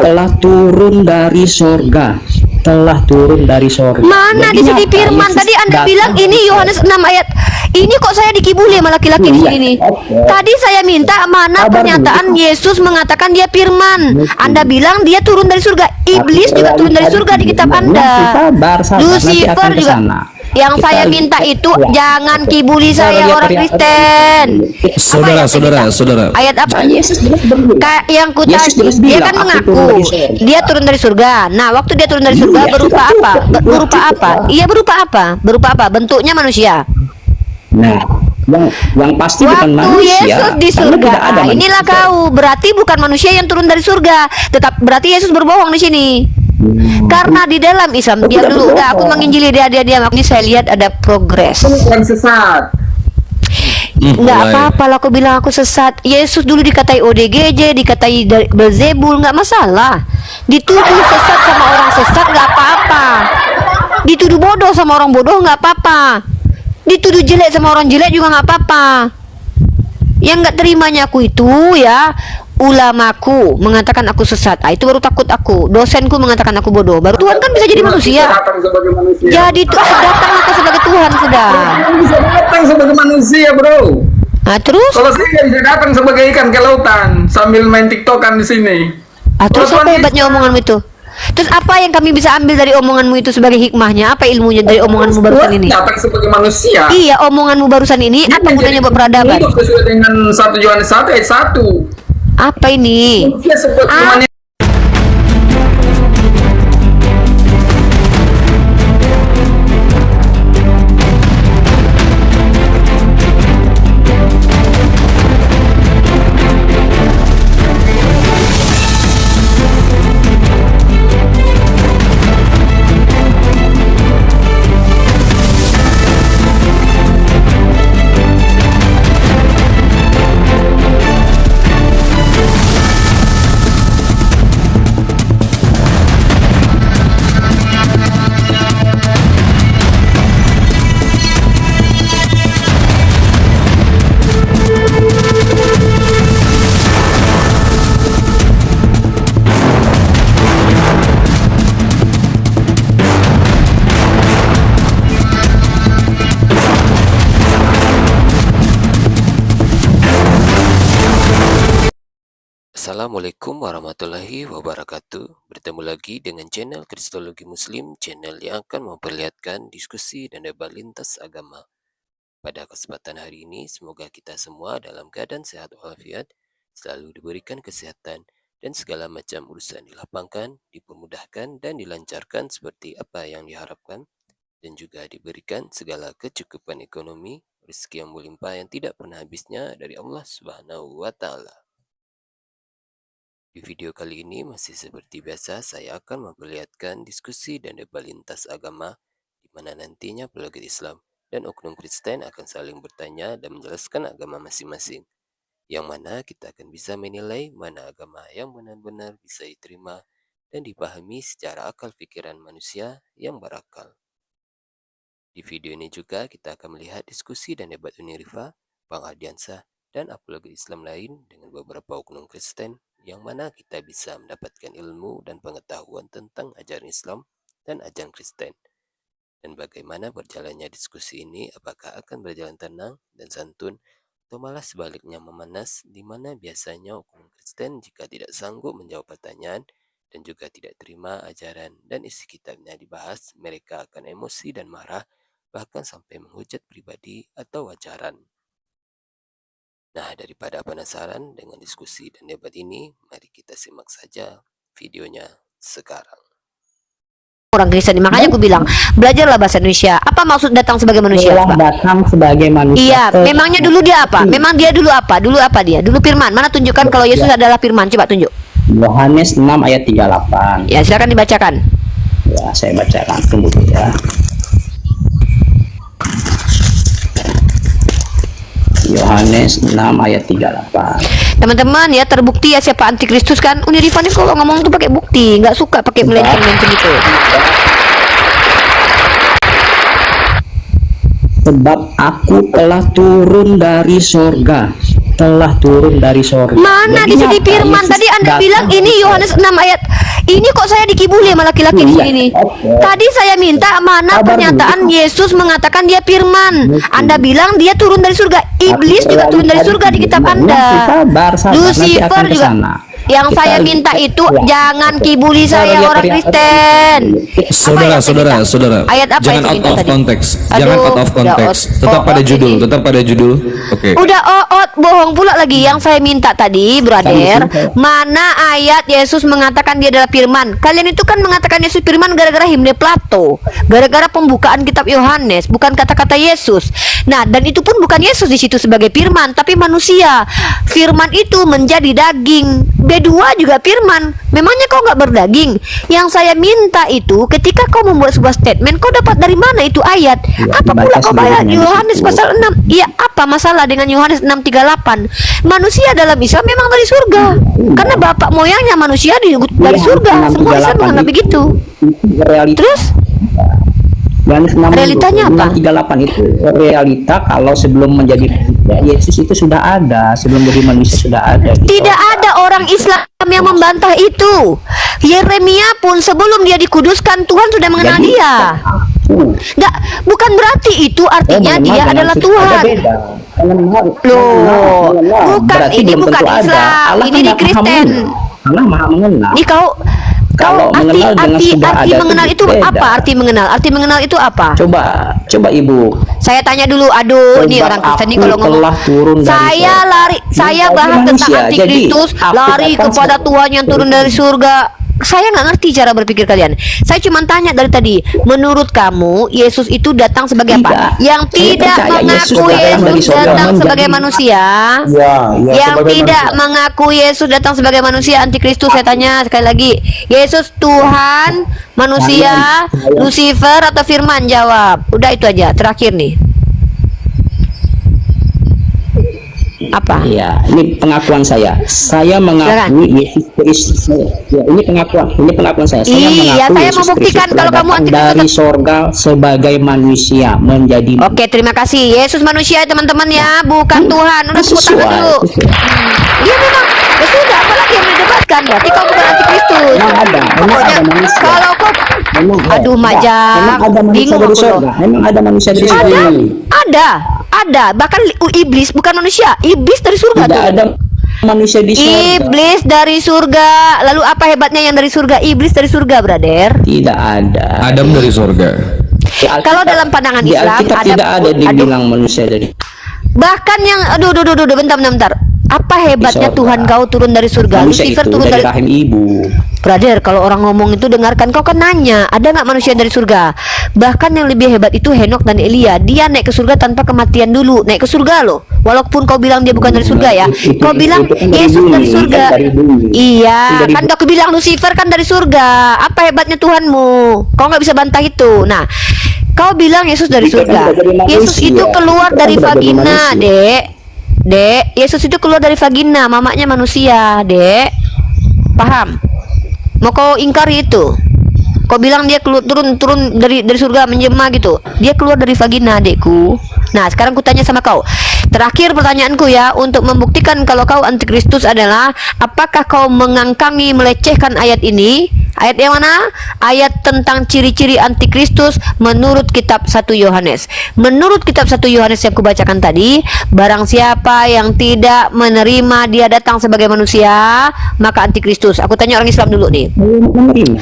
telah turun dari sorga, telah turun dari sorga. Mana di sini firman? Tadi Anda bilang ini Yohanes 6 ayat. Ini kok saya dikibuli sama laki-laki di sini nih. Tadi saya minta mana pernyataan Yesus mengatakan dia firman. Anda bilang dia turun dari surga. Iblis juga turun dari surga di kitab Anda. Lucifer juga. Yang saya minta itu jangan kibuli saya orang Kristen. Saudara. Ayat apa? Yesus Yang ku tadi, dia kan mengaku dia turun dari surga. Nah, waktu dia turun dari surga berupa apa? Berupa apa? Iya, berupa apa? Berupa apa? Bentuknya manusia. Nah, yang pasti bukan Waktu manusia. Yesus di surga, inilah kau. Berarti bukan manusia yang turun dari surga. Tetap berarti Yesus berbohong di sini. Karena di dalam Islam dia dulu udah aku menginjili dia makanya saya lihat ada progres. Bukan sesat. Nggak apa-apa lah aku bilang aku sesat. Yesus dulu dikatai ODGJ, dikatai Beelzebul, nggak masalah. Dituduh sesat sama orang sesat nggak apa-apa. Dituduh bodoh sama orang bodoh nggak apa-apa. Dituduh jelek sama orang jelek juga nggak apa-apa. Yang nggak terimanya aku itu ya ulamaku mengatakan aku sesat. Itu baru takut aku. Dosenku mengatakan aku bodoh. Baru Tuhan kan bisa jadi manusia. Jadi datanglah kau sebagai Tuhan sudah. Bisa datang sebagai manusia, bro. Nah, terus? Kalau saya bisa datang sebagai ikan ke lautan sambil main tiktokan di sini. Terus apa hebatnya omonganmu itu? Terus apa yang kami bisa ambil dari omonganmu itu sebagai hikmahnya? Apa ilmunya dari omonganmu barusan ini? Datang sebagai manusia. Iya, omonganmu barusan ini apa gunanya buat peradaban? Hidup sesuai dengan 1 Yohanes 1 ayat 1. Apa ini? Manusia seperti manusia. Assalamualaikum warahmatullahi wabarakatuh. Bertemu lagi dengan channel Kristologi Muslim, channel yang akan memperlihatkan diskusi dan debat lintas agama. Pada kesempatan hari ini, semoga kita semua dalam keadaan sehat walafiat, selalu diberikan kesehatan, dan segala macam urusan dilapangkan, dipermudahkan, dan dilancarkan seperti apa yang diharapkan, dan juga diberikan segala kecukupan ekonomi, rezeki yang melimpah yang tidak pernah habisnya dari Allah Subhanahu wa Ta'ala. Di video kali ini masih seperti biasa saya akan memperlihatkan diskusi dan debat lintas agama di mana nantinya pelogat Islam dan oknum Kristen akan saling bertanya dan menjelaskan agama masing-masing. Yang mana kita akan bisa menilai mana agama yang benar-benar bisa diterima dan dipahami secara akal pikiran manusia yang berakal. Di video ini juga kita akan melihat diskusi dan debat Unirifa, Bang Ardiansah, dan apologet Islam lain dengan beberapa oknum Kristen yang mana kita bisa mendapatkan ilmu dan pengetahuan tentang ajaran Islam dan ajaran Kristen. Dan bagaimana berjalannya diskusi ini, apakah akan berjalan tenang dan santun atau malah sebaliknya memanas, di mana biasanya oknum Kristen jika tidak sanggup menjawab pertanyaan dan juga tidak terima ajaran dan isi kitabnya dibahas, mereka akan emosi dan marah, bahkan sampai menghujat pribadi atau ajaran. Nah, daripada penasaran dengan diskusi dan debat ini, mari kita simak saja videonya sekarang. Orang Kristen, makanya aku bilang belajarlah bahasa Indonesia. Apa maksud datang sebagai manusia? Datang sebagai manusia. Iya, memangnya dulu dia apa? Memang dia dulu apa? Dulu apa dia? Dulu firman. Mana tunjukkan kalau Yesus adalah firman? Coba tunjuk. Yohanes 6 ayat 38. Ya, silakan dibacakan. Ya, saya bacakan. Tunggu ya. Yohanes 6 ayat 38. Teman-teman ya, terbukti ya siapa antikristus kan. Unirifan ini kalau ngomong tuh pakai bukti, nggak suka pakai melenceng-melenceng itu. Sebab aku telah turun dari sorga. Telah turun dari sorga. Mana di sini nyata, firman? Yesus Tadi Anda datang. bilang ini Yohanes 6 ayat. Ini kok saya dikibuli sama laki-laki di Iya, sini nih. oke. Tadi saya minta mana Sabar pernyataan dulu. Yesus mengatakan dia firman. Anda bilang dia turun dari surga. Iblis juga turun dari surga di kitab Anda. Sabar, nanti Lucifer akan ke juga. sana. Yang Kita saya lihat. minta itu Ya. jangan kibuli Kita saya lihat orang dari- Kristen. Saudara, Apa saudara, yang saudara. Ayat apa Jangan yang out diminta of tadi? konteks. Jangan Aduh, out of udah konteks. out. Tetap pada Ini. judul, tetap pada judul. Oke. Udah bohong pula lagi. Yang saya minta tadi, brother, mana ayat Yesus mengatakan dia adalah firman? Kalian itu kan mengatakan Yesus firman gara-gara himne Plato, gara-gara pembukaan kitab Yohanes, bukan kata-kata Yesus. Nah, dan itu pun bukan Yesus di situ sebagai firman, tapi manusia. Firman itu menjadi daging. B2 juga firman. Memangnya kau nggak berdaging? Yang saya minta itu ketika kau membuat sebuah statement, kau dapat dari mana itu ayat? Apa pula dibaca kau bayar seluruhnya di Yohanes situ. pasal 6? Iya, apa masalah dengan Yohanes 6:38? Manusia dalam Islam memang dari surga. Karena bapak moyangnya manusia dari surga. Semua Islam menganggap begitu. Realita. Terus Yohanes 6 Realitanya apa? 6:38 itu realita kalau sebelum menjadi manusia, Yesus itu sudah ada, sebelum jadi manusia sudah ada. Gitu. tidak ada orang Islam yang membantah itu. Yeremia pun sebelum dia dikuduskan Tuhan sudah mengenal Jadi, dia. aku. Nggak, bukan berarti itu artinya mengenal dia dengan adalah Yesus Tuhan. ada beda. Loh, bukan, Berarti ini belum bukan tentu ada. Islam, Allah ini kan di maha Kristen. mengenal. Allah maha mengenal. Ini kau Kalau mengenal dengan sudah arti ada mengenal itu beda. apa? Arti mengenal. Arti mengenal itu apa? Coba Ibu. Saya tanya dulu, aduh, ini Sebab orang Kristen ini aku kalau ngomong. telah turun dari Saya sorga. lari, saya Menjadi bahas tentang manusia. antikristus, Jadi, aku lari datang kepada sebagai- Tuhan yang turun dari surga. Saya nggak ngerti cara berpikir kalian. Saya cuma tanya dari tadi, menurut kamu Yesus itu datang sebagai apa? Tidak. Yang Saya tidak percaya Yesus mengaku datang dari Yesus surga datang menjadi- sebagai manusia. Yang tidak mengaku Yesus datang sebagai manusia, antikristus. Saya tanya sekali lagi, Yesus Tuhan, manusia, Lucifer atau firman? Jawab. Udah itu aja. Terakhir nih. Apa? Iya, ini pengakuan saya. Saya mengakui Yesus Kristus. Ya, ini pengakuan saya. Saya Iya, mengaku saya Yesus membuktikan Kristus kalau telah kamu datang antikristus. dari sorga sebagai manusia menjadi. Oke, terima kasih. Yesus manusia teman-teman ya, bukan Tuhan. Udah tepuk tangan dulu. Iya memang. Ya sudah, apalagi yang didebatkan? Berarti kau bukan antikristus. Emang ada manusia. Kalau kau aduh, Majang. Emang ada manusia Bingung dari aku sorga. loh. Emang ada manusia dari sorga. Ada. Bahkan iblis bukan manusia. Iblis dari surga Tidak tuh. ada manusia di sorga. Iblis dari surga. Lalu apa hebatnya yang dari surga? Iblis dari surga, brother. Tidak ada. Adam dari sorga. Di Alkitab- Kalau dalam pandangan di Islam, Alkitab ada- tidak ada aduh. dibilang manusia dari. Bahkan yang aduh, bentar. Apa hebatnya Di sorga. Tuhan kau turun dari surga? Manusia Lucifer itu turun dari dari rahim ibu. Brother, kalau orang ngomong itu dengarkan, kau kan nanya, ada nggak manusia dari surga? Bahkan yang lebih hebat itu Henok dan Elia. Dia naik ke surga tanpa kematian dulu, naik ke surga loh. Walaupun kau bilang dia bukan dari surga ya, kau bilang itu kan dari Yesus bumi, dari surga. kan dari bumi. Iya, Itu dari kan aku bilang Lucifer kan dari surga. Apa hebatnya Tuhanmu? Kau nggak bisa bantah itu. Nah, kau bilang Yesus dari Itu kan surga. dari manusia. Yesus itu keluar Itu kan dari dari vagina, manusia. Dek, Yesus itu keluar dari vagina, mamanya manusia, Dek. Paham? Mau kau ingkari itu? Kau bilang dia turun dari surga menjelma gitu. Dia keluar dari vagina, adekku. Nah, sekarang ku tanya sama kau. Terakhir pertanyaanku ya, untuk membuktikan kalau kau antikristus adalah, apakah kau mengangkangi, melecehkan ayat ini? Ayat yang mana? Ayat tentang ciri-ciri antikristus menurut kitab 1 Yohanes. Menurut kitab 1 Yohanes yang kubacakan tadi, barang siapa yang tidak menerima dia datang sebagai manusia, maka antikristus. Aku tanya orang Islam dulu nih. Menerima.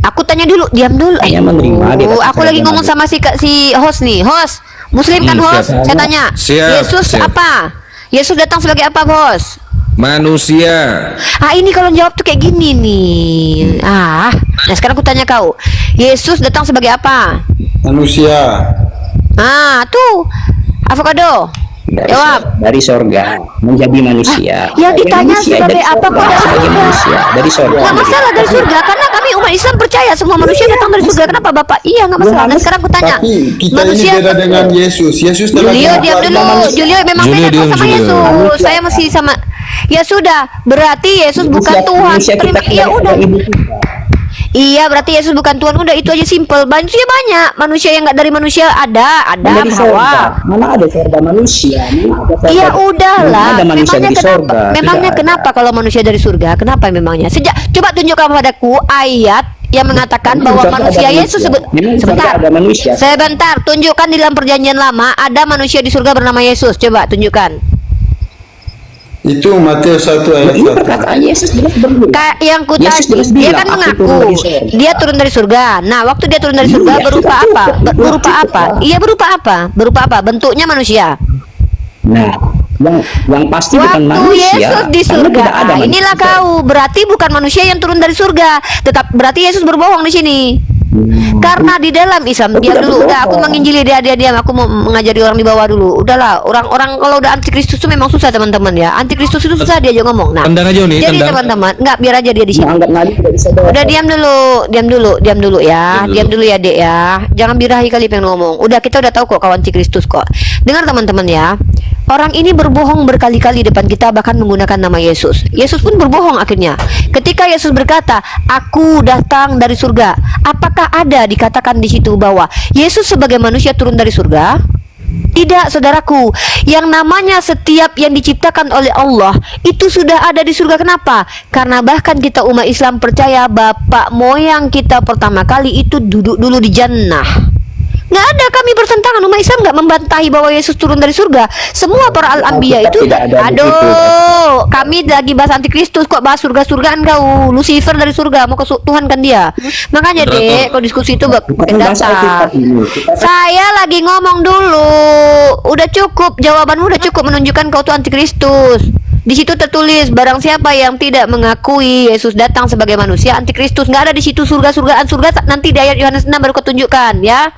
Aku tanya dulu, diam dulu. Saya menerima, dia datang Aku lagi sebagai ngomong sama si host nih. Host, Muslim kan host? siap. Saya tanya. Siap, Yesus siap. apa? Yesus datang sebagai apa, bos? Manusia. Ini kalau jawab tuh kayak gini nih. Nah sekarang aku tanya kau. Yesus datang sebagai apa? Manusia. Tuh. Avocado. Jawab. Dari sorga menjadi manusia. Yang ditanya Manusia sebagai dari apa, sorga, kok dari sebagai surga? manusia dari sorga. Nggak masalah dari surga, karena kami umat Islam percaya semua manusia datang dari surga. Kenapa Bapak? Iya, nggak masalah. Dan sekarang aku tanya. Tapi kita manusia ini beda dengan Yesus. Yesus telah Julio, diam dibuat dulu. manusia. Julio memang Julio, beda kok diam, sama Julio. Yesus. Saya masih sama. Ya sudah, berarti Yesus bukan Tuhan. Manusia kita Ya udah. Iya, berarti Yesus bukan Tuhan. Udah itu aja simple. Manusia banyak. Manusia yang nggak dari manusia ada Dari surga. Hawa. Mana ada surga manusia? Mana ada surga? Iya udahlah. Mana ada manusia Memangnya dari kenapa? surga? Memangnya Tidak kenapa ada. kalau manusia dari surga? Kenapa memangnya? Coba tunjukkan padaku ayat yang mengatakan Memang bahwa di surga manusia ada Yesus manusia. Memang di surga sebentar. ada manusia. Sebentar, tunjukkan di dalam perjanjian lama ada manusia di surga bernama Yesus. Coba tunjukkan. Itu Matius 1 ayat Ini 1. perkataan Yesus jelas berbeda. Kayak yang Yesus kutanya jelas dia bilang, kan "Aku mengaku turun dari surga." dia turun dari surga. Nah, waktu dia turun dari surga Iya, berupa sudah apa? cukup. Berupa Cukup, apa? Pak. Iya berupa apa? Berupa apa? Bentuknya manusia. Nah, yang pasti bukan Waktu manusia. Yesus di Karena surga, tidak ada manusia. inilah kau. Berarti bukan manusia yang turun dari surga. Berarti Yesus berbohong di sini. Karena di dalam Islam, diam tidak dulu. Udah, aku berbohong. menginjili dia diam. Aku mau mengajari orang di bawah dulu. Udahlah, orang-orang kalau udah antikristus itu memang susah teman-teman ya. Antikristus itu susah dia aja ngomong. Nah, Tendang aja nih, jadi tendang. teman-teman, enggak biar aja dia di sini. Menganggap Nabi tidak bisa bohong. Udah diam dulu ya. Diam dulu ya, Dek ya. Jangan birahi kali pengen ngomong. Udah kita udah tahu kok kawan Kristus kok. Dengar teman-teman ya. Orang ini berbohong berkali-kali depan kita bahkan menggunakan nama Yesus. Yesus pun berbohong akhirnya. Ketika Yesus berkata, "Aku datang dari surga." Apakah ada dikatakan di situ bahwa Yesus sebagai manusia turun dari surga? Tidak, saudaraku. Yang namanya setiap yang diciptakan oleh Allah itu sudah ada di surga. Kenapa? Karena bahkan kita umat Islam percaya bapak moyang kita pertama kali itu duduk dulu di jannah. Nggak ada kami bertentangan. Umat Islam nggak membantahi bahwa Yesus turun dari surga. Semua para al-anbiya itu, Tidak ada aduh, kami lagi bahas antikristus kok bahas surga-surgaan kau. Lucifer dari surga mau ke Tuhan kan dia. Makanya deh, kalau diskusi itu pakai data. Saya lagi ngomong dulu. Udah cukup, jawabanmu udah cukup menunjukkan kau tuh antikristus. Di situ tertulis barang siapa yang tidak mengakui Yesus datang sebagai manusia antikristus. Nggak ada di situ surga-surgaan. Surga nanti di ayat Yohanes 6 baru ketunjukkan ya.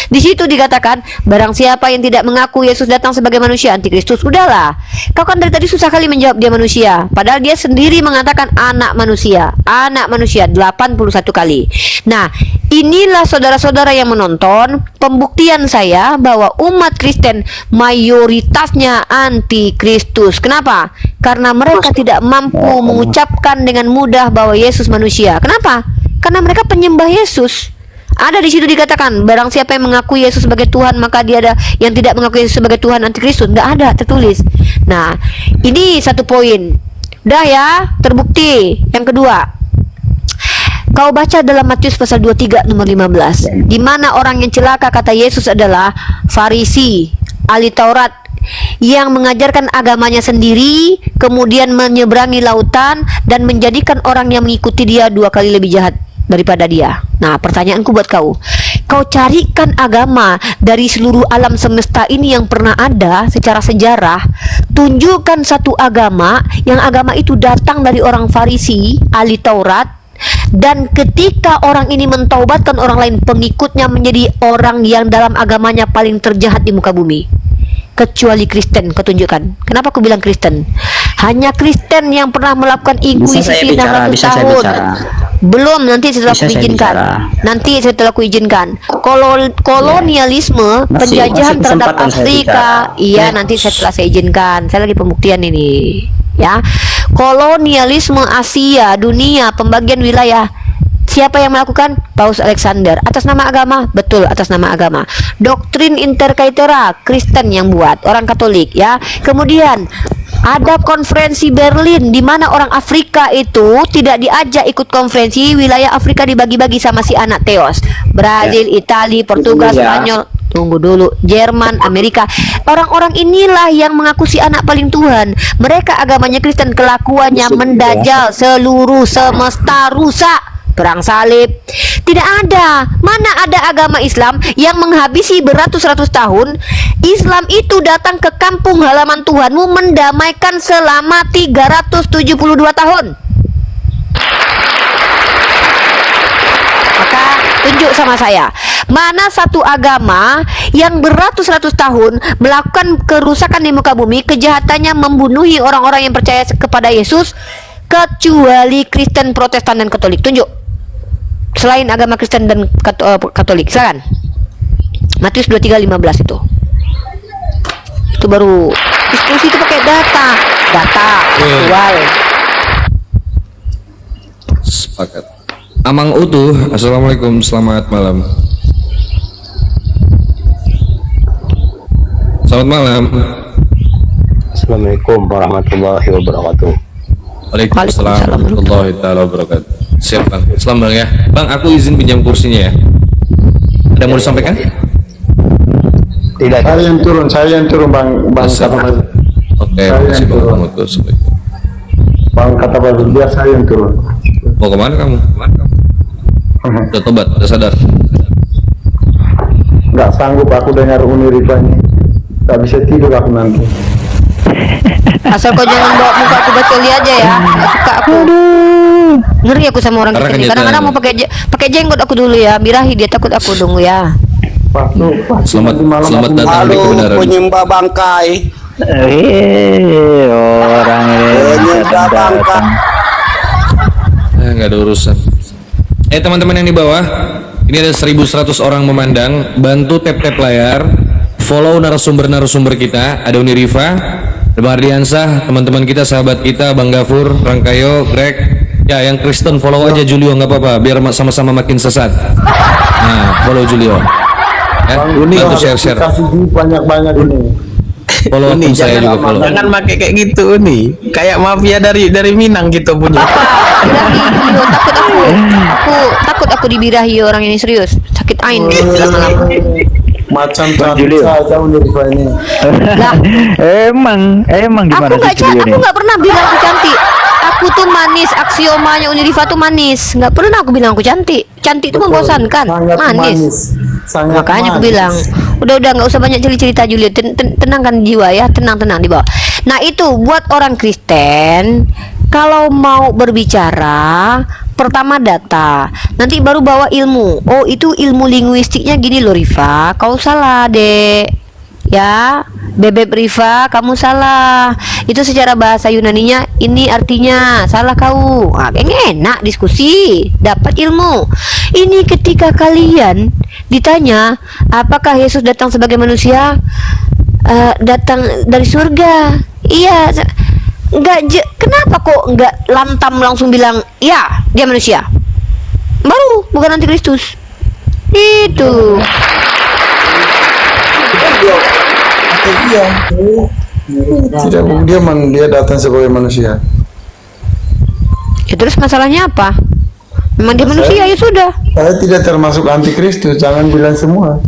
Di situ dikatakan barang siapa yang tidak mengaku Yesus datang sebagai manusia antikristus. Udahlah, kau kan dari tadi susah kali menjawab dia manusia, padahal dia sendiri mengatakan anak manusia 81 kali. Nah, inilah saudara-saudara yang menonton pembuktian saya bahwa umat Kristen mayoritasnya antikristus. Kenapa? Karena mereka tidak mampu mengucapkan dengan mudah bahwa Yesus manusia. Kenapa? Karena mereka penyembah Yesus. Ada di situ dikatakan barang siapa yang mengaku Yesus sebagai Tuhan maka dia ada, yang tidak mengaku Yesus sebagai Tuhan antikristus. Nggak ada tertulis. Nah, ini satu poin. Udah ya, terbukti. Yang kedua, kau baca dalam Matius pasal 23 nomor 15, di mana orang yang celaka kata Yesus adalah Farisi, ahli Taurat, yang mengajarkan agamanya sendiri, kemudian menyeberangi lautan dan menjadikan orang yang mengikuti dia 2 kali lebih jahat daripada dia. Nah, pertanyaanku buat kau carikan agama dari seluruh alam semesta ini yang pernah ada secara sejarah. Tunjukkan satu agama yang agama itu datang dari orang Farisi, ahli Taurat, dan ketika orang ini mentaubatkan orang lain, pengikutnya menjadi orang yang dalam agamanya paling terjahat di muka bumi. Kecuali Kristen, kau tunjukkan. Kenapa aku bilang Kristen? Hanya Kristen yang pernah melakukan inkuisisi 600 tahun. Belum, nanti setelah aku izinkan. Nanti setelah aku izinkan. Kolonialisme, penjajahan terhadap Afrika. Iya, nanti setelah saya izinkan. Saya lagi pembuktian ini. Ya. Kolonialisme Asia, dunia, pembagian wilayah. Siapa yang melakukan? Paus Alexander. Atas nama agama? Betul, atas nama agama. Doktrin interkaitera, Kristen yang buat, orang Katolik ya. Kemudian ada konferensi Berlin di mana orang Afrika itu tidak diajak ikut konferensi, wilayah Afrika dibagi-bagi sama si anak Theos. Brazil, Italia, Portugal, Spanyol. Tunggu dulu, Jerman, Amerika. Orang-orang inilah yang mengaku si anak paling Tuhan. Mereka agamanya Kristen, kelakuannya mendajal, seluruh semesta rusak. Perang salib. Tidak ada. Mana ada agama Islam yang menghabisi beratus-ratus tahun. Islam itu datang ke kampung halaman Tuhanmu mendamaikan selama 372 tahun. Maka tunjuk sama saya, mana satu agama yang beratus-ratus tahun melakukan kerusakan di muka bumi, kejahatannya membunuhi orang-orang yang percaya kepada Yesus, kecuali Kristen, Protestan, dan Katolik. Tunjuk. Selain agama Kristen dan Katolik, silakan. Matius 23:15 itu. Itu baru diskusi itu pakai data, faktual. Sepakat. Amang Utuh, assalamualaikum, selamat malam. Selamat malam. Assalamualaikum warahmatullahi wabarakatuh. Waalaikumsalam warahmatullahi taala wabarakatuh. Siap bang, selamat bang ya. Bang, aku izin pinjam kursinya ya. Ada yang mau disampaikan? Tidak. Saya yang turun bang kata Oke, makasih bang Utuh. bang kata dia saya yang turun. Mau kemana kamu? Udah tobat, udah sadar. Nggak sanggup aku dengar Uni Rifa ini. Nggak bisa tidur aku nanti. Asal kau jangan bawa muka aku bacoli aja ya. Nggak suka aku. Ngeri aku sama orang Karena kita ini. kenyataan. Kadang-kadang mau pakai jenggot aku dulu ya. Birahi dia takut aku dong ya. Selamat datang di kebenaran. Penyembah bangkai. Orang Penyembah bangkai. Nggak ada urusan. Teman-teman yang di bawah, ini ada 1.100 orang memandang. Bantu tap-tap layar, follow narasumber-narasumber kita. Ada Uni Rifa, ada Bang Ardiansah, teman-teman kita, sahabat kita, Bang Gafur, Rangkayo, Greg. Ya, yang Kristen follow aja Julio, nggak apa-apa, biar sama-sama makin sesat. Nah, follow Julio. Bantu share-share. Kasih banyak-banyak ini. Follow akun saya juga follow. Jangan pakai kayak gitu nih. Kayak mafia dari Minang gitu punya. Takut aku dibirahi orang ini serius. Sakit ain lama-lama. Macam cantik saja Uni Rifa ini. Lah, emang gimana sih Julio aku ini? nggak pernah bilang aku cantik. Aku tuh manis, aksiomanya Uni Rifa tuh manis. Nggak pernah aku bilang aku cantik. Cantik itu membosankan, Sangat manis. Sangat Makanya aku manis. bilang, udah nggak usah banyak cerita Julio, tenangkan jiwa ya, tenang di bawah. Nah itu buat orang Kristen, kalau mau berbicara, pertama data, nanti baru bawa ilmu. Oh itu ilmu linguistiknya gini loh Rifa, kau salah dek. Ya, Bebek Rifa, kamu salah. Itu secara bahasa Yunaninya ini artinya salah kau. Yang enak diskusi, dapat ilmu. Ini ketika kalian ditanya apakah Yesus datang sebagai manusia, datang dari surga. Iya, kenapa kok nggak lantam langsung bilang ya dia manusia? Baru bukan antikristus. Itu. Tidak, dia datang sebagai manusia. Ya terus masalahnya apa? Memang dia manusia ya sudah. Saya tidak termasuk antikristus, jangan bilang semua.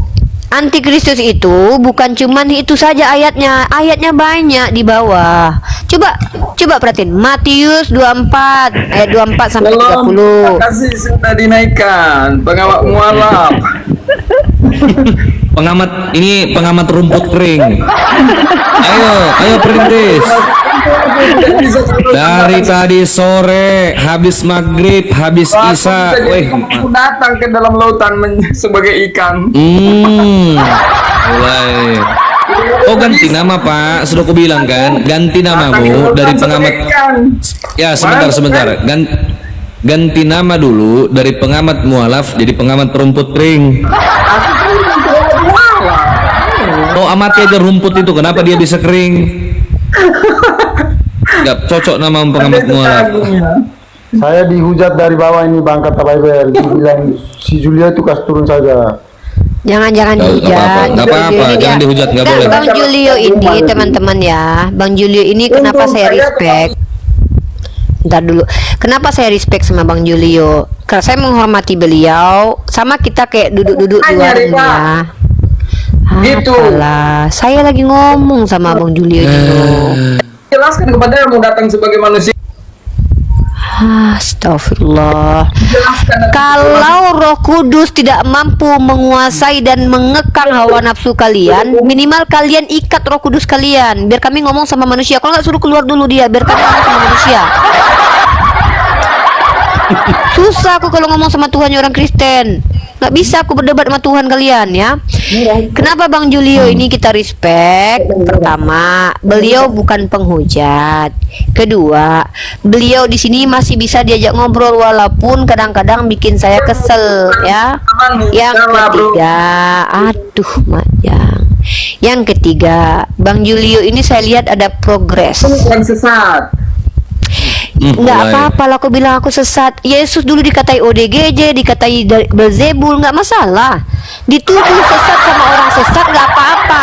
Antikristus itu bukan cuman itu saja ayatnya. Ayatnya banyak di bawah. Coba perhatiin Matius 24 ayat 24 sampai 30. Kasih sudah dinaikkan pengawal mualaf. Pengamat rumput kering. Ayo perintis. Dari tadi sore, habis maghrib, habis isya, Aku datang ke dalam lautan sebagai ikan. mulai. Oh ganti nama Pak, sudah aku bilang kan, ganti namamu dari pengamat. Ya sebentar. Ganti nama dulu dari pengamat mualaf jadi pengamat rumput kering. Oh amati aja rumput itu, kenapa dia bisa kering? Gak cocok nama pengamat mualaf. Saya dihujat dari bawah ini Bang kata Bible, dibilang si Julia itu kas turun saja. Jangan dihujat. Nggak apa-apa, jangan dihujat, nggak boleh. Bang Julio ini teman-teman ya, Bang Julio ini kenapa saya respect? Ntar dulu, kenapa saya respect sama Bang Julio? Karena saya menghormati beliau, sama kita kayak duduk-duduk di warung ya. Gitu. Apalah, saya lagi ngomong sama Bang Julio dulu. Jelaskan kepada yang mau datang sebagai manusia. Astagfirullah. Kalau Roh Kudus tidak mampu menguasai dan mengekang hawa nafsu kalian, minimal kalian ikat Roh Kudus kalian. Biar kami ngomong sama manusia. Kalau nggak suruh keluar dulu dia, biar kami ngomong sama manusia. Susah aku kalau ngomong sama Tuhan orang Kristen. Nggak bisa aku berdebat sama Tuhan kalian ya. Kenapa Bang Julio ini kita respect? Pertama, beliau bukan penghujat. Kedua, beliau di sini masih bisa diajak ngobrol walaupun kadang-kadang bikin saya kesel ya. Yang ketiga, aduh Mayang. Yang ketiga, Bang Julio ini saya lihat ada progres. Bukan sesat. Nggak mulai. apa-apa lah aku bilang aku sesat. Yesus dulu dikatai ODGJ, dikatai Belzebul, nggak masalah. Dituduh sesat sama orang sesat nggak apa-apa.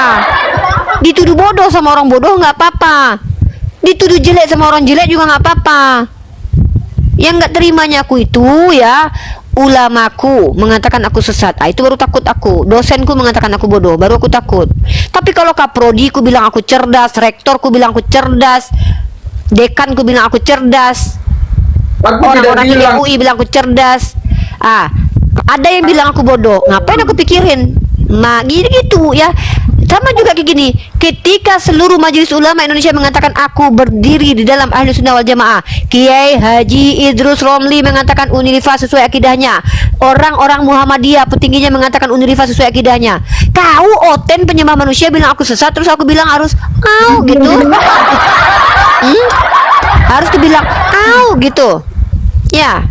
Dituduh bodoh sama orang bodoh nggak apa-apa. Dituduh jelek sama orang jelek juga nggak apa-apa. Yang nggak terimanya aku itu ya ulamaku mengatakan aku sesat. Itu baru takut aku. Dosenku mengatakan aku bodoh, baru aku takut. Tapi kalau kaprodiku bilang aku cerdas, rektorku bilang aku cerdas, dekanku bilang aku cerdas, Aku tidak orang-orang di bilang. UI bilang aku cerdas. Ada yang bilang aku bodoh. Ngapain aku pikirin? Nah, gitu ya. Sama juga kayak gini. Ketika seluruh majelis ulama Indonesia mengatakan aku berdiri di dalam Ahli Sunnah wal Jamaah, Kiai Haji Idrus Romli mengatakan Unirifa sesuai akidahnya, orang-orang Muhammadiyah petingginya mengatakan Unirifa sesuai akidahnya. Kau Oten penyembah manusia bilang aku sesat, terus aku bilang harus gitu. Harus dibilang gitu. Ya.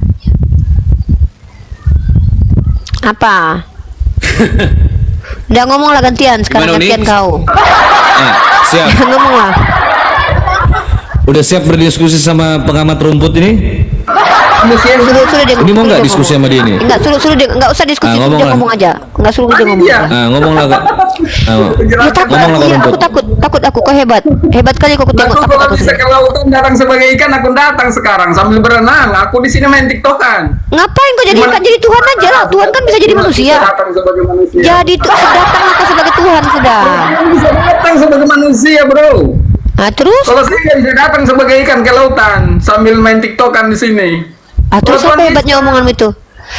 Apa? Udah ngomong lah gantian, sekarang Gimana, Uni? gantian kau. Siap. Ngomong lah. Udah siap berdiskusi sama pengamat rumput ini? Suruh dia. Ini mau nggak suruh diskusi ngomong. sama dia nih? Enggak, suruh dia, enggak usah diskusi, Ngomong dia lah. ngomong aja. Enggak suruh dia ngomong. Iya. Ngomong lah kak. Ya takut Ngomong lah aku, kak ya, rumput. takut aku, kau hebat. Hebat kali kau tengok Aku takut kalau aku. bisa ke lautan datang sebagai ikan, aku datang sekarang sambil berenang. Aku di sini main tiktokan. Ngapain kau jadi ikan? Jadi Tuhan aja lah. Tuhan kan bisa jadi manusia. Datang sebagai manusia. Jadi datang aku sebagai Tuhan sudah. Aku bisa datang sebagai manusia, bro. Nah terus? Kalau saya nggak bisa datang sebagai ikan ke lautan sambil main tiktokan di sini. Terus Kalau apa Tuhan hebatnya bisa- omonganmu itu?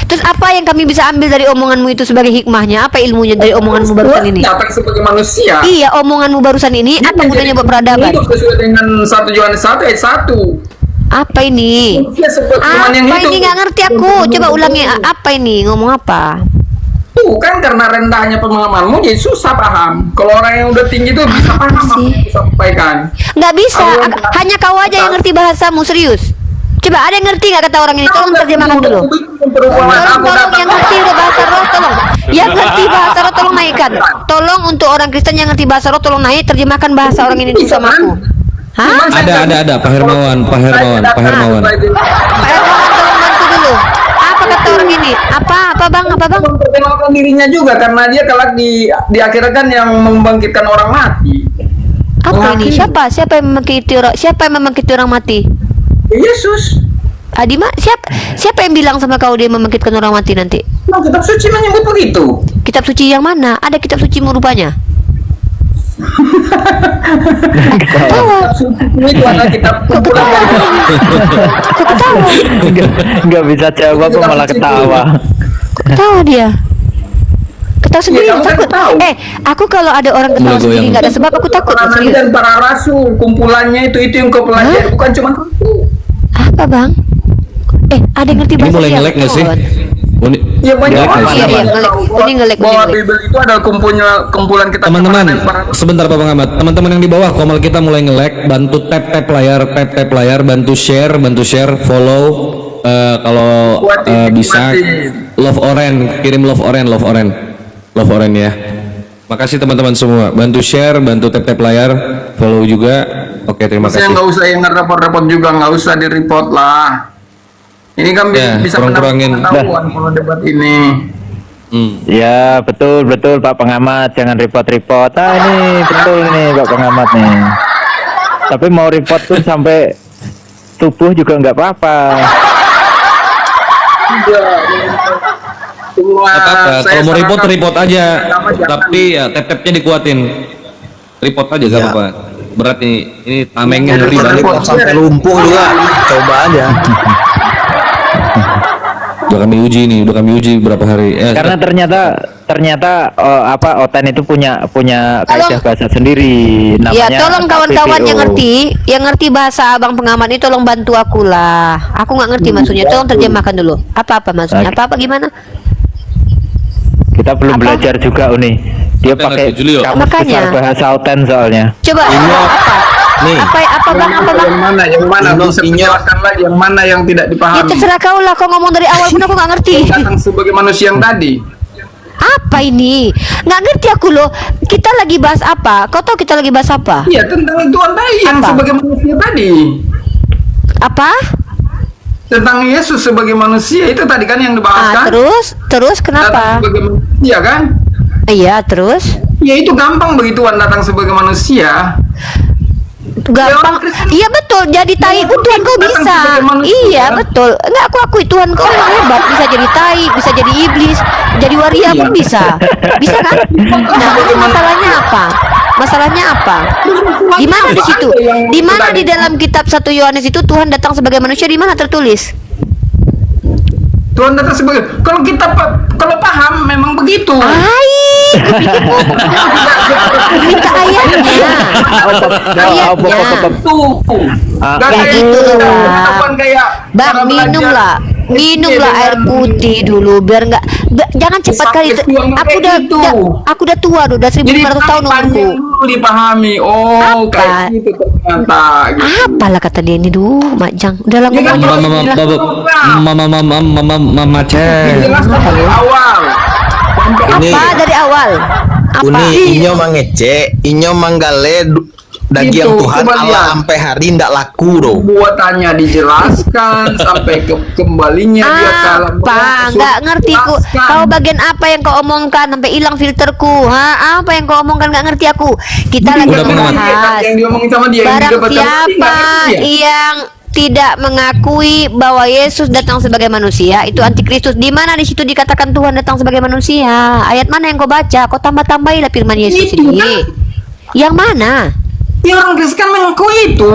Terus apa yang kami bisa ambil dari omonganmu itu sebagai hikmahnya? Apa ilmunya dari omonganmu barusan ini? Datang sebagai manusia. Iya, omonganmu barusan ini apa gunanya buat peradaban? Hidup sesuai dengan 1 Yohanes 1 ayat 1. Apa ini? Manusia seperti teman yang Apa hidup. ini nggak ngerti aku? Coba ulangi apa ini? Ngomong apa? Tuh kan karena rendahnya pemahamanmu jadi susah paham. Kalau orang yang udah tinggi tuh bisa paham apa sih? yang disampaikan. Nggak bisa. Aku- Hanya kau aja yang ngerti bahasamu, serius. Coba ada yang ngerti nggak kata orang ini? Tolong terjemahkan dulu. Tolong yang ngerti udah bahasa roh, tolong. Yang ngerti bahasa roh tolong naikkan. Tolong untuk orang Kristen yang ngerti bahasa roh tolong naik terjemahkan bahasa orang ini dulu sama aku. Hah? Ada Pak Hermawan. Pak Hermawan tolong bantu dulu. Apa kata orang ini? Apa bang? Memperkenalkan dirinya juga karena dia kelak di akhirat kan yang membangkitkan orang mati. Apa ini? Siapa yang membangkiti orang mati? Yesus. Adima, siapa yang bilang sama kau dia membangkitkan orang mati nanti? Nah, kitab suci menyebut begitu. Kitab suci yang mana? Ada kitab suci rupanya. Kitab suci itu adalah kitab kumpulan dari Kok ketawa? Nggak bisa jawab kok malah ketawa. Kok ketawa dia? Ketawa sendiri, kamu kan takut. tahu. Aku kalau ada orang ketawa Mulai sendiri goyang. nggak ada sebab aku takut. para nabi Serius. dan para rasul. Kumpulannya itu yang kau pelajari, bukan cuma satu. Apa bang? Ada yang ngerti Ini bahasa mulai Siam? ngelek nggak sih? Uni, Ya banyak ngelek orang nggak sih? Iya, yang ngelek. tahu Ini ngelek, bahwa ngelek. Bible itu adalah kumpulan kitab Teman-teman, keamanan para sebentar Pak Pengamat. Teman-teman yang di bawah, komal kita mulai nge-lag, bantu tap layar, bantu share, follow. Kalau bisa, love orange, kirim love orange ya. Makasih teman-teman semua, bantu share, bantu tap layar, follow juga. Oke, terima Saya kasih. nggak usah yang repot-repot juga, nggak usah di-report lah. Ini kan Ya, bisa kurang-kurangin. pengetahuan kalau debat ini. Ya betul Pak Pengamat, jangan report-report. Ini betul nih Pak Pengamat nih. Tapi mau report pun sampai subuh juga nggak apa-apa. Semua Nggak apa-apa, saya kalau mau report sarankan report aja, agama jangan. tapi ya tap-tapnya dikuatin. Report aja gak apa-apa. Berat ini tamengnya ngeri banget. Report Sampai lumpuh juga. Coba aja. Udah kami uji berapa hari. Karena ternyata Otan itu punya kaidah bahasa sendiri. Ya, Namanya tolong kawan-kawan KPPO. yang ngerti bahasa abang pengamat ini tolong bantu aku lah. Aku nggak ngerti maksudnya. Tolong terjemahkan dulu. Apa maksudnya? Apa gimana? Kita belum Apa? belajar juga Uni. Dia Otan pakai ngerti, Julio. kamus besar Makanya. bahasa Otan soalnya. Coba apa? Nih. Apa bang? Yang mana bisa menjelaskan lagi yang mana yang tidak Ya dipahami. terserah kau lah. Kau ngomong dari awal pun aku nggak ngerti. Datang sebagai manusia yang tadi. Apa ini? Nggak ngerti aku loh. Kita lagi bahas apa? Kau tahu kita lagi bahas apa? Iya, tentang Tuhan tadi yang Apa? sebagai manusia tadi. Apa? Tentang Yesus sebagai manusia itu tadi kan yang dibahas kan? Terus Datang kenapa? sebagai manusia kan? Iya, terus Ya itu gampang begituan datang sebagai manusia. gampang. Iya betul. Jadi tai pun Tuhan kau Datang bisa. sebagai manusia. Iya betul. Enggak, aku akui Tuhan kau memang hebat. Bisa jadi tai, bisa jadi iblis, jadi waria pun bisa. Bisa kan? Nah, masalahnya apa? Masalahnya apa? Di mana di situ? Di mana di dalam kitab 1 Yohanes itu Tuhan datang sebagai manusia, di mana tertulis? Tuhan datang sebagai, kalau kita kalau paham memang begitu. Minta ayatnya. Ayatnya. Tuh. Gak Ya kayak gitu loh, Tuhan kayak Bang, cara belajar. minumlah air putih dulu biar nggak jangan cepat kali. Sakit tuang Aku kayak gitu. aku udah tua, udah Jadi 1500 tahun umurku. panjang dulu dipahami. Oh, Apa? kayak gitu ternyata. Gitu. Apalah kata dia ini Mak Jang. Udah lama Ya kan, Mama Cek. Dijelaskan dari awal. Ini apa dari awal? Apa? Uni inyo mangece, inyo manggale daging Gitu, Tuhan coba Allah lihat. sampai hari ndak laku do. Buatannya dijelaskan sampai kembalinya dia kalah. Apa? Nggak ngerti ku. Kau bagian apa yang kau omongkan sampai hilang filterku? Apa yang kau omongkan nggak ngerti aku. Kita lagi Udah pengamat. membahas Yang diomongin sama dia yang barang juga baca siapa yang tidak mengakui bahwa Yesus datang sebagai manusia itu antikristus. Di mana di situ dikatakan Tuhan datang sebagai manusia? Ayat mana yang kau baca? Kau tambah-tambahilah firman Yesus Itu ini. kan. Yang mana? Ya orang Kristen kan mengaku itu.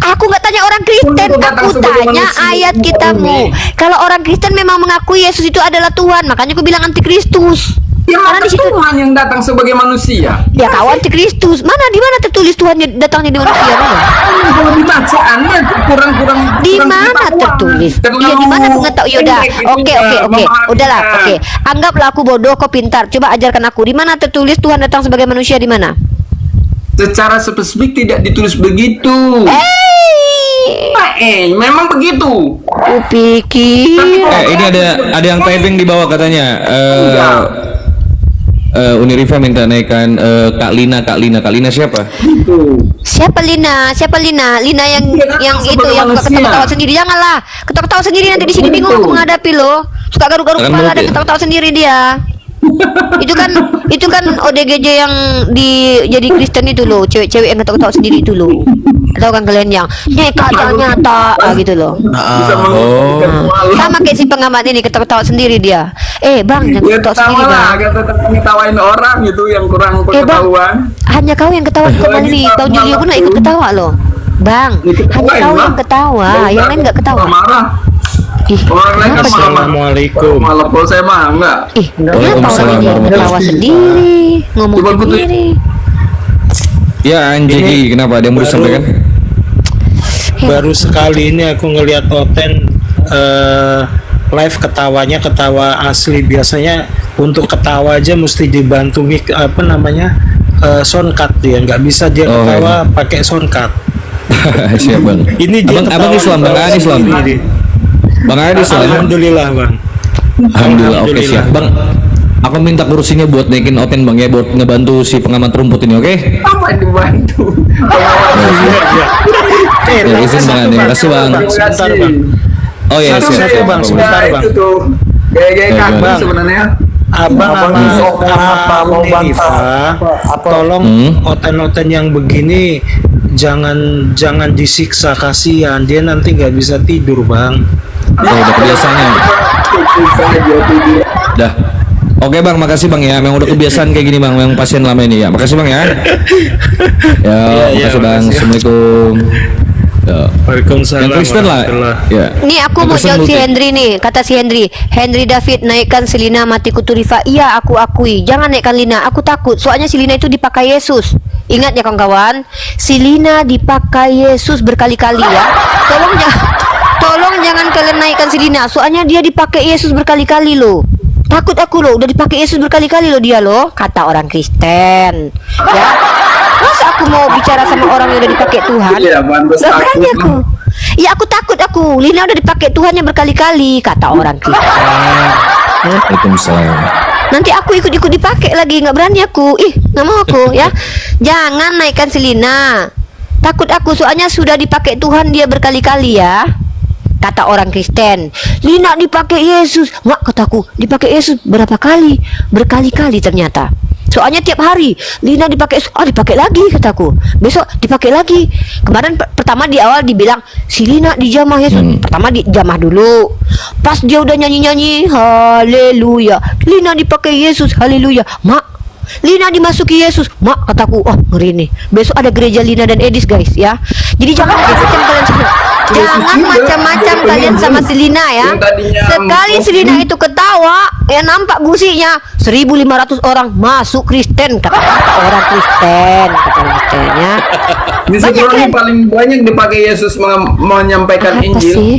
Aku nggak tanya orang Kristen, Untuk datang aku sebagai tanya manusia, ayat Bumi. kitamu. Kalau orang Kristen memang mengakui Yesus itu adalah Tuhan, makanya aku bilang antikristus. Ya Karena maka di situ Tuhan yang datang sebagai manusia. ya kau antikristus. Mana di mana tertulis Tuhan datangnya di manusia? Mana? Kalau dibacaannya kurang-kurang. Di kurang mana pengetahuan. tertulis? Terlalu Iya di mana pengetahuan? Yaudah, pendek oke, itunya, memahaminya. udahlah, oke. Anggaplah aku bodoh, kau pintar. Coba ajarkan aku. Di mana tertulis Tuhan datang sebagai manusia di mana? Secara spesifik tidak ditulis begitu. Memang begitu. Aku pikir. Ini ada yang typing di bawah katanya. Uniriva minta naikkan Kak Lina siapa? Gitu. Siapa Lina? Siapa Lina? Lina yang Dia datang yang itu sebagai yang suka manusia. ketawa-ketawa sendiri. Janganlah. Ketawa-ketawa sendiri nanti di sini Betul. bingung aku menghadapi lo. Suka garuk-garuk Akan kepala mulut dan ya? ketawa-ketawa sendiri dia. itu kan ODGJ yang jadi Kristen itu loh, cewek-cewek yang ketawa-ketawa sendiri itu loh. Tahu kan kalian yang nyata gitu loh. Bisa menunjukkan malu. Sama kayak si pengamat ini ketawa-ketawa sendiri dia. Bang, jangan Ya ketawa sama sendiri lah, bang. kata ngetawain orang gitu yang kurang Bang, pengetahuan. hanya kau yang ketawa kemarin nih. Tahu Julio pun ikut ketawa loh. Bang, hanya kau yang ketawa, yang lain nggak ketawa. Marah. Ih, Orang lain kan kenapa sih? Assalamualaikum. Malah kalau saya mah enggak. Kenapa Waalaikumsalam orang ini warahmatullahi ketawa sendiri, ngomong Coba aku tuh- sendiri. Ya Anjegi, kenapa ada yang mau disampaikan? Baru sekali ini aku ngelihat Oten live ketawanya ketawa asli. Biasanya untuk ketawa aja mesti dibantu soundcard dia, nggak bisa dia Oh, ketawa pakai soundcard. Siap bang. Ini dia abang ketawa Islam, bang Aan Islam. sendiri. Bang Aan Islam. Alhamdulillah bang. Alhamdulillah, oke Alhamdulillah. siap bang. Aku minta kursinya buat naikin Open bang ya, buat ngebantu si pengamat rumput ini, oke? Apa yang dibantu? Ya, izin bang, terima kasih bang. Sebentar bang. Oh ya Satu, siap, satu, siap, Bang, Bang. sebentar. Nah, itu tuh. Gaya-gaya Baik, kaki Bang. sebenarnya. Abang Apa mau bantah? tolong Hmm? oten-oten yang begini jangan disiksa, kasihan dia nanti nggak bisa tidur bang. Udah kebiasaannya. Dah. Oke bang, makasih bang ya. Memang udah kebiasaan kayak gini bang, memang pasien lama ini ya. Makasih bang ya. Ya, Iya, makasih bang. makasih. Assalamualaikum. Ya. Waalaikumsalam. Yang Kristen lah. warahmatullahi. Ya. Nih aku Yang mau Kristen jawab si multi. Henry nih. Kata si Henry David, naikkan si Lina mati kuturifa. Iya aku akui. Jangan naikkan Lina, aku takut. Soalnya si Lina itu dipakai Yesus. Ingat ya kawan-kawan, si Lina dipakai Yesus berkali-kali ya. Tolong jangan kalian naikkan si Lina. Soalnya dia dipakai Yesus berkali-kali loh. Takut aku loh, udah dipakai Yesus berkali-kali loh dia loh. Kata orang Kristen. Ya. Masa aku mau bicara sama orang yang udah dipakai Tuhan? Iya, pantas Gak berani takut. aku. Ya aku takut aku. Lina udah dipakai Tuhannya berkali-kali, kata orang Kristen. Waalaikumsalam. Nanti aku ikut-ikut dipakai lagi, nggak berani aku. Nggak mau aku ya. Jangan naikkan si Lina. Takut aku soalnya sudah dipakai Tuhan dia berkali-kali ya. Kata orang Kristen, Lina dipakai Yesus. Mak, kataku, dipakai Yesus berapa kali? Berkali-kali ternyata. Soalnya tiap hari Lina dipakai, dipakai lagi kataku. Besok dipakai lagi. Kemarin pertama di awal dibilang si Lina dijamah Yesus. Pertama dijamah dulu. Pas dia udah nyanyi-nyanyi, haleluya. Lina dipakai Yesus, haleluya. Mak, Lina dimasuki Yesus. Mak, kataku, oh ngeri nih. Besok ada gereja Lina dan Edis guys ya. Jadi jangan macam-macam kalian semua. Jangan macam-macam kalian sama si Lina ya. Sekali si Lina itu ketawa, ya nampak gusinya 1.500 orang masuk Kristen. Kata orang Kristen, kata Kristennya. Di Sukron paling banyak dipakai Yesus menyampaikan Apa Injil. sih?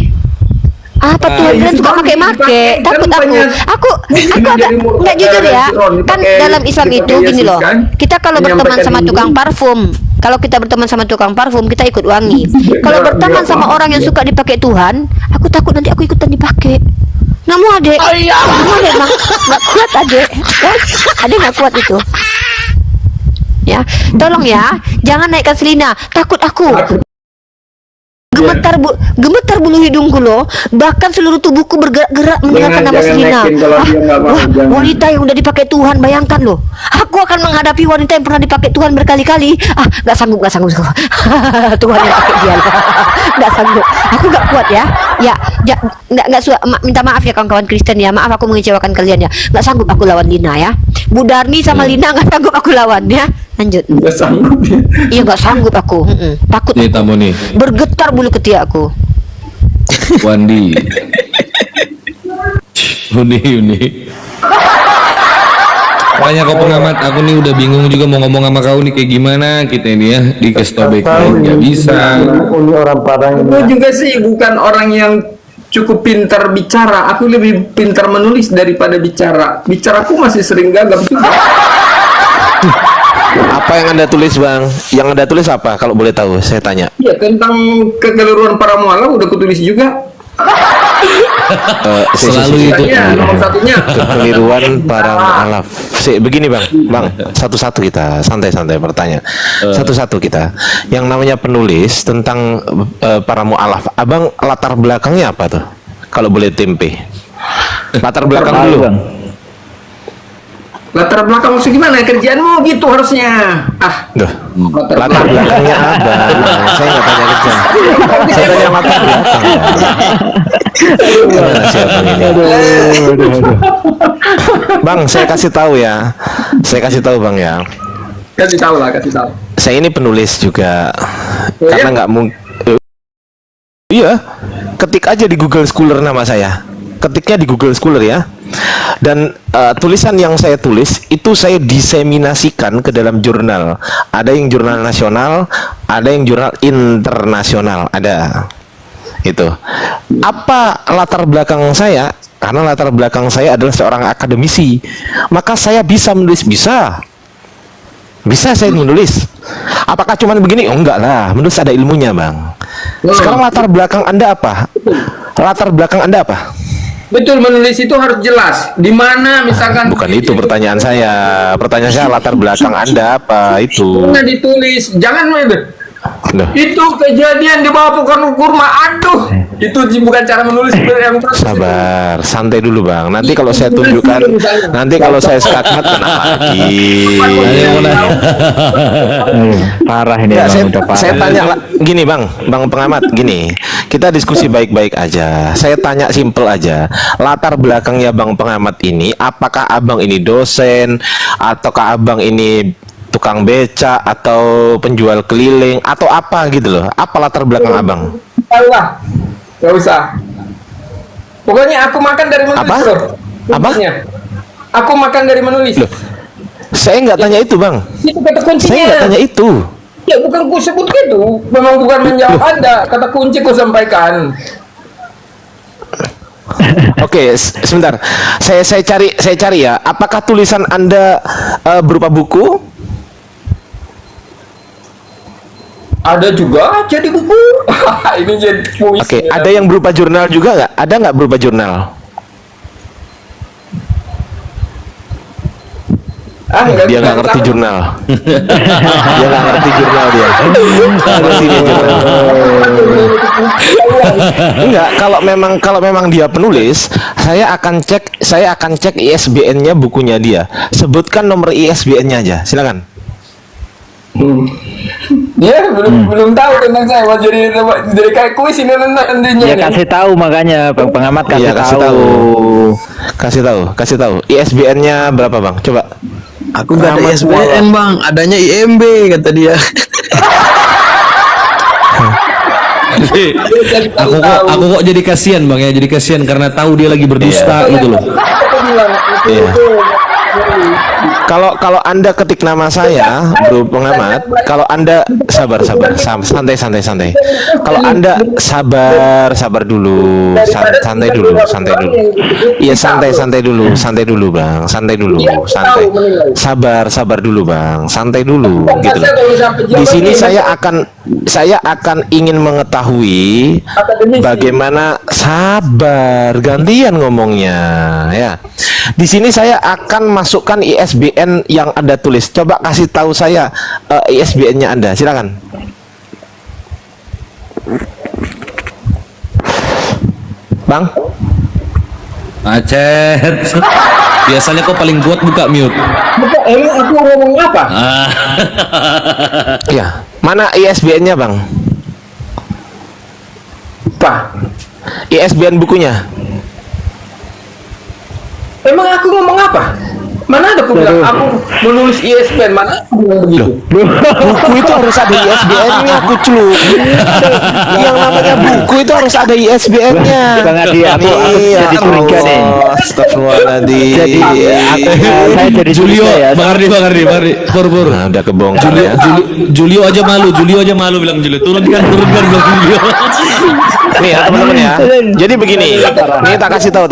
Apa Tuhan kalian suka make-make? Takut aku agak nggak jujur ya. Kan dalam Islam itu gini loh. Kita kalau berteman sama tukang parfum, kalau kita berteman sama tukang parfum, kita ikut wangi. Kalau berteman sama orang yang suka dipakai Tuhan, aku takut nanti aku ikutan dipakai. Nggak mau adek, nggak mau adek bang, nggak kuat adek, adek nggak kuat itu. Ya, tolong ya, jangan naikkan Selina, takut aku. Gemetar bulu hidungku loh, bahkan seluruh tubuhku bergerak-gerak mendengarkan nama Selina. Wanita yang udah dipakai Tuhan, bayangkan loh. Aku akan menghadapi wanita yang pernah dipakai Tuhan berkali-kali. Nggak sanggup. Tuhan yang pakai dia, nggak sanggup. Aku nggak kuat ya. Nggak minta maaf ya kawan-kawan Kristen ya. Maaf aku mengecewakan kalian ya. Nggak sanggup aku lawan Lina ya. Bu Darni sama Lina nggak sanggup aku lawan ya. Lanjut. Nggak sanggup ya. Iya nggak sanggup aku. Takut. Nih tamu nih, Bergetar bulu ketiak aku. Wandi. Uni. Makanya kau pengamat, aku nih udah bingung juga mau ngomong sama kau nih kayak gimana kita ini ya di Kestobek nggak bisa. Ini orang Padang ini. Aku juga sih bukan orang yang cukup pintar bicara. Aku lebih pintar menulis daripada bicara. Bicaraku masih sering gagap juga. Apa yang Anda tulis, Bang? Yang Anda tulis apa kalau boleh tahu? Saya tanya. Ya tentang kekeliruan para mualaf udah kutulis juga. Selalu itu. Nomor satunya. Kekeliruan para mualaf. Begini, Bang, satu-satu kita santai-santai bertanya. Satu-satu kita. Yang namanya penulis tentang para mualaf. Abang latar belakangnya apa tuh? Kalau boleh tempe. Latar belakang dulu, Bang. Latar belakang maksud gimana? Kerjaanmu gitu harusnya. Duh, latar belakangnya apa? Saya nggak tanya kerja. Saya tanya latar belakang. Gimana sih abang ini? Bang, saya kasih tahu ya. Bang ya. Kasih tahu. Saya ini penulis juga. Oh, karena ya? nggak mungkin. Iya, ketik aja di Google Scholar nama saya. Ketiknya di Google Scholar ya. Dan tulisan yang saya tulis itu saya diseminasikan ke dalam jurnal. Ada yang jurnal nasional, ada yang jurnal internasional, ada. Itu. Apa latar belakang saya? Karena latar belakang saya adalah seorang akademisi. Maka saya bisa menulis, bisa saya menulis. Apakah cuma begini? Oh, enggak lah, menulis ada ilmunya, Bang. Sekarang latar belakang Anda apa? Betul, menulis itu harus jelas. Di mana misalkan Bukan itu pertanyaan saya. Pertanyaan saya latar belakang Anda apa itu? Mana ditulis, jangan Loh. itu kejadian di bawah pohon kurma. Aduh, itu bukan cara menulis yang Sabar, santai dulu, Bang. Nanti kalau saya tunjukkan, nanti kalau saya skakmat kena lagi. Parah ini Ya, Bang, udah parah. saya tanya gini, Bang pengamat, gini. Kita diskusi baik-baik aja. Saya tanya simple aja. Latar belakangnya Bang pengamat ini, apakah Abang ini dosen, ataukah Abang ini tukang beca atau penjual keliling atau apa gitu loh? Apa latar belakang Abang? Tahu lah, nggak usah. Pokoknya aku makan dari menulis. Apa? Bro. Apa? Kuncinya. Aku makan dari menulis. Loh, saya nggak tanya itu, Bang. Itu kata kuncinya. Saya nggak tanya itu. Ya bukan ku sebut gitu. Memang bukan menjawab Anda. Kata kunci ku sampaikan. Oke, sebentar. Saya cari ya. Apakah tulisan Anda berupa buku? Ada juga jadi buku. Ini jadi puisi. Oke, ada yang berupa jurnal juga nggak? Ada nggak berupa jurnal? Dia nggak ngerti jurnal. Dia nggak ngerti jurnal dia. Ngerti dia jurnal. Enggak, kalau memang dia penulis, saya akan cek ISBN-nya bukunya dia. Sebutkan nomor ISBN-nya aja. Silakan. Dia belum tahu tentang saya. Mau jadi kayak kuis ini nantinya. Ya kasih tahu makanya Bang Pengamat kasih, Iya, kasih tahu. ISBN-nya berapa, Bang? Coba. Aku gak ada ISBN bang, adanya IMB kata dia. aku kok jadi kasihan bang ya, jadi kasihan karena tahu dia lagi berdusta gitu loh. Iya. Kalau Anda ketik nama saya, Bro Pengamat, kalau Anda santai. Kalau Anda sabar dulu. Iya, santai dulu, Bang. Santai. Sabar dulu, Bang. Santai dulu gitu loh. Di sini saya akan ingin mengetahui bagaimana sabar, gantian ngomongnya ya. Di sini saya akan masukkan ISBN yang Anda tulis. Coba kasih tahu saya ISBN-nya Anda. Silakan. Bang. Macet. Biasanya kok paling kuat buka mute. Emang aku ngomong apa? Ya, mana ISBN-nya, Bang? Apa? ISBN bukunya. Emang aku ngomong apa? Mana ada aku bilang aku menulis ISBN, mana aku bilang begitu? Buku itu harus ada ISBN-nya, kucluk. Yang namanya buku itu harus ada ISBN-nya. Bang Adi, aku jadi curiga nih. Astagfirullahaladzim. Jadi saya jadi Julio, curiga ya. Bang Ardi, Pur. Nah, udah kebongkar ya. Julio aja malu bilang Julio. Turunkan bilang Julio. Nih ya teman-teman ya. Jadi begini. Nih tak kasih tahu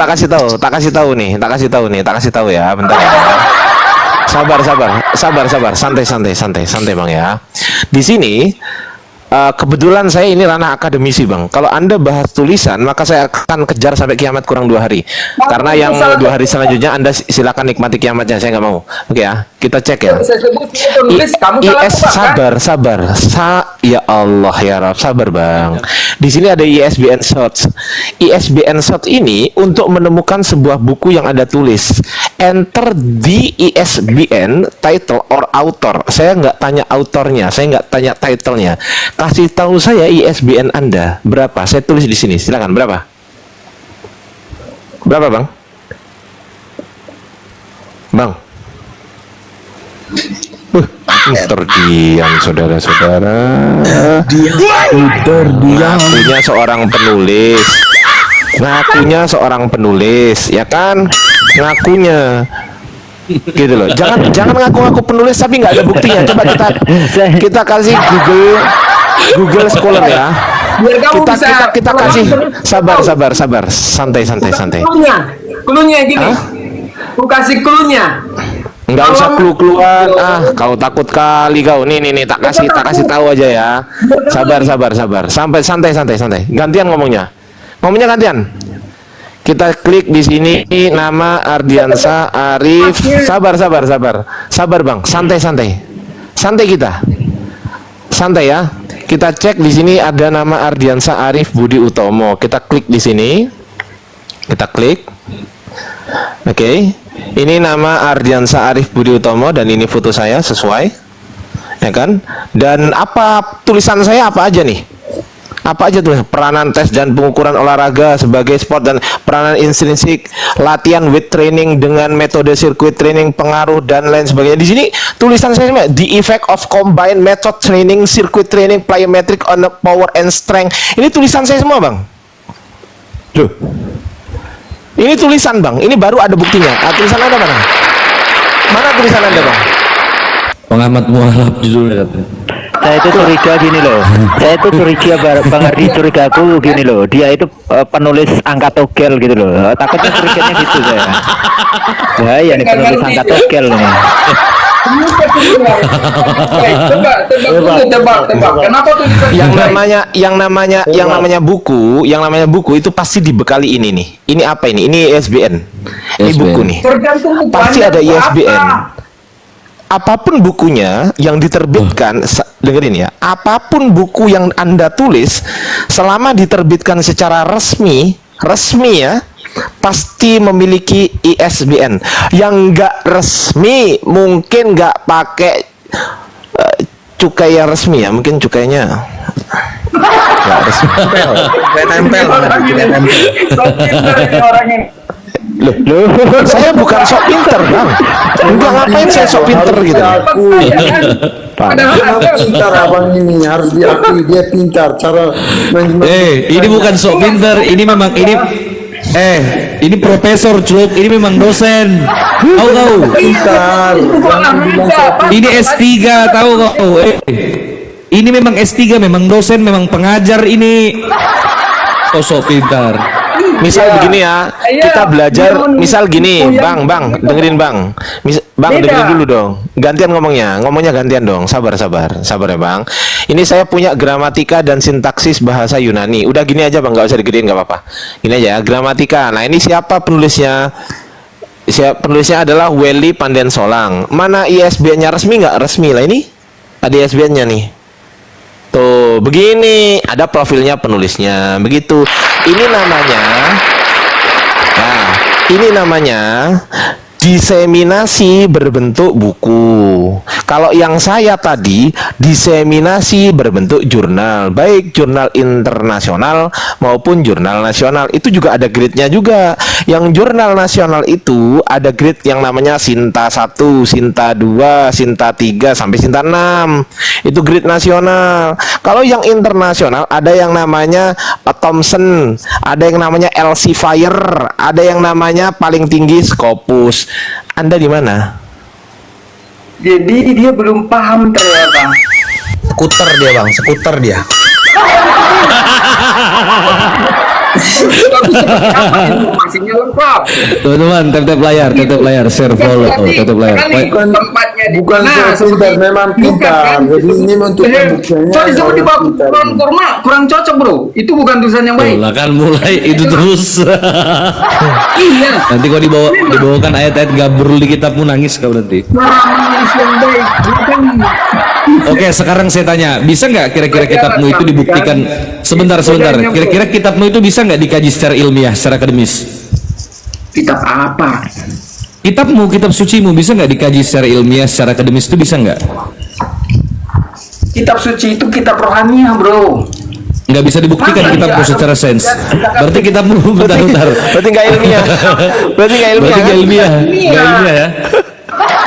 ya. Bentar ya. Sabar. Santai Bang ya. Di sini kebetulan saya ini ranah akademisi Bang. Kalau Anda bahas tulisan, maka saya akan kejar sampai kiamat kurang 2 hari. Karena yang 2 hari selanjutnya Anda silakan nikmati kiamatnya. Saya nggak mau. Oke ya. Kita cek ya. Sabar. Ya Allah ya Rabb, sabar Bang. Di sini ada ISBN search. ISBN search ini untuk menemukan sebuah buku yang Anda tulis. Enter di ISBN title or author. Saya nggak tanya autornya, saya nggak tanya titlenya. Kasih tahu saya ISBN Anda berapa? Saya tulis di sini. Silakan, berapa? Berapa, Bang? Bang. Terdiam, saudara-saudara. Ngakunya seorang penulis, ya kan? Ngakunya gitu loh. Jangan ngaku-ngaku penulis tapi nggak ada buktinya. Coba kita kasih Google Scholar ya. Kita kasih sabar. Santai. Cluenya gini. Aku kasih cluenya. Nggak usah clue-cluean. Kau takut kali kau. Nih tak kasih tahu aja ya. Sabar. Santai. Gantian ngomongnya gantian. Kita klik di sini nama Ardiansa Arif. Sabar Bang. Santai kita. Santai ya. Kita cek di sini ada nama Ardiansa Arif Budi Utomo. Kita klik di sini. Kita klik. Oke. Ini nama Ardiansa Arif Budi Utomo dan ini foto saya sesuai. Ya kan? Dan apa tulisan saya apa aja nih? Apa aja tuh? Peranan tes dan pengukuran olahraga sebagai sport dan peranan intrinsik, latihan weight training dengan metode circuit training, pengaruh dan lain sebagainya. Di sini tulisan saya the effect of combined method training, circuit training, plyometric on the power and strength. Ini tulisan saya semua, Bang. Loh. Ini tulisan, Bang. Ini baru ada buktinya. Tulisan Anda mana? Mana tulisan Anda, Bang? Pengamat mualaf judulnya. Saya itu curiga gini loh. Saya itu curiga Bang Ardi, curiga aku gini loh. Dia itu penulis angka togel gitu loh. Takutnya curiganya gitu saya. Bahaya nih penulis angka togel nih. Tebak. Kenapa tuh? Yang namanya buku itu pasti dibekali ini nih. Ini apa ini? Ini ISBN. Ini buku nih. Pasti ada ISBN. apapun bukunya yang diterbitkan, dengerin ya, apapun buku yang Anda tulis, selama diterbitkan secara resmi ya, pasti memiliki ISBN. Yang nggak resmi mungkin nggak pakai cukai yang resmi ya, mungkin cukainya nggak resmi. Nempel. Loh, saya bukan sok pinter, Bang. Enggak, ngapain saya sok pinter gitu. Pintar abang ini harus diakui dia pintar cara Ini bukan sok pinter, ini memang ini profesor Cuk, ini memang dosen. Tahu. pintar. Ini S3, tahu kau. Ini memang S3, memang dosen, memang pengajar ini. Oh, sok pintar. Misal begini ya, kita belajar, misal gini, Bang, dengerin Bang. Bang, dengerin dulu dong. Gantian ngomongnya gantian dong. Sabar ya Bang. Ini saya punya gramatika dan sintaksis bahasa Yunani. Udah gini aja Bang, nggak usah digedein, nggak apa-apa. Gini aja, gramatika. Nah, ini siapa penulisnya? Penulisnya adalah Welly Pandian Solang. Mana ISBN-nya resmi nggak? Resmi lah, ini ada ISBN-nya nih. Tuh, begini, ada profilnya penulisnya, begitu. Ini namanya diseminasi berbentuk buku. Kalau yang saya tadi diseminasi berbentuk jurnal, baik jurnal internasional maupun jurnal nasional. Itu juga ada grade-nya juga. Yang jurnal nasional itu ada grade yang namanya Sinta 1, Sinta 2, Sinta 3 sampai Sinta 6. Itu grade nasional. Kalau yang internasional ada yang namanya Thomson, ada yang namanya Elsevier, ada yang namanya paling tinggi Scopus. Anda di mana? Jadi dia belum paham ternyata. Skuter dia bang, skuter dia. Informasinya lengkap. Teman-teman, tap layar, share, follow, tap layar. Bukan pintar, memang pintar. Jadi ini untuk pembuktiannya. Sorry, kurang cocok bro. Itu bukan tulisan yang baik. Lah kan mulai itu terus. Iya. Nanti kau dibawakan ayat-ayat gabrul di kitabmu, nangis kau nanti. Tulis yang baik. Oke, sekarang saya tanya, bisa nggak kira-kira kitabmu itu dibuktikan? Sebentar. Kira-kira kitabmu itu bisa nggak dikaji secara ilmiah, secara akademis? Kitab apa? Kitabmu, kitab sucimu bisa nggak dikaji secara ilmiah, secara akademis itu bisa nggak? Kitab suci itu kitab rohaniah bro. Nggak bisa dibuktikan kitabmu secara sains. Berarti kitabmu bentar. Berarti nggak ilmiah. Berarti nggak ilmiah ya.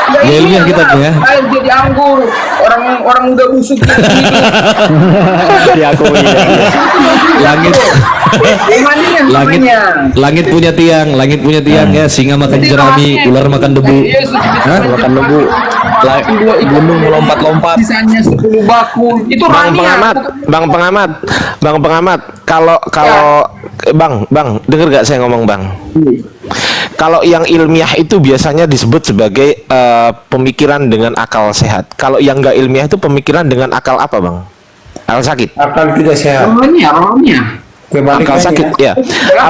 Nggak ilmiah kitabnya ya. Air jadi anggur. Orang udah busuk gitu. Diakui. Langit punya tiang ya, singa makan jerami, ular makan debu. Makan debu. Gunung melompat-lompat. Sisanya 10 baku. Itu Bang pengamat. Kalau Bang, denger gak saya ngomong Bang? Kalau yang ilmiah itu biasanya disebut sebagai pemikiran dengan akal sehat. Kalau yang nggak ilmiah itu pemikiran dengan akal apa Bang? Akal sakit. Akal tidak sehat. Rohaniah. Akal sakit ya.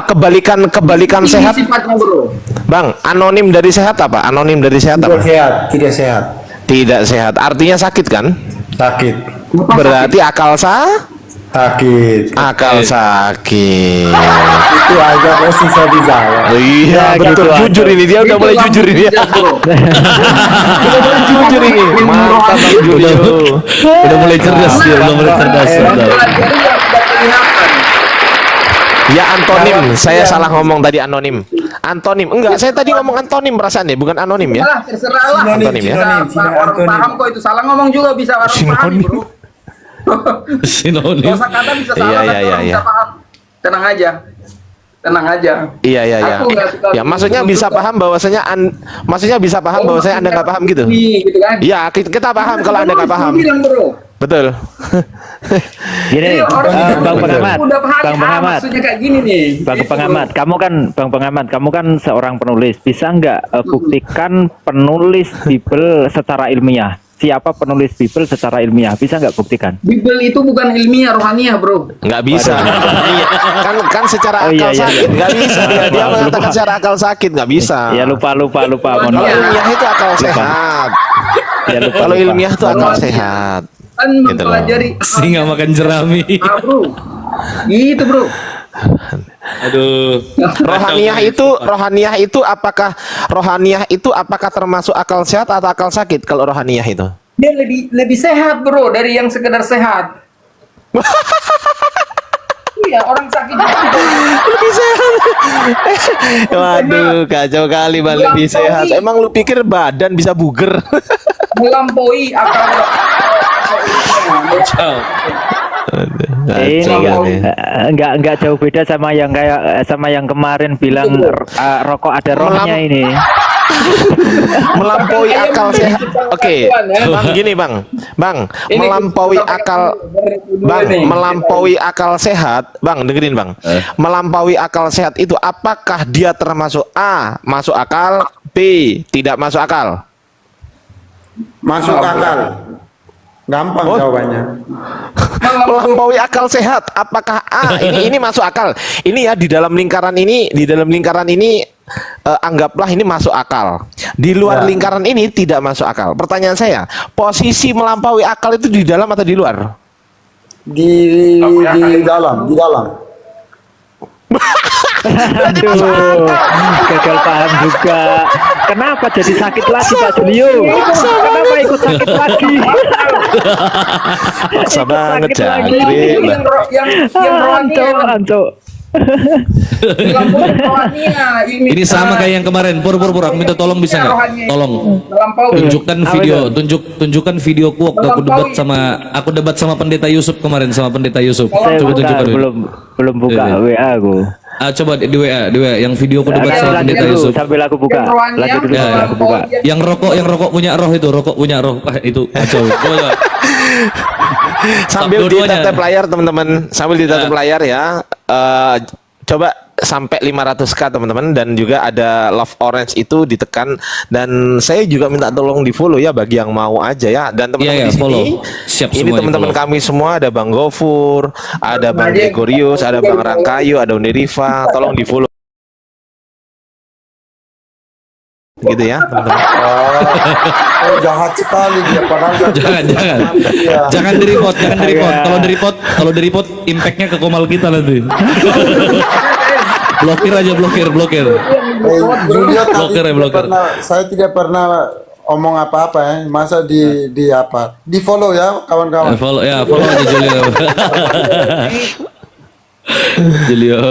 Kebalikan sehat. Sifatnya bro. Bang, anonim dari sehat apa? Anonim dari sehat apa? Tidak sehat. Tidak sehat. Artinya sakit kan? Sakit. Berarti akal Sakit. Akal sakit. Itu aja kok susah dijawab. Iya, betul. Jujur ini dia udah mulai jujur ini. Jujur ini. Mantap jujur. Udah mulai cerdas dia, Ya antonim, saya salah ngomong tadi anonim. Antonim, enggak, saya tadi ngomong antonim perasaan deh, bukan anonim ya. Terserah lah. Antonim ya. Orang paham kok itu salah ngomong juga bisa orang paham bro. Sinonim. Kosa kata bisa salah Iya. orang bisa paham. Tenang aja. Iya. Aku nggak suka Ya, maksudnya bisa paham bahwasanya Anda nggak paham gitu. Gitu kan? Iya, kita paham kalau Anda nggak paham. Bilang, bro. Betul. Gini, Bang Pengamat, Udah paham, Bang Pengamat, maksudnya kayak gini nih. Bang Gitu, Pengamat, kamu kan seorang penulis. Bisa nggak buktikan penulis Bible secara ilmiah? Siapa penulis Bible secara ilmiah? Bisa nggak buktikan? Bible itu bukan ilmiah, rohaniah, bro. Nggak bisa. kan secara akal sakit nggak bisa. Dia mengatakan secara akal sakit nggak bisa. Ya lupa. Mohon Kalau maaf. ilmiah itu akal sehat. Kalau ilmiah itu akal sehat. Kan Gitu loh. mempelajari Singa makan jerami. bro. Gitu bro. Aduh. Rohaniyah itu apakah termasuk akal sehat atau akal sakit kalau rohaniyah itu? Dia lebih sehat bro dari yang sekedar sehat. Iya, orang sakit juga. Lebih sehat. Waduh, kacau kali balik lebih sehat. Emang lu pikir badan bisa buger? Melampaui akal. Ciao. Ini enggak jauh beda sama yang kemarin bilang rokok ada rohnya ini. Melampaui akal sehat. Oke, Bang, gini Bang, melampaui akal sehat, Bang, dengerin Bang. Melampaui akal sehat itu apakah dia termasuk A, masuk akal, B, tidak masuk akal? Masuk akal. Gampang jawabannya. Melampaui akal sehat, apakah A ini masuk akal? Ini ya di dalam lingkaran ini anggaplah ini masuk akal. Di luar lingkaran ini tidak masuk akal. Pertanyaan saya, posisi melampaui akal itu di dalam atau di luar? Di dalam. Aduh, gagal paham juga. Kenapa jadi sakit lagi Pak Julio? Kenapa ikut sakit lagi? Paksa banget lagi. Jagri. Yang rohani Ini sama kayak yang kemarin. Pur, aku minta tolong bisa nggak? Tolong tunjukkan videoku waktu aku debat sama Pendeta Yusuf kemarin sama Pendeta Yusuf. Saya Coba bentar, tunjukkan. belum buka WA aku. Coba di WA yang videoku debat sama Lanjut Pendeta dulu, Yusuf. sambil aku buka. Lanjut dulu, Ya, aku buka. Yang rokok punya roh itu, Wah, itu kacau. Coba. Sambil Dua-duanya. ditatap layar teman-teman, sambil ditatap layar ya. Coba sampai 500k teman-teman, dan juga ada love orange itu ditekan, dan saya juga minta tolong di follow ya bagi yang mau aja ya. Dan teman-teman Iya, di sini follow. Siap ini semuanya, teman-teman follow. kami semua, ada Bang Gofur, ada Bang Gregorius, ada Bang Rangkayu, ada Uni Riva, tolong di follow gitu ya teman-teman. Oh, jahat sekali dia padahal Jangan di-report. Kalau di-report impactnya ke Komal kita nanti. Blokir aja, blokir. Julio Blokir ya, blokir. saya tidak pernah omong apa-apa ya. Masa di apa? Di follow ya kawan-kawan. Follow aja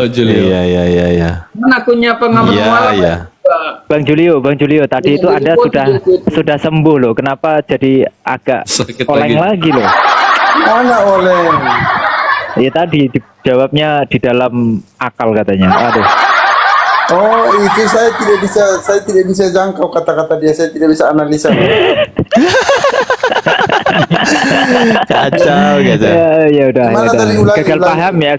Julio. Iya. Mana akunnya pengamat Iya, malam? iya. Bang Julio, tadi itu Anda sudah sembuh loh. Kenapa jadi agak Sakit oleng lagi loh? Mana oleh? Ya tadi dijawabnya di dalam akal katanya. Aduh. Oh, itu saya tidak bisa jangkau kata-kata dia, saya tidak bisa analisa. Kacau. Ya udah. Gimana tadi, ulangi.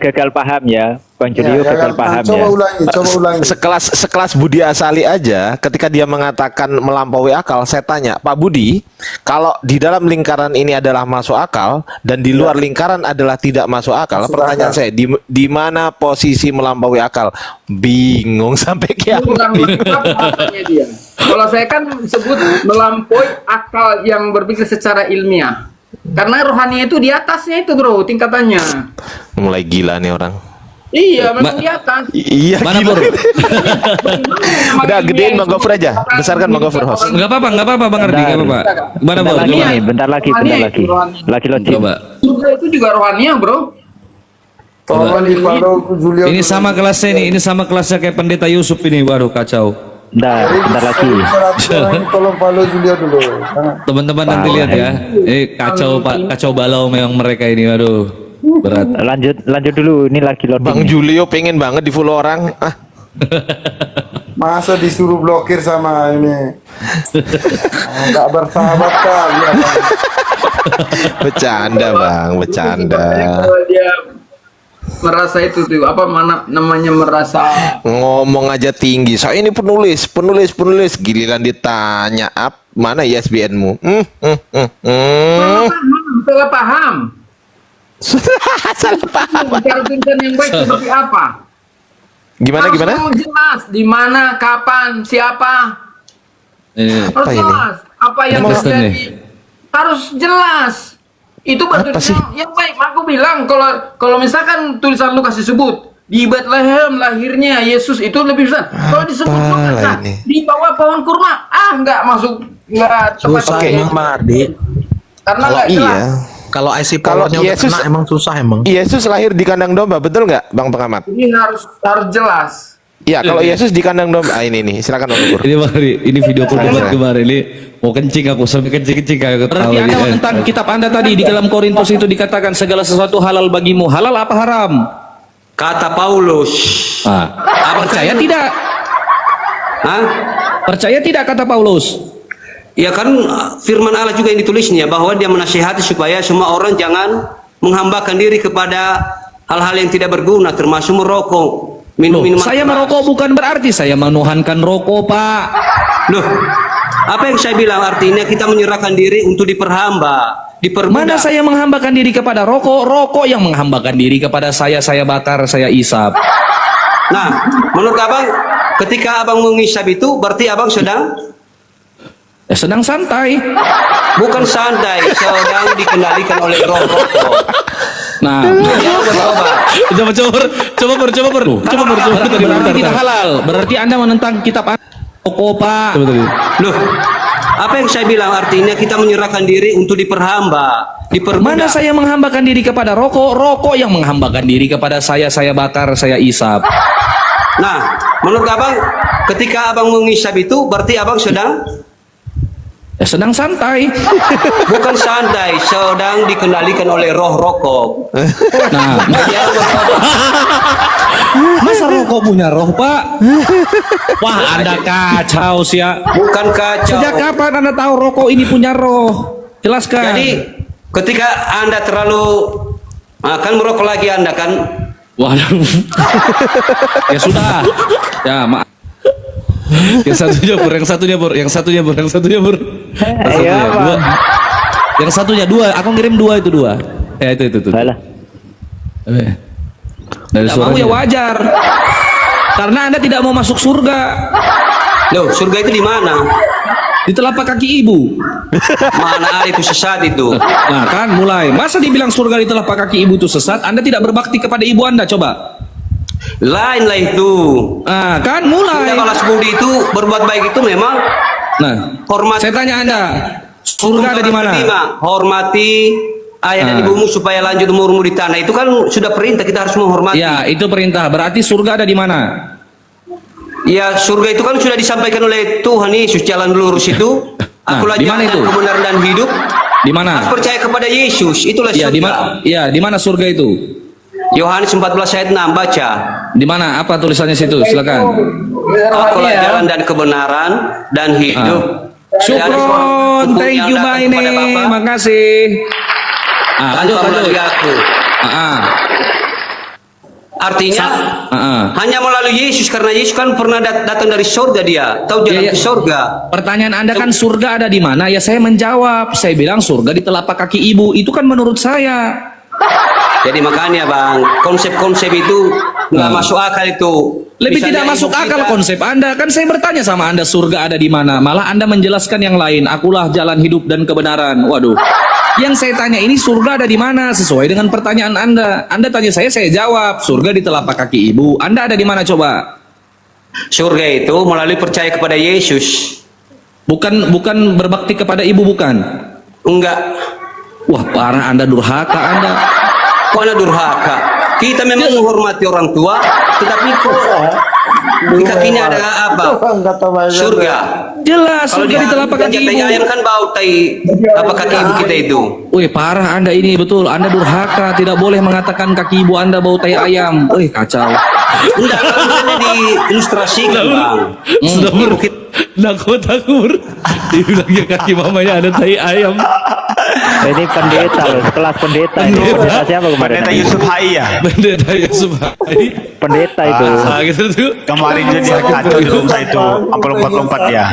Gagal paham ya. Bang Julio gagal paham coba ya. ulangi. Sekelas Budi Asali aja, ketika dia mengatakan melampaui akal, saya tanya, Pak Budi, kalau di dalam lingkaran ini adalah masuk akal dan di luar lingkaran adalah tidak masuk akal, pertanyaan saya, di mana posisi melampaui akal? Bingung sampai kiamat. Dia. Kalau saya kan sebut melampaui akal yang berpikir secara ilmiah. Karena rohani itu di atasnya itu bro, tingkatannya. Mulai gila nih orang. Iya, memang di atas. Iya, Mana gila. Pur? Udah gedein Bang Gofur aja, besarkan Bang Gofur host. Enggak apa-apa Bang Ardi, enggak apa-apa. Mana Bang? Bentar lagi. Lagi logik. Coba. Surga itu juga rohani ya bro. Tolong di follow Julio. Ini sama kelasnya nih, ini sama kelasnya kayak Pendeta Yusuf ini. Waduh, kacau. Bentar lagi. 100 orang ini tolong follow Julio dulu. Teman-teman nanti lihat ya. Kacau Pak, kacau balau memang mereka ini. Waduh. Berat. Lanjut dulu, ini lagi loading. Bang Julio pengen banget di follow orang. Masa disuruh blokir sama ini? Enggak bersahabat kali. Bercanda Bang, bercanda. Kalau dia merasa itu tuh apa namanya merasa Ngomong aja tinggi. Saya ini penulis. Giliran ditanya, mana ISBN-mu? salah paham. Salah paham. Cara tulisan yang baik seperti apa? Gimana? Harus jelas di mana, kapan, siapa. Harus Apa ini? jelas apa yang Kristen terjadi. nih. harus jelas. Itu kan Apa sih? tulisan yang baik. Aku bilang kalau misalkan tulisan Lukas disebut di Bethlehem lahirnya Yesus, itu lebih besar. Kalau disebut Lukas Apalah ini. di bawah pohon kurma, nggak masuk, nggak tepat. Susah Karena emang Bang Ardi. nggak jelas. Iya. Kalau IC Kalau polosnya udah Yesus- kena emang susah emang. Yesus lahir di kandang domba, betul nggak, Bang Pengamat? Ini harus jelas. Ya, kalau Yesus di kandang domba, ini nih, silakan Om Nur. Ini Bang Ari, ini video call Silakan. kemarin ini mau kencing aku sampai kencing kayak Berarti Anda menentang kitab Anda tadi di dalam Korintus itu dikatakan segala sesuatu halal bagimu. Halal apa haram? Kata Paulus. Percaya tidak? Hah? Percaya tidak kata Paulus? Ya kan firman Allah juga yang ditulisnya bahwa dia menasihati supaya semua orang jangan menghambakan diri kepada hal-hal yang tidak berguna, termasuk merokok, minum-minuman. Saya merokok bukan berarti saya menuhankan rokok, Pak. Loh, apa yang saya bilang artinya kita menyerahkan diri untuk diperhamba, diperbudak. Mana saya menghambakan diri kepada rokok? Rokok yang menghambakan diri kepada saya bakar, saya isap. Nah, menurut abang, ketika abang mengisap itu berarti abang Sedang santai. bukan santai, sedang dikendalikan oleh roh rokok. Nah, coba berarti tidak halal. Berarti Anda menentang kitab Anda. Rokok, Pak. Loh, apa yang saya bilang artinya kita menyerahkan diri untuk diperhamba, diperbudak. Mana saya menghambakan diri kepada rokok? Rokok yang menghambakan diri kepada saya bakar, saya isap. Nah, menurut abang, ketika abang mengisap itu berarti abang Sedang santai. bukan santai, sedang dikendalikan oleh roh rokok. Nah, masa rokok punya roh, Pak? Wah, Anda kacau sih ya. Bukan kacau. Sejak kapan Anda tahu rokok ini punya roh? Jelaskan. Jadi, ketika Anda terlalu kan merokok lagi Anda kan. Waduh. Ya sudah. Ya, maaf. Yang satunya bur. Yang satunya dua. Aku ngirim dua itu dua. Ya itu. Alah. Dari suaranya. Ya wajar. Karena Anda tidak mau masuk surga. Loh, surga itu di mana? Di telapak kaki ibu. Mana ada itu sesat itu? Nah kan mulai. Masa dibilang surga di telapak kaki ibu itu sesat? Anda tidak berbakti kepada ibu Anda, coba. Lain lah itu. Ah, kan mulai. Kita balas budi itu berbuat baik itu memang. Nah, hormat. saya tanya Anda, surga ada di mana? Hormati ayah dan ibumu supaya lanjut umurmu di tanah. Itu kan sudah perintah, kita harus menghormati. Ya, itu perintah. Berarti surga ada di mana? Ya, surga itu kan sudah disampaikan oleh Tuhan Yesus, jalan lurus itu. Akulah di mana jalan itu? kebenaran dan hidup. Di mana? Harus percaya kepada Yesus, itulah Ya, surga. di mana surga itu? Yohanes 14 ayat 6 baca. Di mana? Apa tulisannya situ? Silakan. Akulah jalan dan kebenaran dan hidup. Syukron, thank you Mbak ini, makasih. Lanjut. Aku. Artinya hanya melalui Yesus, karena Yesus kan pernah datang dari surga, dia tahu jalan ke surga. Pertanyaan Anda kan surga ada di mana? Ya saya menjawab, saya bilang surga di telapak kaki ibu. Itu kan menurut saya. Jadi makanya Bang, konsep-konsep itu nggak masuk akal itu. Lebih tidak masuk akal konsep Anda. Kan saya bertanya sama Anda surga ada di mana. Malah Anda menjelaskan yang lain. Akulah jalan hidup dan kebenaran. Waduh. Yang saya tanya ini surga ada di mana sesuai dengan pertanyaan Anda. Anda tanya saya jawab. Surga di telapak kaki ibu. Anda ada di mana coba? Surga itu melalui percaya kepada Yesus. Bukan berbakti kepada ibu, bukan? Enggak. Wah, parah Anda, durhaka Anda. Mana durhaka? Kita memang menghormati orang tua, tetapi kok di kakinya ada apa? Surga. Jelas, surga di telapak kaki ibu. Ayam kan bau tai apa kaki ibu kita itu. Wih, parah Anda ini, betul. Anda durhaka, tidak boleh mengatakan kaki ibu Anda bau tai ayam. Wih, kacau. Enggak, kalau misalnya diilustrasikan, Bang. Sudah nakut. Dibilangnya kaki mamanya ada tai ayam. Ini pendeta loh, kelas pendeta itu. Pendeta siapa kemarin? Pendeta Yusuf Hai ya? Pendeta Yusuf Hai. Pendeta itu. Gitu tuh. Kemarin jadi kacau di rumah itu, apa lompat-lompat ya?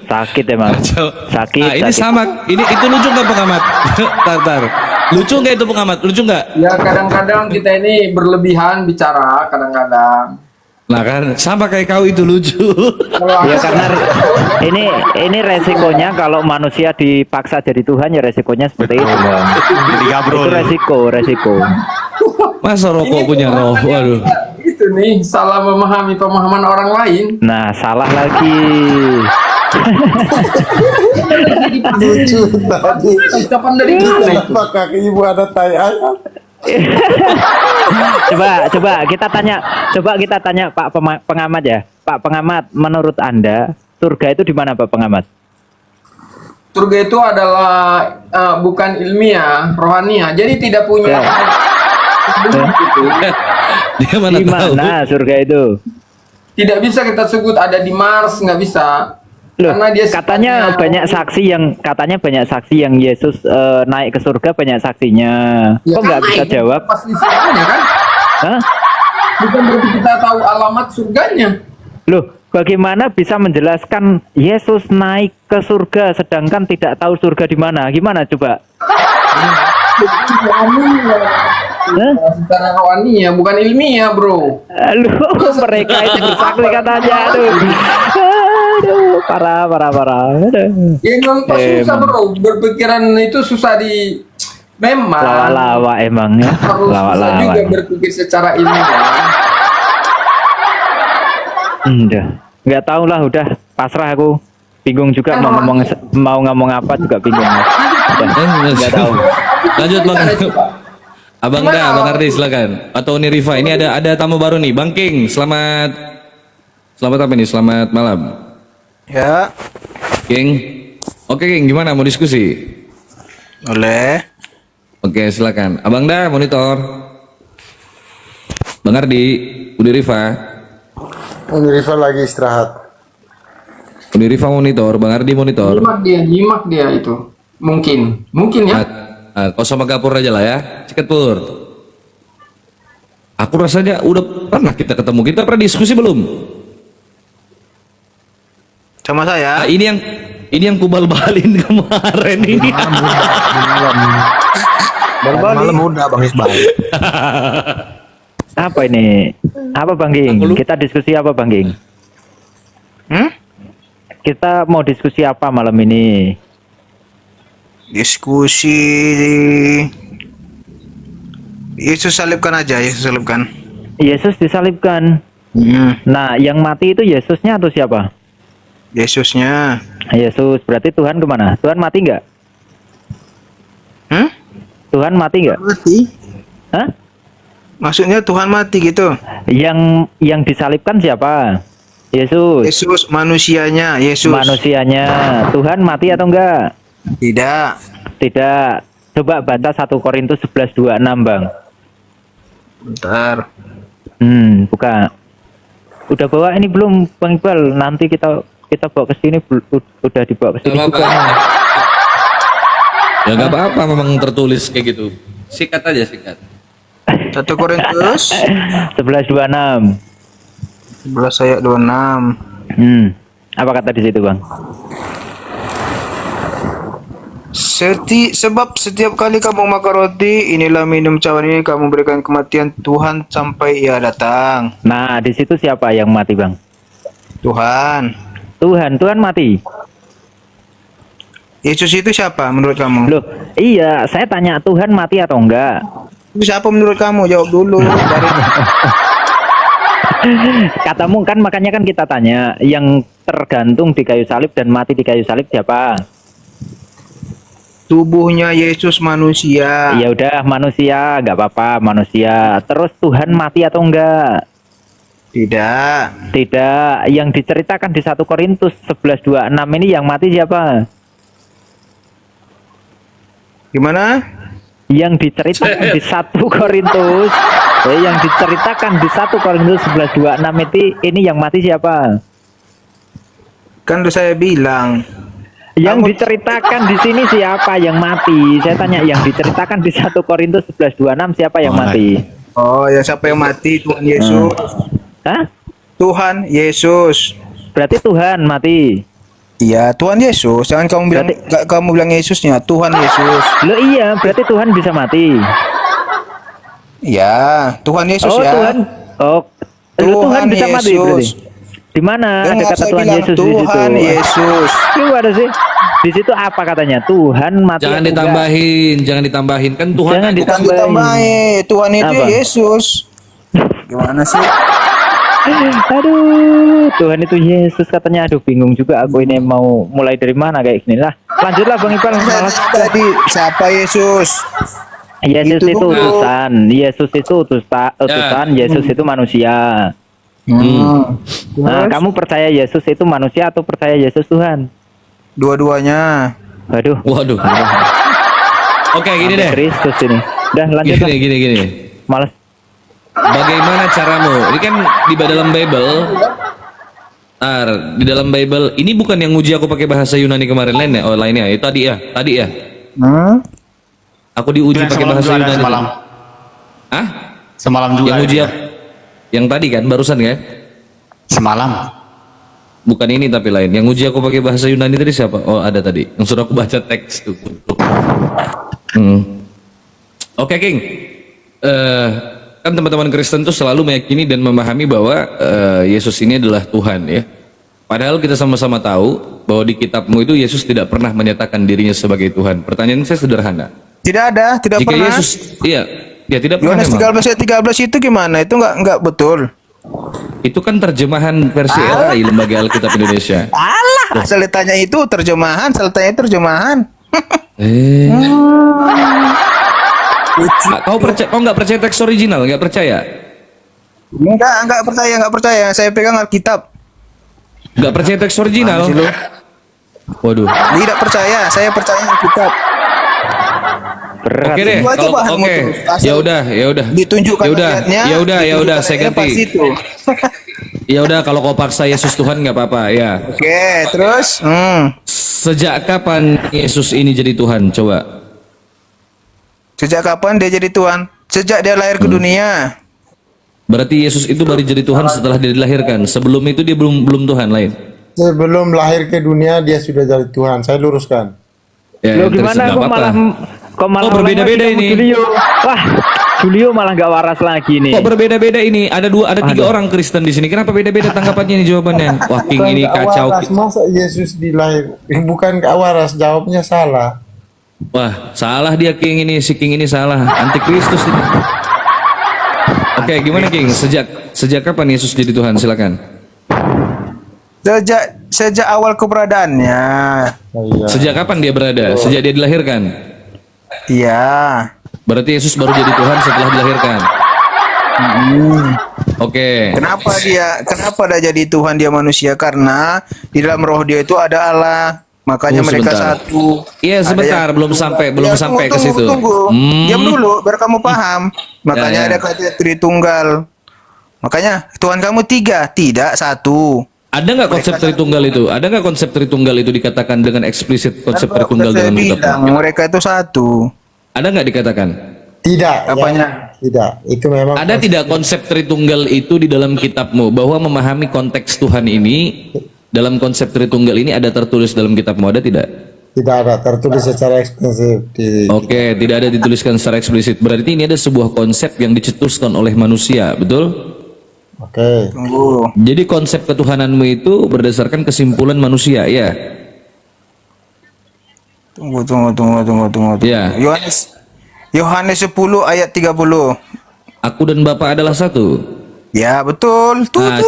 Sakit emang. Sakit. Nah, ini sama. Itu lucu nggak pengamat? Tar. Lucu nggak itu pengamat? Lucu nggak? Ya kadang-kadang kita ini berlebihan bicara, kadang-kadang. Nah kan sama kayak kau itu lucu. Ya karena ini resikonya kalau manusia dipaksa jadi Tuhan ya resikonya seperti itu bang. Itu resiko. Masa rokok punya roh? Waduh. Itu nih salah memahami pemahaman orang lain. Nah salah lagi. Lucu tadi. Ucapan dari mana itu? Kenapa kaki ibu ada tai ayam? coba kita tanya Pak Pengamat ya. Pak Pengamat, menurut Anda surga itu di mana Pak Pengamat? Surga itu adalah bukan ilmiah, rohania. Jadi tidak punya Dia mana Di tahu? mana surga itu? Tidak bisa kita sebut ada di Mars, nggak bisa. Loh, Karena dia katanya sifatnya- banyak saksi yang Yesus naik ke surga, banyak saksinya. Ya Kok kan nggak bisa naik, jawab? Pas di surganya kan? Hah? Bukan berarti kita tahu alamat surganya. Loh, bagaimana bisa menjelaskan Yesus naik ke surga sedangkan tidak tahu surga di mana? Gimana coba? Secara rohania, bukan ilmiah, bro. Loh, mereka itu bersaksi katanya. Aduh, parah. Aduh. Ya memang susah, bro. Berpikiran itu susah di... Memang Lawa-lawa emang ya. harus susah juga berpikir secara ilmiah. Udah, nggak tahu lah, udah pasrah aku. Bingung juga mau ngomong apa juga bingung. Udah, nggak tahu. Lanjut bang. Abang dah, Bang Ardi silakan. Atau Uni Rifa. Ini ada tamu baru nih, Bang King. Selamat apa nih? Selamat malam. Ya, King. Oke King, gimana mau diskusi? boleh. Oke silakan. Abang dah monitor. Bang Ardi, Uni Rifa. Uni Rifa lagi istirahat. Uni Rifa monitor, Bang Ardi monitor. Nyimak dia itu. Mungkin ya. Kau sama Gapur aja lah ya. Ciket Pur. Aku rasanya udah pernah kita ketemu. Kita pernah diskusi belum? Sama saya. Ini yang kubal-balin kemarin ini. Malam udah Bang Isbal. Apa ini? Apa Bang Ging? Kita diskusi apa Bang Ging? Kita mau diskusi apa malam ini? Diskusi Yesus salibkan aja, Yesus salibkan. Yesus disalibkan. Nah, yang mati itu Yesusnya atau siapa? Yesusnya. Yesus, berarti Tuhan kemana? Tuhan mati nggak? Tuhan mati nggak? Mati. Hah? Maksudnya Tuhan mati gitu. Yang disalibkan siapa? Yesus. Yesus manusianya, Yesus. Manusianya. Tuhan mati atau enggak? Tidak. Tidak. Coba baca 1 Korintus 11:26, Bang. Bentar. Buka. Udah bawa ini belum, Bang Iqbal? Nanti kita bawa ke sini, udah dibawa ke sini juga. Ya nggak apa-apa, memang tertulis kayak gitu. Sikat aja, sikat. 1 Korintus 11:26. 11 ayat 26. Apa kata di situ, Bang? Sebab setiap kali kamu makan roti, inilah minum cawan ini, kamu berikan kematian Tuhan sampai ia datang. Nah, di situ siapa yang mati, Bang? Tuhan mati. Yesus itu siapa menurut kamu? Loh, iya, saya tanya Tuhan mati atau enggak? Itu siapa menurut kamu? Jawab dulu. Katamu kan, makanya kan kita tanya, yang tergantung di kayu salib dan mati di kayu salib siapa? Tubuhnya Yesus manusia. Ya udah, manusia, nggak apa-apa, manusia. Terus Tuhan mati atau enggak? Tidak. Tidak. Yang diceritakan di 1 Korintus 11:26 ini yang mati siapa? Gimana? Yang diceritakan di 1 Korintus, yang diceritakan di 1 Korintus 11:26 ini yang mati siapa? Kan udah saya bilang. Yang diceritakan di sini siapa yang mati? Saya tanya, yang diceritakan di 1 Korintus 11:26 siapa yang mati? Oh, yang siapa yang mati? Tuhan Yesus. Hah? Tuhan Yesus. Berarti Tuhan mati. Iya, Tuhan Yesus. Jangan kamu bilang kamu bilang Yesusnya, Tuhan Yesus. Loh iya, berarti Tuhan bisa mati. Iya, Tuhan Yesus Oh, ya. Tuhan. Oh, Tuhan bisa mati berarti. Yesus. Di mana ada Dengar kata saya Tuhan bilang, Yesus di situ? Tuhan Yesus. Itu ada sih. Di situ apa katanya? Tuhan mati. Jangan aku ditambahin kan Tuhan. Jangan aku- Bukan ditambahin. Tuhan itu Apa? Yesus. Gimana sih? Aduh, Tuhan itu Yesus katanya. Aduh, bingung juga aku ini mau mulai dari mana kayak gini lah. Lanjutlah Bang Ipal. Malas. Tadi siapa Yesus? Yesus Itu itu dulu. utusan. Yesus itu utusan. Yesus itu manusia. Nah, kamu percaya Yesus itu manusia atau percaya Yesus Tuhan? Dua-duanya. Waduh. Waduh. Oke, gini deh. Kristus ini. Udah lanjut lah. Gini. Males. Bagaimana caramu? Ini kan di dalam Bible. Di dalam Bible ini bukan yang nguji aku pakai bahasa Yunani kemarin lainnya. Oh, lainnya. Itu tadi ya. Aku diuji Yang pakai semalam bahasa juga ada, Yunani. semalam. Hah? Semalam juga. Yang uji ada. apa? Yang tadi kan barusan kan? Semalam. Bukan ini tapi lain. Yang uji aku pakai bahasa Yunani tadi siapa? Oh, ada tadi. Yang sudah aku baca teks tuh. Oke, King. Kan teman-teman Kristen tuh selalu meyakini dan memahami bahwa Yesus ini adalah Tuhan ya. Padahal kita sama-sama tahu bahwa di kitabmu itu Yesus tidak pernah menyatakan dirinya sebagai Tuhan. Pertanyaan saya sederhana. Tidak ada, tidak Jika pernah. Yesus, dia tidak pernah Yohanes memang. 13 ayat 13 itu gimana? Itu enggak betul. Itu kan terjemahan versi RAI Lembaga Alkitab Indonesia. Alah, saya tanya itu terjemahan, saya tanya terjemahan. Kau nggak percaya teks original? Nggak percaya? Enggak percaya. Saya pegang Alkitab. Nggak percaya teks original? Waduh. Tidak percaya, saya percaya Alkitab. Oke deh. Itu aja Kalau- pahammu Oke. tuh. Asal Ya udah. ditunjukkan ayatnya, Ya udah. ditunjukkan Saya ayatnya, pas ganti. itu. Ya udah. Kalau kau paksa Yesus Tuhan nggak apa-apa. Ya. Oke, terus? Sejak kapan Yesus ini jadi Tuhan? Coba. Sejak kapan dia jadi Tuhan? Sejak dia lahir ke dunia. Berarti Yesus itu baru jadi Tuhan setelah dia dilahirkan. Sebelum itu dia belum Tuhan lain. Sebelum lahir ke dunia dia sudah jadi Tuhan. Saya luruskan. Ya, Loh, terus gimana nggak kok apa-apa. malah Oh, berbeda-beda lagi kamu, ini. Julio. Wah, Julio malah nggak waras lagi nih. Kok berbeda-beda ini? Ada tiga orang Kristen di sini. Kenapa beda-beda tanggapannya nih jawabannya? Wah, King Bukan ini ke kacau. Awaras. Masa Yesus dilahir? Bukan ke Awaras, jawabnya salah. Wah, salah dia King ini, si King ini salah. Antikristus ini. Oke, gimana King? Sejak kapan Yesus jadi Tuhan? Silakan. Sejak awal keberadaannya. Sejak kapan dia berada? Sejak dia dilahirkan. Iya. Berarti Yesus baru jadi Tuhan setelah dilahirkan. Oke. Kenapa dia jadi Tuhan, dia manusia? Karena di dalam roh dia itu ada Allah. Makanya mereka Sebentar. satu. Iya, Ada sebentar, yang- belum sampai ke situ. Tunggu. Diam dulu biar kamu paham. Makanya Ya. ada kata Tritunggal. Makanya Tuhan kamu tiga, tidak satu. Ada nggak konsep Tritunggal itu? Ada nggak konsep Tritunggal itu dikatakan dengan eksplisit konsep Kan Tritunggal saya dalam bilang, kitab? mereka itu satu. Ada nggak dikatakan? Tidak. Apanya? Tidak. Itu memang. Ada tidak konsep Tritunggal itu di dalam kitabmu bahwa memahami konteks Tuhan ini dalam konsep Tritunggal ini ada tertulis dalam kitabmu, ada tidak? Tidak ada tertulis secara eksplisit di. Oke, tidak ada dituliskan secara eksplisit. Berarti ini ada sebuah konsep yang dicetuskan oleh manusia, betul? Oke. Tunggu. Jadi konsep ketuhananmu itu berdasarkan kesimpulan manusia, ya? Tunggu. Ya. Yohanes 10 ayat 30. Aku dan Bapa adalah satu. Ya, betul. Tuh, Nah,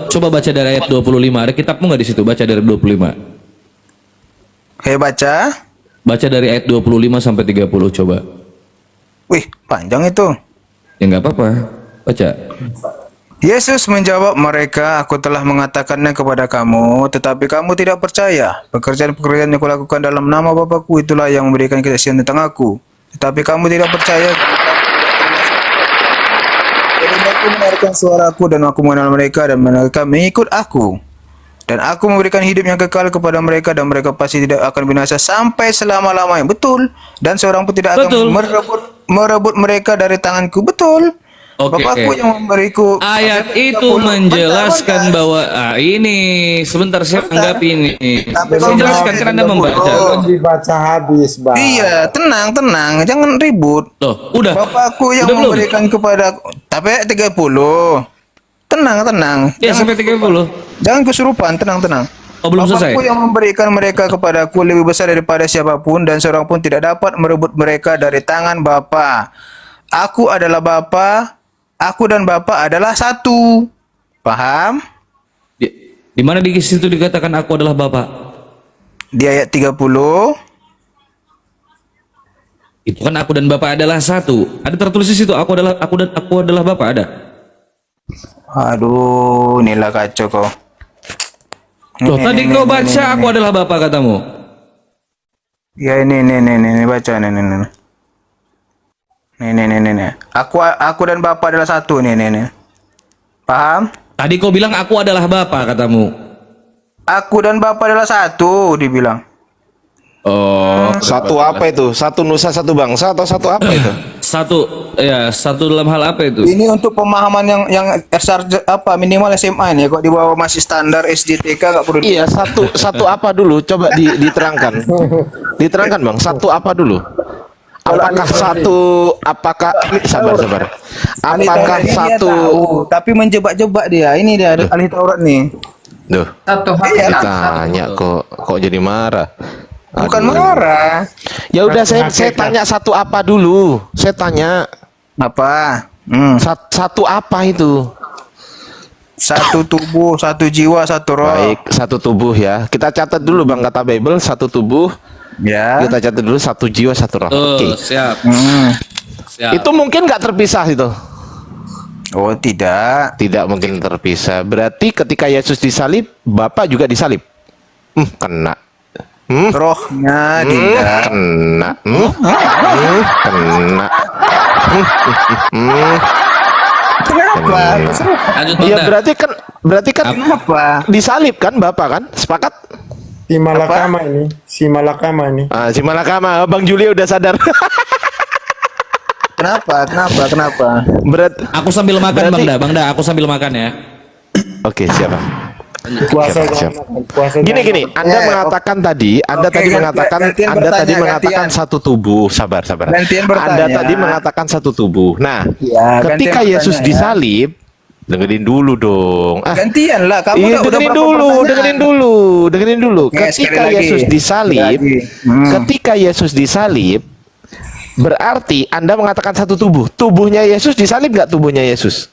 coba baca dari ayat 25. Ada kitabmu nggak di situ? Baca dari 25. Saya baca. Baca dari ayat 25 sampai 30 coba. Wih, panjang itu. Ya nggak apa-apa. Baca. Yesus menjawab mereka, aku telah mengatakannya kepada kamu, tetapi kamu tidak percaya. Pekerjaan-pekerjaan yang kulakukan dalam nama Bapakku itulah yang memberikan kesaksian tentang aku. Tetapi kamu tidak percaya. Jadi aku mendengarkan suaraku dan aku mengenal mereka dan mereka mengikut aku. Dan aku memberikan hidup yang kekal kepada mereka dan mereka pasti tidak akan binasa sampai selama-lamanya. Betul. Dan seorang pun tidak akan merebut mereka dari tanganku. Betul. Oke, Bapakku oke. yang memberiku. Ayat itu menjelaskan bahwa ini sebentar saya anggapi ini. Saya jelaskan kan Anda membaca. Dibaca habis, Bang. Iya, tenang, jangan ribut. Loh, udah. Bapakku yang Udah belum? memberikan kepada tapi ayat 30. tenang. Ya, sampai 30. Jangan kesurupan, tenang. Oh, belum selesai. Bapakku yang memberikan mereka kepadaku lebih besar daripada siapapun, dan seorang pun tidak dapat merebut mereka dari tangan Bapa. Aku adalah Bapa, aku dan Bapa adalah satu. Paham? Di mana di situ dikatakan aku adalah Bapa? Di ayat 30. Itu kan aku dan Bapa adalah satu. Ada tertulis di situ aku adalah Bapa, ada. Aduh, inilah kacau kau. Loh, tadi kau baca aku adalah Bapa katamu. Ya ini baca nih. Nih. Aku dan Bapa adalah satu nih. Paham? Tadi kau bilang aku adalah Bapa katamu. Aku dan Bapa adalah satu, dibilang. Oh, satu apa itu? Satu nusa, satu bangsa, atau satu apa itu? Satu dalam hal apa itu? Ini untuk pemahaman yang apa minimal SMA ini. Kok di bawah masih standar SD TK nggak perlu. Iya, satu apa dulu? Coba diterangkan. Diterangkan, Bang. Satu apa dulu? Apakah apakah sabar. Apakah satu tapi menjebak-jebak dia. Ini dia ahli Taurat nih. Duh. Satu Tanya kok jadi marah. Bukan marah. Ya udah saya tanya satu apa dulu. Saya tanya apa? Satu apa itu? Satu tubuh, satu jiwa, satu roh. Baik, satu tubuh ya. Kita catat dulu Bang kata Bible, satu tubuh. Ya. Kita catat dulu satu jiwa, satu roh. Oke. Siap. Siap. Itu mungkin nggak terpisah itu. Oh, tidak. Tidak mungkin terpisah. Berarti ketika Yesus disalib, Bapa juga disalib. Kena. Rohnya tidak. Kena. Kena. Kenapa? Iya berarti kan Kenapa? disalib kan Bapak kan? Sepakat? Si Malakama ini. Si Malakama. Bang Julio udah sadar. Kenapa? Aku sambil makan Bang Da, aku sambil makan ya. Oke, siapa? Puasa Gini, Anda mengatakan tadi, Anda tadi mengatakan satu tubuh. Sabar. Anda tadi mengatakan satu tubuh. Nah, ketika Yesus disalib, dengerin dulu dong. Gantian lah, kamu iya, dengerin dulu. Ketika Yesus disalib, berarti Anda mengatakan satu tubuh. Tubuhnya Yesus disalib nggak tubuhnya Yesus?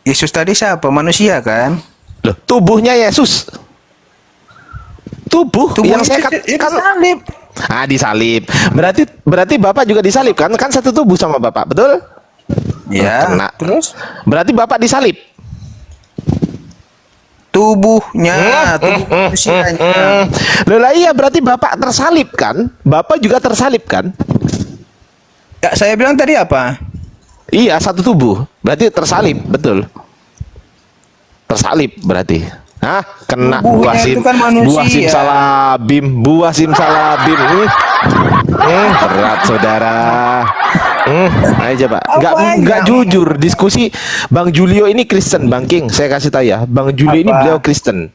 Yesus tadi siapa? Manusia kan? Loh, tubuhnya Yesus. Tubuh yang saya disalib. Disalib. Berarti Bapak juga disalib kan? Kan satu tubuh sama Bapak, betul? Ya. Terus? Berarti Bapak disalib. Tubuhnya, tubuh manusianya. Lah iya, berarti Bapak tersalib kan? Bapak juga tersalib kan? Ya, saya bilang tadi apa? Iya, satu tubuh. Berarti tersalib, betul. Tersalib berarti. Kena buah simsalabim. Berat saudara. Ayo coba. Enggak jujur diskusi. Bang Julio ini Kristen, Bang King. Saya kasih tahu ya. Bang Julio ini beliau Kristen.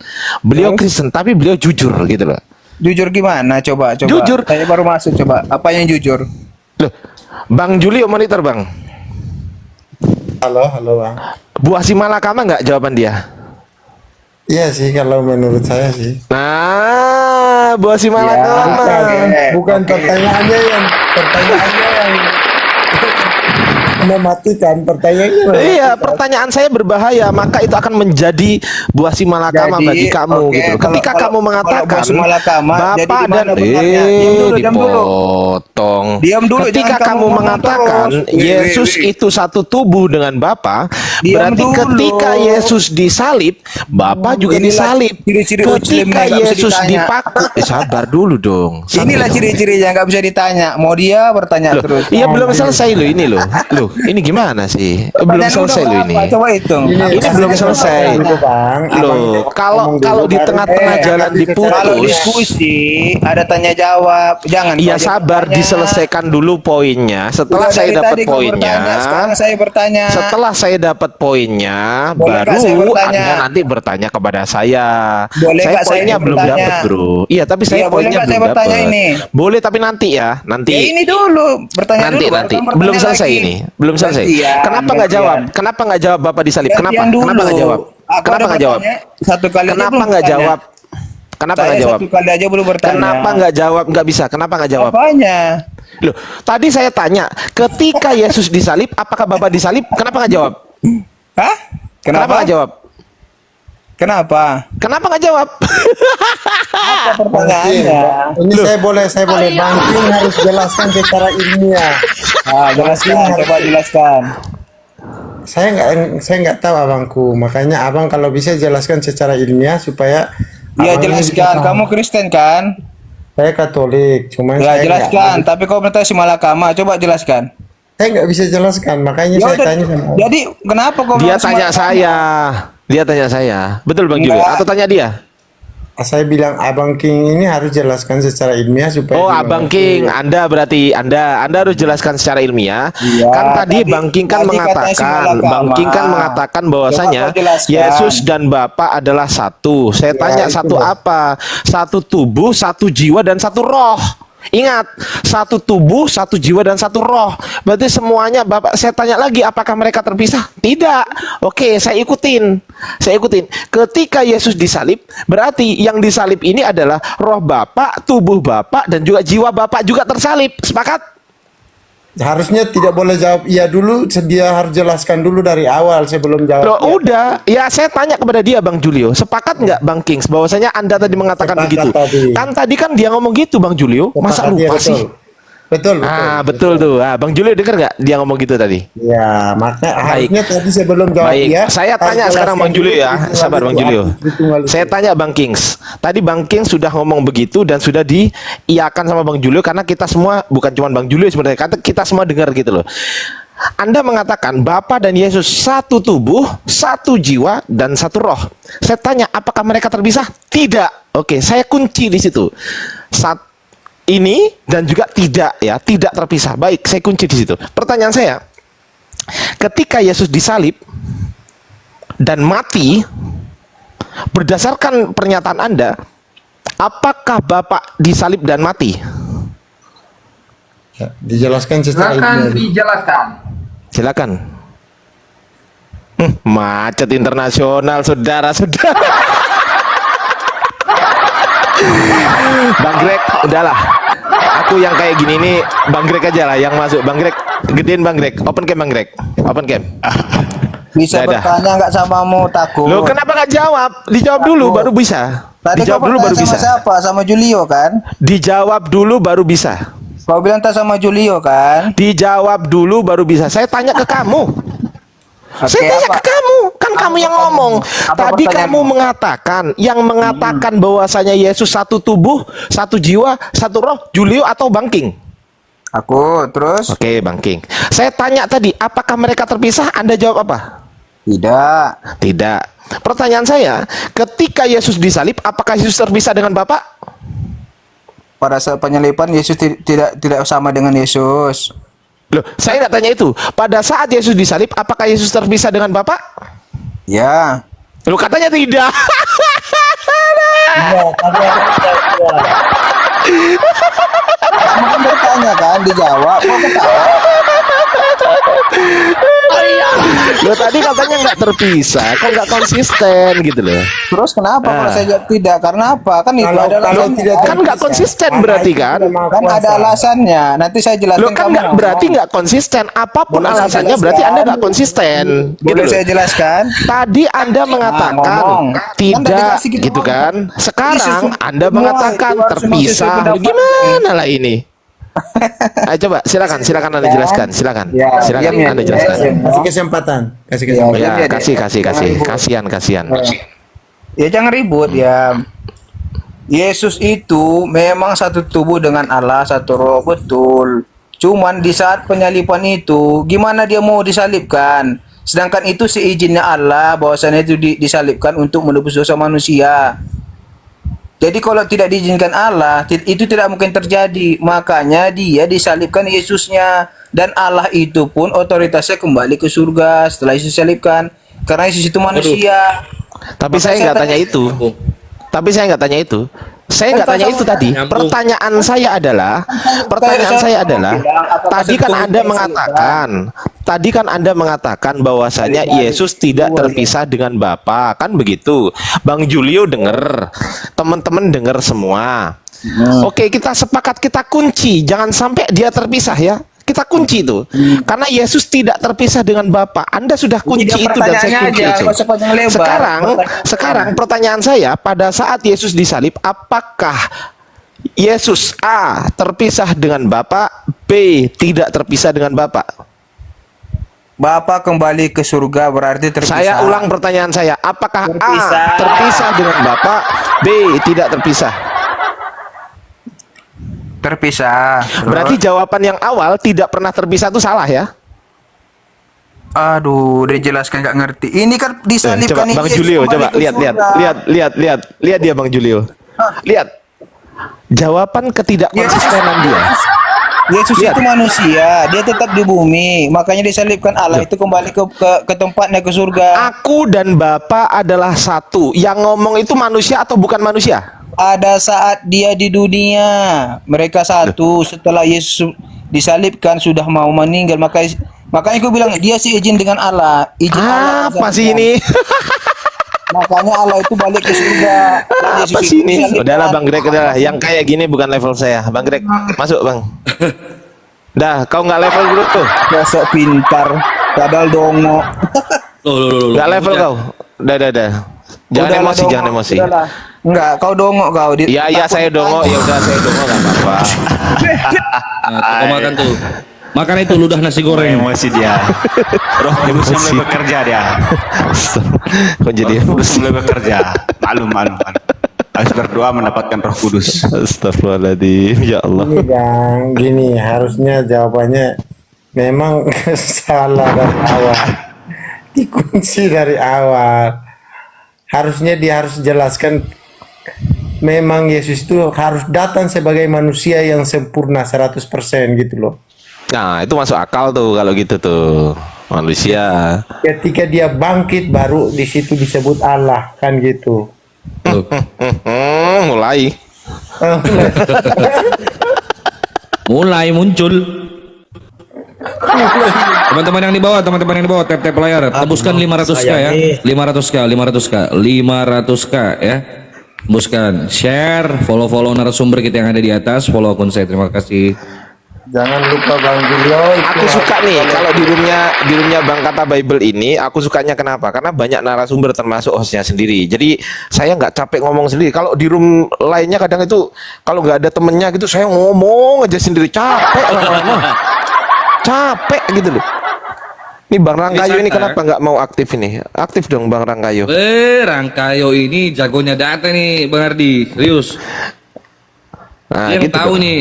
Kristen tapi beliau jujur gitu loh. Jujur gimana? Coba. Jujur. Saya baru masuk, coba. Apa yang jujur? Loh, Bang Julio monitor, Bang. Halo Bang. Buah si Malakama nggak jawaban dia? Iya sih kalau menurut saya sih. Nah, buah si Malakama. Bukan pertanyaannya yang mematikan pertanyaannya. Iya, pertanyaan saya berbahaya, maka itu akan menjadi buah si Malakama bagi kamu gitu. Ketika kamu mengatakan Bapak dan dipotong. Ketika kamu mengatakan Yesus itu satu tubuh dengan Bapa, berarti ketika Yesus disalib, Bapa juga disalib. Ketika Yesus dipaku, sabar dulu dong. Inilah ciri-cirinya, nggak bisa ditanya. Mau dia bertanya terus. Iya, belum selesai loh ini loh. Ini gimana sih? Belum selesai loh ini. Coba hitung. Ini belum selesai. Loh, kalau di tengah-tengah jalan diputus. Kalau diskusi ada tanya jawab, jangan. Iya, sabar diselesaikan dulu poinnya. Setelah saya dapat poinnya, sekarang saya bertanya. Setelah saya dapat poinnya, baru Anda nanti bertanya kepada saya. Saya poinnya belum dapat, Bro. Iya, tapi saya poinnya belum dapat. Boleh, tapi nanti ya, nanti. Ini dulu bertanya nanti. dulu. Belum selesai ini. Belum selesai. Kenapa nggak jawab? Kenapa nggak jawab Bapak disalib? Kenapa? Kenapa nggak jawab? Kenapa nggak jawab? Satu kali aja Kenapa belum nggak bertanya. jawab? Kenapa Saya nggak jawab? satu kali aja belum bertanya. Kenapa nggak jawab? Nggak bisa. Kenapa nggak jawab? Apanya? Loh, tadi saya tanya, ketika Yesus disalib, apakah Bapak disalib? Kenapa nggak jawab? Hah? Kenapa nggak jawab? Kenapa? Kenapa nggak jawab? Apa pertanyaannya? Ini saya boleh Bang King harus jelaskan secara ilmiah. Jelaskan, coba jelaskan. Saya nggak tahu abangku, makanya abang kalau bisa jelaskan secara ilmiah supaya. Iya abangnya jelaskan. bisa. Kamu Kristen kan? Saya Katolik, cuman Ya saya jelaskan. Tapi kau minta si Malakama, coba jelaskan. saya nggak bisa jelaskan, makanya Ya saya udah, tanya sama abang. jadi kenapa kau Dia bilang si tanya Malakama? saya. Dia tanya saya. Betul Bang Julio? Enggak. Atau tanya dia? Saya bilang abang King ini harus jelaskan secara ilmiah supaya. Oh, dia Abang mengerti. King, Anda berarti Anda harus jelaskan secara ilmiah. Iya, Kan tadi Bang King kan tadi katanya si mengatakan, Malakama. Bang King kan mengatakan bahwasanya Coba kau jelaskan. Yesus dan Bapa adalah satu. Saya Ya, tanya itu satu loh. apa? Satu tubuh, satu jiwa dan satu roh. Ingat, satu tubuh, satu jiwa dan satu roh. Berarti semuanya Bapak, saya tanya lagi, apakah mereka terpisah? Tidak. Oke, saya ikutin. Saya ikutin. Ketika Yesus disalib, berarti yang disalib ini adalah roh Bapak, tubuh Bapak, dan juga jiwa Bapak juga tersalib. Sepakat? Harusnya tidak boleh jawab iya dulu, dia harus jelaskan dulu dari awal sebelum jawab. Loh, iya. udah. Ya, saya tanya kepada dia, Bang Julio. Sepakat nggak, Bang Kings, bahwasanya Anda tadi mengatakan Sepakat begitu? tadi. Kan tadi kan dia ngomong gitu, Bang Julio. Masa Sepakat, iya, lupa betul. sih? Betul. Betul tuh. Bang Julio dengar nggak dia ngomong gitu tadi? Ya, makanya Baik. harusnya tadi sebelum jawab Baik, iya. saya harus tanya sekarang jelaskan Bang Julio dulu, ya. ditunggal Sabar itu, Bang Julio. ditunggal itu. Saya tanya Bang Kings. Tadi Bang Kings sudah ngomong begitu dan sudah diiyakan sama Bang Julio karena kita semua, bukan cuma Bang Julio sebenarnya, kata kita semua dengar gitu loh. Anda mengatakan Bapa dan Yesus satu tubuh, satu jiwa dan satu roh. Saya tanya, apakah mereka terpisah? Tidak. Oke, saya kunci di situ. Ini dan juga tidak ya, tidak terpisah. Baik, saya kunci di situ. Pertanyaan saya, ketika Yesus disalib dan mati, berdasarkan pernyataan Anda, apakah Bapak disalib dan mati? Ya, dijelaskan secara Silakan ilmiah. dijelaskan. Silakan. Macet internasional, saudara-saudara. Bang Greg, udahlah. Aku yang kayak gini nih, Bang Greg aja lah yang masuk. Bang Greg, gedein Bang Greg. Open cam Bang Greg. Open cam. Bisa Dadah. bertanya nggak samamu takut? Loh, kenapa nggak jawab? Dijawab dulu baru bisa. Tadi Dijawab kau dulu baru bertanya bisa. sama siapa? Sama Julio kan? Dijawab dulu baru bisa. Kau bilang tak sama Julio kan? Dijawab dulu baru bisa. Saya tanya ke kamu. Saya tanya ke kamu. Kan kamu yang ngomong. Tadi kamu mengatakan, yang mengatakan bahwasanya Yesus satu tubuh, satu jiwa, satu roh, Julio atau Bang King? Aku, terus? Oke, Bang King. Saya tanya tadi, apakah mereka terpisah? Anda jawab apa? Tidak. Tidak. Pertanyaan saya, ketika Yesus disalib, apakah Yesus terpisah dengan Bapak? Pada saat penyaliban Yesus tidak sama dengan Yesus. Loh, saya nggak tanya itu. Pada saat Yesus disalib, apakah Yesus terpisah dengan Bapak? Ya. Loh, katanya tidak. Iya, tadi aku tidak. Kamu kan bertanya kan, dijawab. Kok ketawa? Loh, tadi katanya nggak terpisah, kok nggak konsisten gitu loh. Terus kenapa kalau saya jawab tidak? Karena apa? Kan itu ada alasannya. Kan nggak konsisten berarti kan? Kan ada alasannya. Nanti saya jelaskan. Loh, kan nggak berarti nggak konsisten. Apapun Boleh saya alasannya jelaskan? berarti Anda nggak konsisten. Gitu Boleh loh. saya jelaskan? Tadi Anda mengatakan ngomong. Kan tadi tidak kasih kita gitu ngomong. kan? Sekarang Yesus, Anda semua mengatakan itu harus memang sesuai terpisah. pendapat. Gimana lah ini? Ayo coba silakan Anda jelaskan, silakan. Ya, Silakan diam ya, Anda jelaskan. Kasih kesempatan. Kasih Ya, kesempatan. Ya, diam ya, kasihan. Ya jangan ribut ya. Yesus itu memang satu tubuh dengan Allah, satu roh, betul. Cuman di saat penyaliban itu, gimana dia mau disalibkan? Sedangkan itu seizinnya Allah, bahwasanya itu disalibkan untuk menebus dosa manusia. Jadi kalau tidak diizinkan Allah, itu tidak mungkin terjadi. Makanya dia disalibkan Yesusnya. Dan Allah itu pun otoritasnya kembali ke surga setelah Yesus disalibkan. Karena Yesus itu manusia. Tapi saya nggak tanya itu. Tapi saya nggak tanya itu. Saya nggak tanya itu tadi. Pertanyaan saya adalah, tadi kan Anda mengatakan tadi kan Anda mengatakan bahwasanya Yesus tidak terpisah dengan Bapa, kan begitu. Bang Julio dengar, teman-teman dengar semua. Oke, kita sepakat, kita kunci, jangan sampai dia terpisah ya. Kita kunci itu, karena Yesus tidak terpisah dengan Bapa. Anda sudah kunci itu dan saya kunci itu. Sekarang pertanyaan saya, pada saat Yesus disalib, apakah Yesus A terpisah dengan Bapa, B tidak terpisah dengan Bapa? Bapa kembali ke surga berarti terpisah. Saya ulang pertanyaan saya, apakah Terpisah. A terpisah dengan Bapa, B tidak terpisah? Terpisah. Berarti jawaban yang awal tidak pernah terpisah itu salah ya? Aduh, udah jelaskan nggak ngerti. Ini kan Coba disalibkan Bang Yesus Julio, kembali coba ke lihat surga. lihat dia Bang Julio. Lihat. Jawaban ketidakkonsistenan dia. Yesus Lihat. itu manusia, dia tetap di bumi. Makanya disalibkan Allah itu kembali ke tempatnya ke surga. Aku dan Bapa adalah satu. Yang ngomong itu manusia atau bukan manusia? Ada saat dia di dunia, mereka satu. Setelah Yesus disalibkan sudah mau meninggal, makanya aku bilang dia seizin dengan Allah. Izin Allah Apa sih ini? Makanya Allah itu balik ke surga. Dan Yesus Apa itu sih ini? disalibkan. Udahlah Bang Greg, udahlah. Yang kayak gini bukan level saya. Bang Greg, masuk Bang. Dah, kau nggak level dulu tuh. Dasar pintar, padahal dongo. Loh. Nggak level kau. Udah. Jangan Udahlah, emosi, dongo. jangan emosi. Udahlah. Enggak, kau dongo kau. Ya saya dongo, ya udah saya dongo nggak apa-apa. Nah, kau makan tuh. Makan itu ludah nasi goreng. Emosi dia. Roh kudus mulai bekerja dia. Kok jadi Roh kudus emosi? mulai bekerja. Maklum. Harus berdoa mendapatkan Roh Kudus. Astagfirullahaladzim, ya Allah. Gini Bang, gini harusnya jawabannya memang salah dari awal. Dikunci dari awal. Harusnya dia harus jelaskan memang Yesus itu harus datang sebagai manusia yang sempurna 100% gitu loh. Nah, itu masuk akal tuh kalau gitu tuh. Manusia. Ketika dia bangkit baru di situ disebut Allah kan gitu. Mulai. Mulai muncul. Teman-teman yang di bawah, tap layar, tebuskan 500k ya. 500k ya. Tebuskan, share, follow narasumber kita yang ada di atas, follow akun saya. Terima kasih. Jangan lupa Bang Julio. Aku suka nih kalau di roomnya Bang Kata Bible ini, aku sukanya kenapa? Karena banyak narasumber termasuk hostnya sendiri. Jadi saya nggak capek ngomong sendiri. Kalau di room lainnya kadang itu kalau nggak ada temennya gitu, saya ngomong aja sendiri, capek lama-lama. Capek gitu loh. Ini Bang Rangkayo ini kenapa nggak mau aktif ini? Aktif dong Bang Rangkayo. Rangkayo ini jagonya data nih Bang Ardi, serius. Nah, Dia yang gitu tahu dong. nih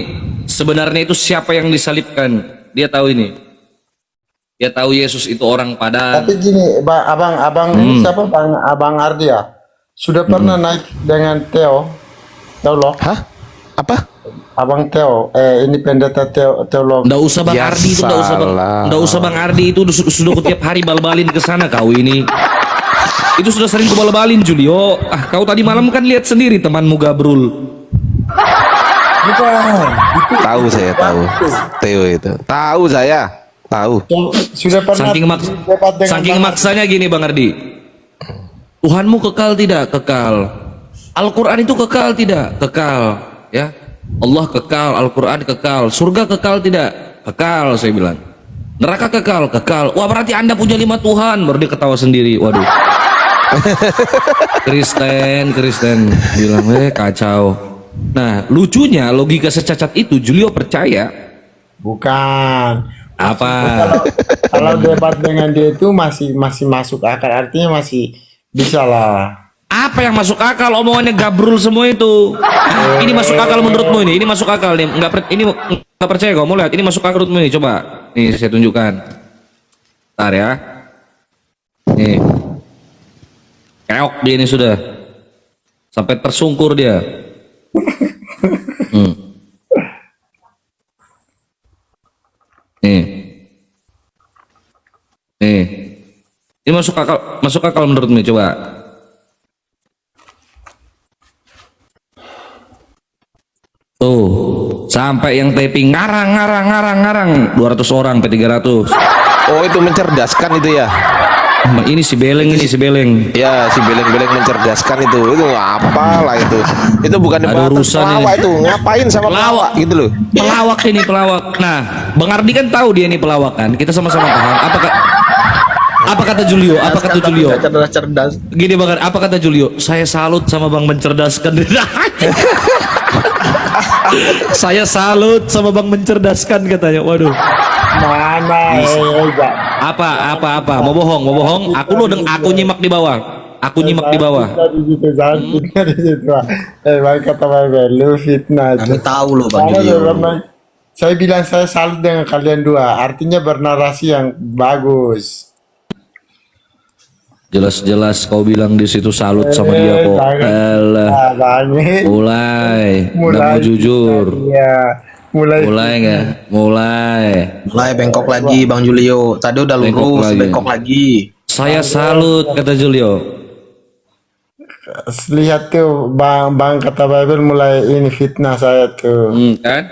sebenarnya itu siapa yang disalibkan. Dia tahu ini. Dia tahu Yesus itu orang Padang. Tapi gini, abang siapa Abang Ardi ya? Sudah pernah naik dengan Theo? Tahu loh? Hah? Apa? Abang Theo, ini pendeta teolog. Nggak usah Bang Ya Ardi itu, nggak usah Bang Ardi itu sudah tiap hari bal-balin ke sana kau ini. Itu sudah sering kubal-balin Julio. Kau tadi malam kan lihat sendiri temanmu Gabrul. Bukan. Tahu saya tahu. Theo itu. Tahu saya. Tahu. Sudah pernah Saking maksanya gini Bang Ardi. Tuhanmu kekal tidak? Kekal. Al-Quran itu kekal tidak? Kekal. Ya. Allah kekal, Al-Quran kekal. Surga kekal tidak? Kekal saya bilang. Neraka kekal? Kekal. Wah berarti Anda punya 5 Tuhan. Baru dia ketawa sendiri. Waduh. Kristen bilang kacau. Nah lucunya logika secacat itu Julio percaya. Bukan. Apa? Kalau debat dengan dia itu masih masuk akal, artinya masih bisa lah. Apa yang masuk akal? Omongannya Gabrul semua itu. Ini masuk akal menurutmu ini? Ini masuk akal nih? Nggak percaya kau? Mau lihat? Ini masuk akal menurutmu ini? Coba. Nih saya tunjukkan. Bentar ya. Nih. Keok dia ini sudah. Sampai tersungkur dia. Nih. Ini masuk akal menurutmu? Coba. Tuh, sampai yang taping ngarang 200 orang sampai 300. Oh, itu mencerdaskan itu ya. Ini si Beleng, ini si Beleng. Ya, si beleng-beleng mencerdaskan itu apalah itu. Itu bukan Ada urusan pelawak ini. itu. Ngapain sama pelawak gitu loh. Pelawak ini pelawak. Nah, Bang Ardi kan tahu dia ini pelawak kan. Kita sama-sama paham. Apa kata Julio? Apa kata Julio? Cerdas. Gini Bang Ardi, apa kata Julio? Saya salut sama Bang mencerdaskan. Saya salut sama Bang mencerdaskan katanya. Waduh. Mana Apa? Mau bohong? Aku nyimak di bawah. Dari situ, jangan fitnah di situ. Bang kata Bang, lu fitnah. Kami tahu loh Bang Karena Julio. saya bilang saya salut dengan kalian dua. Artinya bernarasi yang bagus. Jelas-jelas kau bilang di situ salut sama dia kok. Alah. Mulai. Udah mau jujur. Iya. Mulai Mulai. Mulai bengkok lagi Bang Julio. Tadi udah lurus, bengkok lagi. Saya salut kata Julio. lihat tuh bang kata Bible mulai ini fitnah saya tuh. Kan?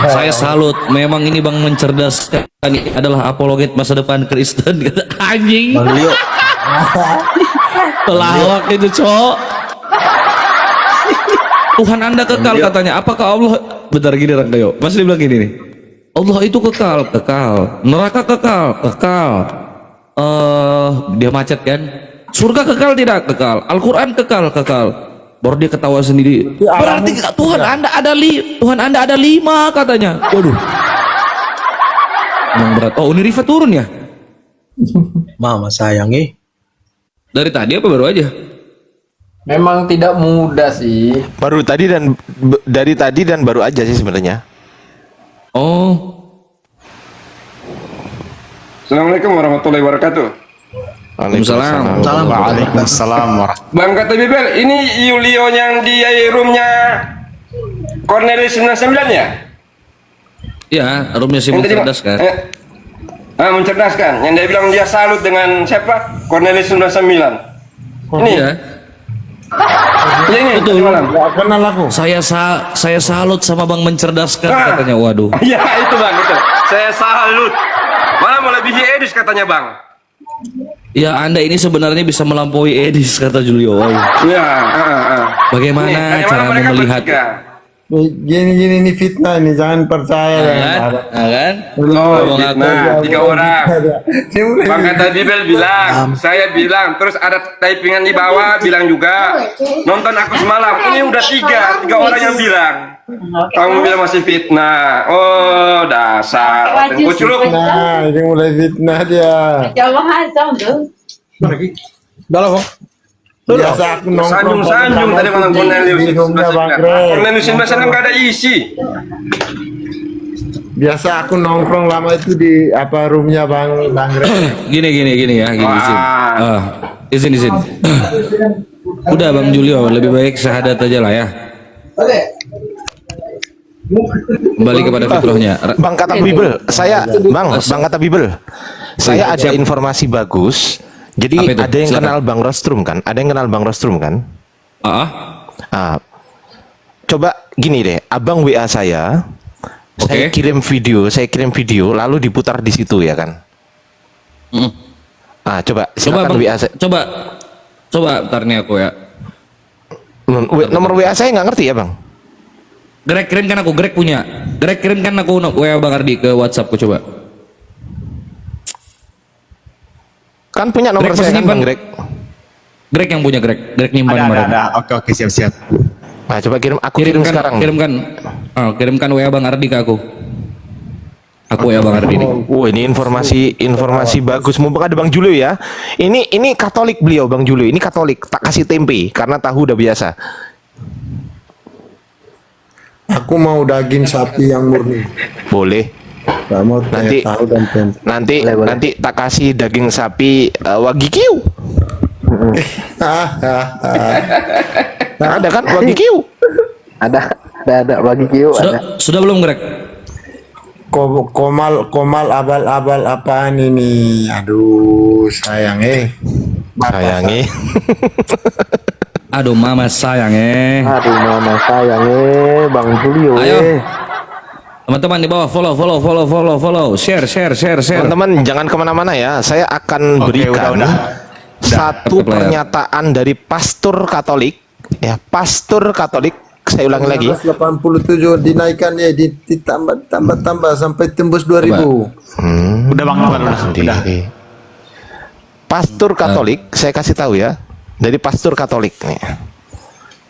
Saya salut. Memang ini Bang mencerdaskan. Ini adalah apologet masa depan Kristen kata anjing. Bang Julio. Pelawak itu cowok. Tuhan Anda kekal katanya. Apakah Allah? Bentar gini Ranggayo. Pasti bilang gini nih. Allah itu kekal. Neraka kekal. Dia macet kan? Surga kekal tidak? Kekal. Al-Quran kekal. Baru dia ketawa sendiri. Berarti Tuhan Anda ada 5 katanya. Waduh. Emang berat. Oh, Unirifa turun ya? Mama sayangi. Dari tadi apa baru aja? Memang tidak mudah sih. Baru tadi dan baru aja sih sebenarnya. Oh. Assalamualaikum warahmatullahi wabarakatuh. Waalaikumsalam. Waalaikumsalam. Bang kata Bibel, ini Yulio yang di roomnya Cornelis 99 ya? Ya, roomnya si Yang tadi, mencerdaskan. mencerdaskan. Yang dia bilang dia salut dengan siapa? Cornelis 99. Ini Iya. Ya ini Betul. tadi malam. Gak kenal aku. Saya salut sama Bang mencerdaskan katanya. Waduh. Iya itu Bang itu. Saya salut. Malah melebihi Edis katanya Bang. Ya, Anda ini sebenarnya bisa melampaui Edis kata Julio. Waduh. Iya. Bagaimana Nih, cara mereka melihat? bertiga. Gini ini fitnah ini, jangan percaya. Kan? Oh, Ngomong aku. nah, 3 orang. Dia mulai Bang kata Bibel bilang, saya bilang, terus ada typingan di bawah bilang juga, nonton aku semalam. Ini udah 3 orang yang bilang. Kamu bilang masih fitnah. Oh, dasar. Tengku curug. Nah, ini mulai fitnah dia. Dalam kok. Biasa aku nongkrong Sanjung tadi malam Cornelius di itu roomnya Bang sebelah. Greg. Cornelius 99 nggak ada isi. Biasa aku nongkrong lama itu di apa roomnya Bang Greg. Gini ya, gini Wah. izin. Udah Bang Julio, lebih baik syahadat aja lah ya. Kembali kepada fitrahnya. Bang kata Bible, Bang kata Bible. Saya ada informasi bagus. Jadi Apa itu? ada yang Silakan. kenal Bang Rostrum kan? Ada yang kenal Bang Rostrum kan? Coba gini deh, Abang WA saya. Saya kirim video, lalu diputar di situ ya kan? Coba silakan Bang, WA saya. Coba ntar nih aku ya. Nomor WA saya nggak ngerti ya Bang? Greg kirimkan aku, Greg punya. Greg kirimkan aku WA Bang Ardi ke WhatsApp ku coba. Kan punya nomor Greg saya pasti kan Bang Greg? Greg yang punya Greg nyimpan kemarin. Ada. Oke, siap. Nah, coba kirim sekarang. Kirimkan WA Bang Ardi ke aku. Aku WA Bang Ardi nih. Ini informasi bagus. Mumpung ada Bang Julio ya. Ini Katolik beliau Bang Julio. Ini Katolik. Tak kasih tempe karena tahu udah biasa. Aku mau daging sapi yang murni. Boleh. Gak mau tahu dan tempe. Nanti tak kasih daging sapi Wagyu. Ada kan Wagyu? Ada Wagyu ada. Sudah belum Greg? Komal abal apaan ini? Aduh sayang Sayangi. Aduh mama sayang Bang Julio. Ayo. Teman-teman di bawah follow, share. Teman-teman jangan kemana-mana ya. Saya akan berikan satu pernyataan dari pastor Katolik. Ya, pastor Katolik. Saya ulangi lagi. 87 dinaikkan ya, ditambah sampai tembus 2000. Udah Bang, udah. Pastor Katolik, saya kasih tahu ya. Dari pastor Katolik nih.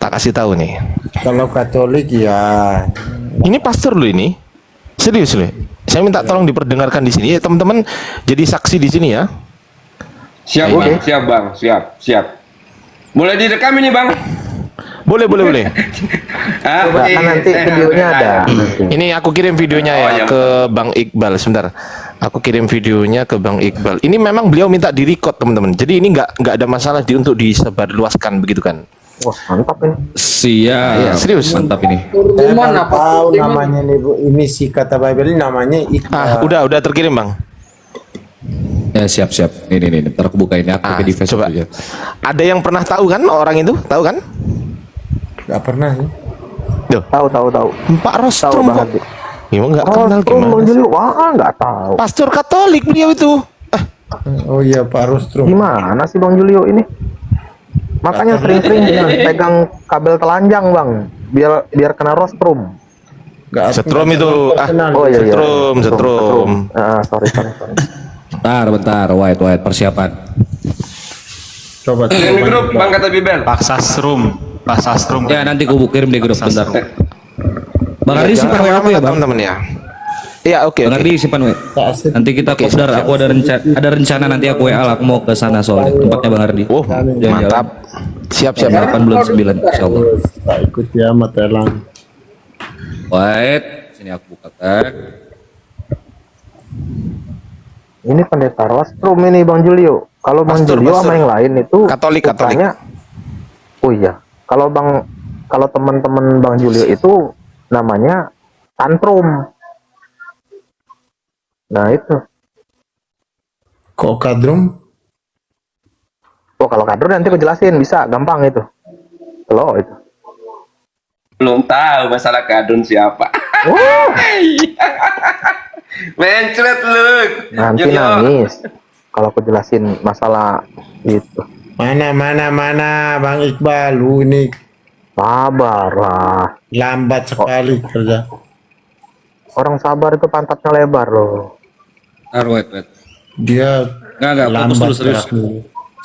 Tak kasih tahu nih. Kalau Katolik ya. Ini pastor loh ini. Serius loh. Saya minta tolong diperdengarkan di sini ya, teman-teman. Jadi saksi di sini ya. Siap Bang, siap. Boleh direkam ini Bang? Boleh. Coba kan nanti videonya ada. Ini aku kirim videonya ya ke Bang Iqbal. Sebentar. Aku kirim videonya ke Bang Iqbal. Ini memang beliau minta di-record, teman-teman. Jadi ini nggak ada masalah untuk disebarluaskan begitu kan. Wah, mantap ini. Siap. Ya, serius. Mantap ini. Saya baru tahu namanya nih Bu. Ini si kata Bible ini namanya Udah terkirim Bang. Ya siap. Ini. Ntar aku buka ini aku di Facebook coba. aja. Ada yang pernah tahu kan orang itu? Tahu kan? Gak pernah sih. Tahu. Pak Rostrum kok. Ya nggak kenal gimana? Wah, nggak tahu. Pastor Katolik beliau itu. Oh iya Pak Rostrum. Gimana sih Bang Julio ini? Makanya sering-sering pegang kabel telanjang Bang, biar kena rostrum. Setrum itu. Oh iya. Setrum. Sorry. Bentar, white persiapan. Coba. Kirim di grup Bang kata Bibel. Paksa strum. Ya nanti aku kirim di grup bentar. Bang Ardi simpan WA aku ya Bang. Teman-teman ya. Iya, oke. Bang Ardi simpan WA. Nanti kita kopdar, aku ada rencana nanti aku WA aku mau ke sana soalnya tempatnya Bang Ardi. Oh, mantap. Siap. 8 bulan 9 insyaallah. Tak ikut ya Matelang. White, sini aku buka tag. Ini pendeta rostrum ini Bang Julio. Kalau Bang Julio sama yang lain itu Katolik. Oh iya. Kalau teman-teman Bang Julio itu namanya tantrum. Nah itu. Kok kadrum? Oh kalau kadrum nanti aku jelasin, bisa gampang itu. Kalau itu. Belum tahu masalah kadun siapa. Mencret lu. Nanti nangis. Kalau aku jelasin masalah itu. Mana Bang Iqbal, lu ini Sabar lah. lambat sekali kerja. Orang sabar itu pantatnya lebar loh. White. Dia Enggak, fokus dulu serius.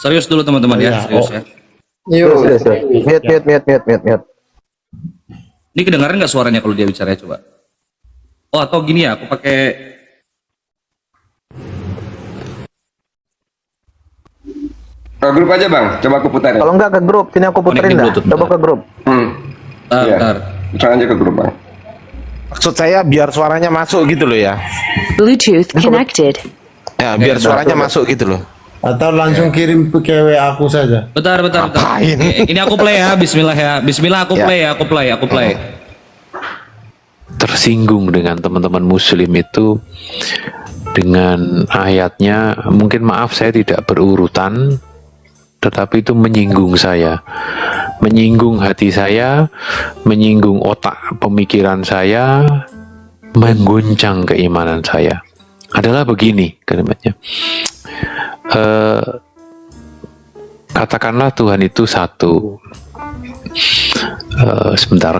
Serius dulu teman-teman ya, serius ya. Serius. Mute. Ini kedengaran nggak suaranya kalau dia bicara coba? Oh atau gini ya, aku pakai Ke grup aja Bang, coba aku putar. Kalau enggak ke grup, sini aku puterin dah. Coba ke grup. Bentar. Putar aja ke grup Bang. Maksud saya biar suaranya masuk gitu loh ya. Bluetooth connected. Ya, biar suaranya masuk gitu loh. Atau langsung kirim ke WA aku saja. Bentar. Ini aku play ya, bismillah ya. Bismillah aku play. Tersinggung dengan teman-teman muslim itu dengan ayatnya, mungkin maaf saya tidak berurutan, tetapi itu menyinggung saya, menyinggung hati saya, menyinggung otak pemikiran saya, mengguncang keimanan saya. Adalah begini kalimatnya, katakanlah Tuhan itu satu, sebentar,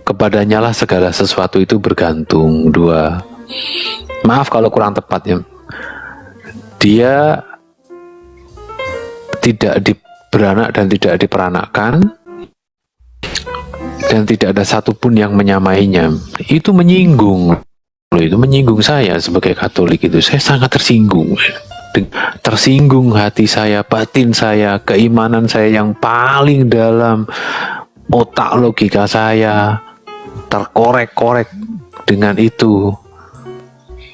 kepadanya lah segala sesuatu itu bergantung. Dua, maaf kalau kurang tepat ya, dia tidak beranak dan tidak diperanakkan, dan tidak ada satupun yang menyamainya. Itu menyinggung. Itu menyinggung saya sebagai Katolik. Itu saya sangat tersinggung, hati saya, batin saya, keimanan saya yang paling dalam, otak logika saya terkorek-korek dengan itu,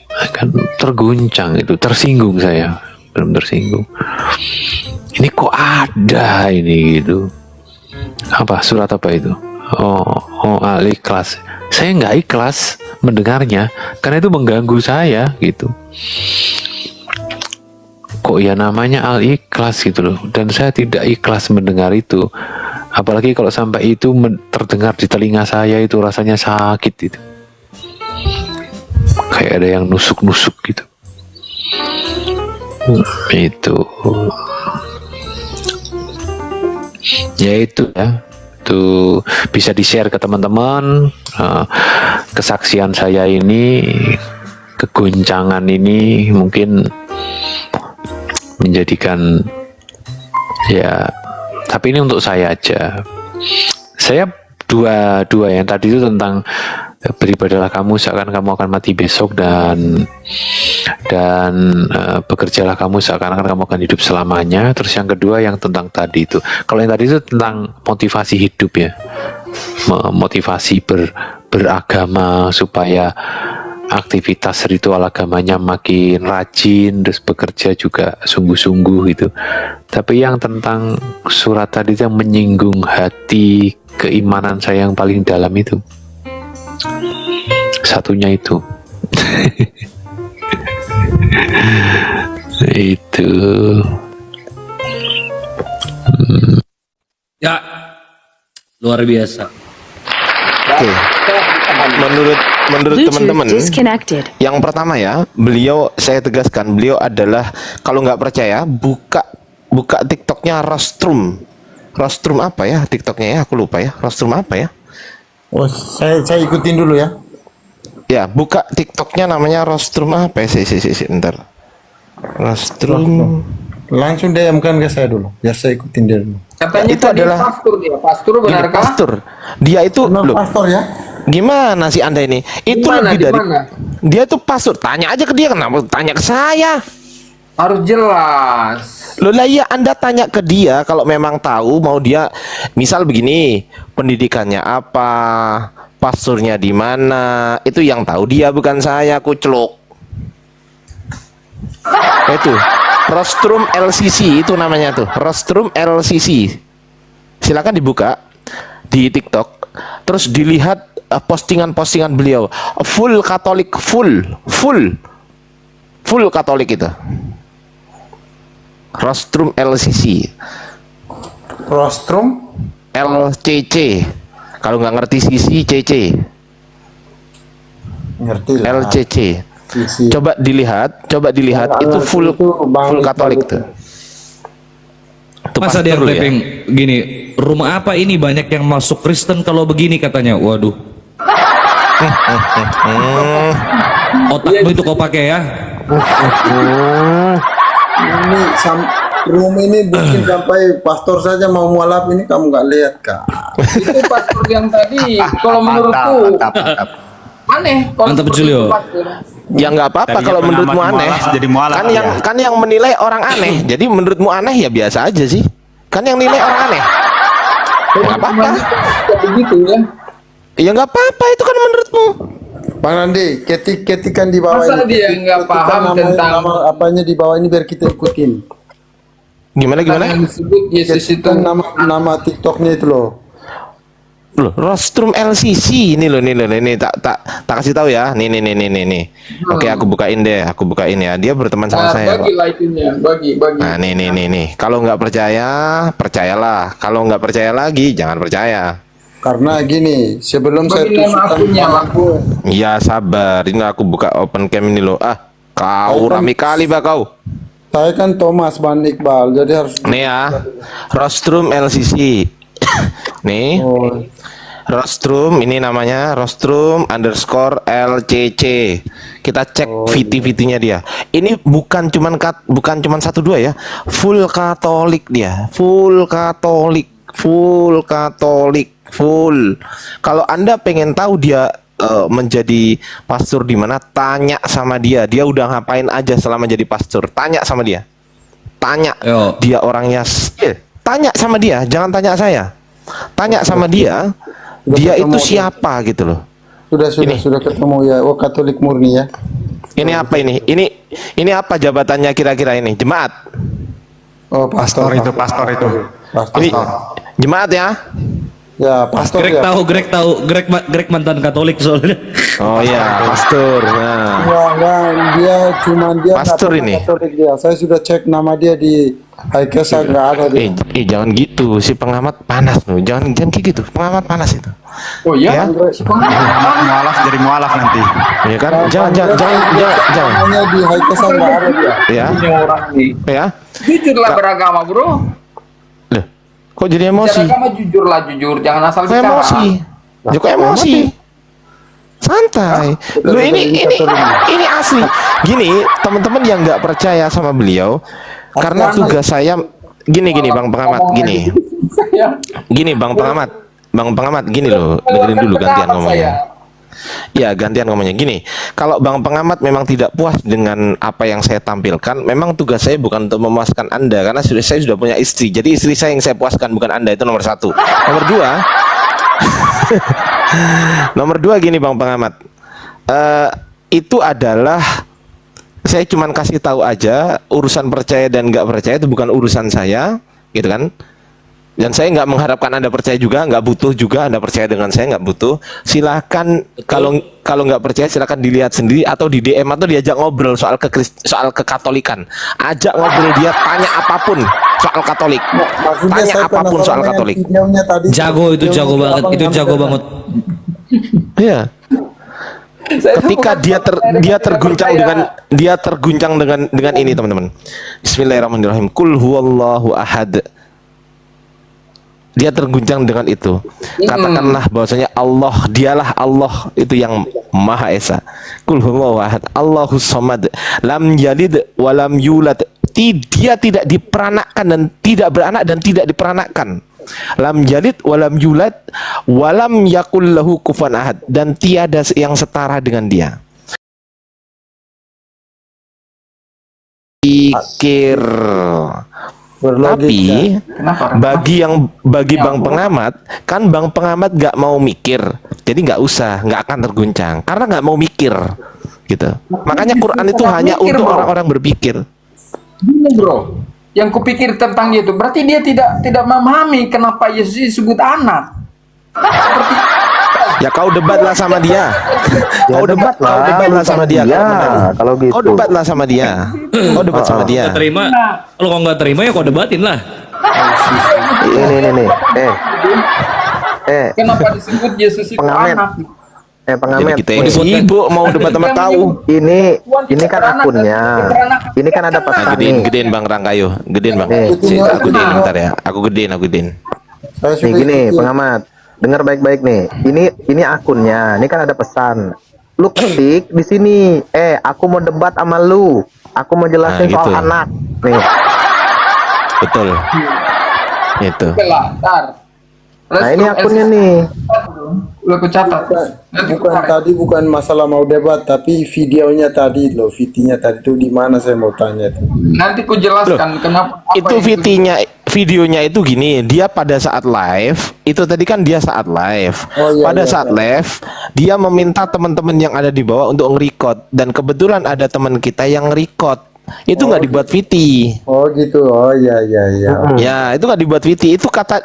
akan terguncang, itu tersinggung saya, belum tersinggung. Ini kok ada ini gitu, apa surat apa itu? Oh Al-Ikhlas. Saya nggak ikhlas mendengarnya karena itu mengganggu saya gitu. Kok ya namanya Al-Ikhlas gitu loh, dan saya tidak ikhlas mendengar itu. Apalagi kalau sampai itu terdengar di telinga saya, itu rasanya sakit itu. kayak ada yang nusuk-nusuk gitu. Itu ya itu ya, itu bisa di-share ke teman-teman. Kesaksian saya ini, kegoncangan ini mungkin menjadikan ya, tapi ini untuk saya aja. Saya dua yang tadi itu tentang beribadahlah kamu seakan kamu akan mati besok, dan bekerjalah kamu seakan kamu akan hidup selamanya. Terus yang kedua yang tentang tadi itu, kalau yang tadi itu tentang motivasi hidup ya, motivasi beragama supaya aktivitas ritual agamanya makin rajin, terus bekerja juga sungguh-sungguh gitu. Tapi yang tentang surat tadi yang menyinggung hati keimanan saya yang paling dalam itu, satunya itu. Itu Ya, luar biasa. Oke. Menurut Bluetooth teman-teman, disconnected. yang pertama ya, beliau, saya tegaskan, beliau adalah, kalau nggak percaya buka TikToknya Rostrum. Rostrum apa ya TikToknya ya? Aku lupa ya. Rostrum apa ya? Oh, saya ikutin dulu ya. Ya, buka TikToknya namanya Rostrum apa ya? Bentar. Rostrum. Langsung DM-kan ke saya dulu. Ya, saya ikutin dia dulu. Katanya Itu tadi adalah pastor dia. Pastor benarkah? Pastor. Dia itu loh. Pastor ya? Gimana sih Anda ini? Itu Gimana, lebih dari gimana? dia tuh pastor. Tanya aja ke dia, kenapa tanya ke saya? Harus jelas. Loh lah iya, Anda tanya ke dia kalau memang tahu, mau dia misal begini, pendidikannya apa, pastornya di mana, itu yang tahu dia, bukan saya, kucluk. Itu Rostrum LCC itu namanya tuh, Rostrum LCC. Silakan dibuka di TikTok, terus dilihat postingan-postingan beliau, full Katolik, full Katolik itu. Rostrum LCC. Rostrum LCC. Kalau nggak ngerti CC, CC. Ngerti lah. LCC. Sisi. Coba dilihat itu full Katolik tuh. Masa dia pastor ya? taping gini, rumah apa ini banyak yang masuk Kristen kalau begini katanya. Waduh. Otakmu itu kau pakai ya. Ini room ini bikin sampai pastor saja mau mualaf, ini kamu nggak lihat kak? Itu pastor yang tadi, kalau menurutku aneh. Mantap Julio. Ya nggak apa-apa kalau menurutmu aneh. Kan yang menilai orang aneh. Jadi menurutmu aneh ya biasa aja sih. Kan yang nilai orang aneh. Nggak apa-apa. Begitu ya. Ya nggak apa-apa, itu kan menurutmu. Bang Nandi, ketikan di bawah Masa ini. dia nggak paham tentang nama apanya di bawah ini biar kita ikutin. Gimana? yang disebut Yesus itu? Ketikan nama TikToknya itu loh. Loh, Rostrum LCC ini loh, ini tak kasih tahu ya. Nih. Oke, aku bukain ya. Dia berteman sama saya kok. Bagi itunya, bagi. Nah, nih. Kalau nggak percaya, percayalah. Kalau nggak percaya lagi, jangan percaya. Karena gini, sebelum saya Bagi nama akunnya, aku. Iya, sabar. Ini aku buka open cam ini loh. Kau rame kali bah kau. Saya kan Thomas Ban Iqbal, jadi harus. Nih ya, Rostrum LCC. Nih. Rostrum, ini namanya Rostrum _LCC. Kita cek VT-VT-nya dia. Ini bukan cuman 1-2 ya. Full Katolik dia. Full Katolik. Kalau Anda pengen tahu dia menjadi pastor di mana, tanya sama dia. Dia udah ngapain aja selama jadi pastor? Tanya sama dia. Tanya. Dia orangnya. Tanya sama dia, jangan tanya saya. Tanya sama dia. Dia itu siapa gitu loh. Sudah ketemu ya. Oh, Katolik murni ya. Ini apa ini? Ini apa jabatannya kira-kira ini? Jemaat. Oh, pastor itu. Ini jemaat ya. Ya, pastor Greg ya. tahu, Greg mantan Katolik soalnya. Oh iya, pastor. Nah, Enggak, dia pastor nggak pernah ini. Katolik dia. Saya sudah cek nama dia di Haikesa, nggak ada dia. Jangan gitu, si pengamat panas loh. Jangan kayak gitu. Pengamat panas itu. Oh iya? Ya? Mualaf jadi mualaf nanti. Ya kan? Jangan. Namanya di Haikesa nggak ada dia. Ya. Ini orang nih. Ya. Jujurlah beragama, bro. Loh, kok jadi emosi? Beragama jujur, jangan asal Kok bicara. emosi? Ya kok emosi? Santai. Lu ini asli. Gini, teman-teman yang nggak percaya sama beliau, karena tugas saya gini Bang Pengamat, gini. Gini Bang Pengamat, gini loh, dengerin dulu gantian ngomongnya. Ya, gantian ngomongnya. Gini, kalau Bang Pengamat memang tidak puas dengan apa yang saya tampilkan, memang tugas saya bukan untuk memuaskan Anda, karena saya sudah punya istri. Jadi istri saya yang saya puaskan, bukan Anda. Itu nomor satu. Nomor dua, nomor dua gini Bang Pengamat, itu adalah saya cuman kasih tahu aja, urusan percaya dan nggak percaya itu bukan urusan saya, gitu kan? Dan saya nggak mengharapkan Anda percaya juga, nggak butuh juga Anda percaya dengan saya, nggak butuh. Silakan kalau nggak percaya silakan dilihat sendiri atau di DM atau diajak ngobrol soal kekatolikan. Ajak ngobrol dia, tanya apapun soal Katolik. Tanya apapun soal Katolik. Jago banget, itu jago banget. Iya. Ketika dia terguncang dengan ini teman-teman. Bismillahirrahmanirrahim. Kul huwallahu ahad. Dia terguncang dengan itu. Katakanlah bahwasanya Allah, dialah Allah itu yang Maha Esa. Kul huwallahu ahad, Allahus samad, lam yalid wa lam yulad. Dia tidak diperanakkan dan tidak beranak dan tidak diperanakkan. Lam yalid wa lam yulad wa lam yakul lahu kufuwan ahad, dan tiada yang setara dengan dia. Pikir. Tapi bagi Bang Pengamat, kan Bang Pengamat nggak mau mikir, jadi nggak akan terguncang karena nggak mau mikir, gitu. Makanya Quran itu hanya untuk orang-orang berpikir. Gini bro, yang kupikir tentang dia itu berarti dia tidak memahami kenapa Yesus disebut anak. Seperti ya kau debatlah sama dia. Kau debatlah sama dia. Kalau gitu. Kau debatlah sama dia. Kau debat sama dia. Nggak terima, kalau nggak terima ya kau debatin lah. Ini. kenapa disebut Yesus itu anak? Pengamet. Kita yang sibuk mau debat sama kau. Ini kan akunnya. Ini kan ada pesan nih. Gedein Bang Rangkayo. Gedein Bang. Aku gedein bentar ya. Aku gedein. Nih gini, Pengamat. Dengar baik-baik nih. Ini akunnya. Ini kan ada pesan. Lu ketik di sini. Aku mau debat sama lu. Aku mau jelasin soal gitu. anak. Nih. Betul. Itu. Nah, ini akunnya nih. Udah aku catat. Bukan masalah mau debat, tapi videonya tadi loh, VT-nya tadi itu di mana saya mau tanya itu. Nanti ku jelaskan kenapa. Itu videonya itu gini, dia pada saat live, itu tadi kan dia saat live. Saat live, dia meminta teman-teman yang ada di bawah untuk nge-record, dan kebetulan ada teman kita yang nge-record. Itu nggak dibuat VT. Oh gitu. Oh iya. Ya, itu nggak dibuat VT.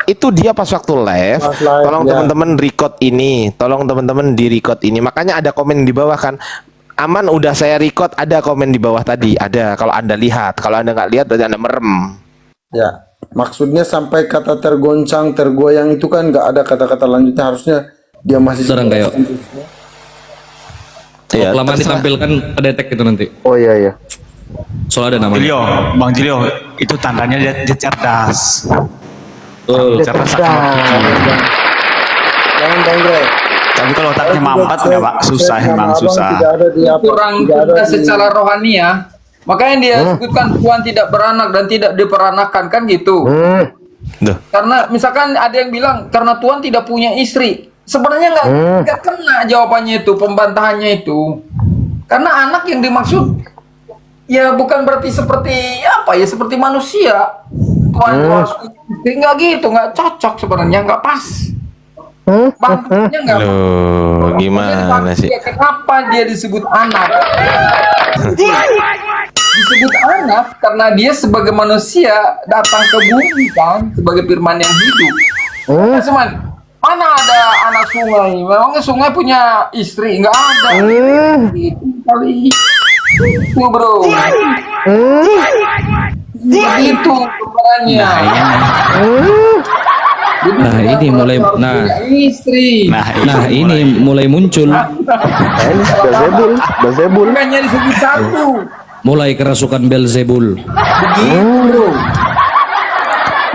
Itu dia pas waktu live. Tolong teman-teman record ini. Tolong teman-teman di record ini. Makanya ada komen di bawah kan. Aman, udah saya record, ada komen di bawah tadi. Ada, kalau Anda lihat. Kalau Anda nggak lihat berarti Anda merem. Ya, maksudnya sampai kata tergoncang, tergoyang itu kan nggak ada kata-kata lanjutnya, harusnya dia masih Serang kayak. Ya, Kelamaan ditampilkan kedetek itu nanti. Oh iya. Soalnya ada namanya. Bang Jilio, itu tandanya dia cerdas. Cerdas Jangan Bang. Tapi kalau otaknya mampat ya Pak, susah emang susah. Kurang secara rohani ya. Makanya dia sebutkan Tuhan tidak beranak dan tidak diperanakan kan gitu. Karena misalkan ada yang bilang karena Tuhan tidak punya istri. Sebenarnya nggak kena jawabannya itu, pembantahannya itu. Karena anak yang dimaksud ya bukan berarti seperti apa ya, seperti manusia. Tuhan harus nggak gitu, nggak cocok sebenarnya, nggak pas. Bangkanya nggak. Loh, gimana sih? Kenapa dia disebut anak? Disebut anak karena dia sebagai manusia datang ke bumi kan, sebagai firman yang hidup. Cuman Mana ada anak sungai? Memangnya sungai punya istri? Nggak ada. Itu kali. Itu bro. Begitu gambarannya. Nah ini mulai Istri. nah ini mulai muncul Belzebul. Makanya disebut satu. mulai kerasukan Belzebul. Begitu bro.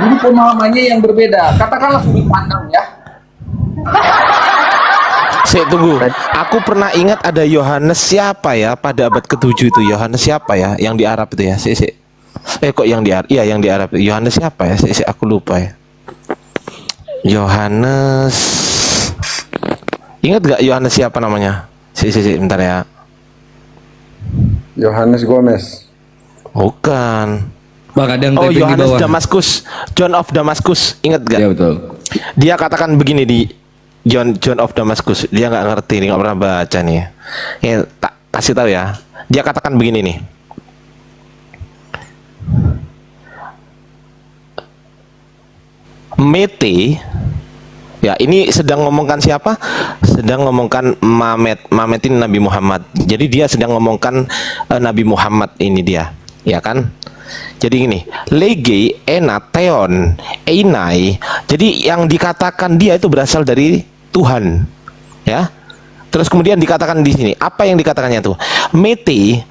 Ini pemahamannya yang berbeda. Katakanlah sudut pandang ya. Saya tunggu. Aku pernah ingat ada Yohanes siapa ya pada abad ke-7 itu. Yohanes siapa ya yang di Arab itu ya? Kok yang di Arab? Iya, yang di Arab. Yohanes siapa ya? Aku lupa ya. Yohanes. Ingat gak Yohanes siapa namanya? Bentar ya. Yohanes Gomez. Bukan. Bahkan ada yang Oh, typing di Yohanes bawah. Damaskus. John of Damaskus. Ingat gak? Ya betul. Dia katakan begini di John of Damaskus. Dia nggak ngerti, nggak pernah baca nih. Ya, tak kasih tahu ya. Dia katakan begini nih. Mete, ya ini sedang ngomongkan siapa? Sedang ngomongkan Mamet ini Nabi Muhammad. Jadi dia sedang ngomongkan Nabi Muhammad ini dia, ya kan? Jadi gini, lege enateon einai. Jadi yang dikatakan dia itu berasal dari Tuhan, ya. Terus kemudian dikatakan di sini, apa yang dikatakannya tuh? Mete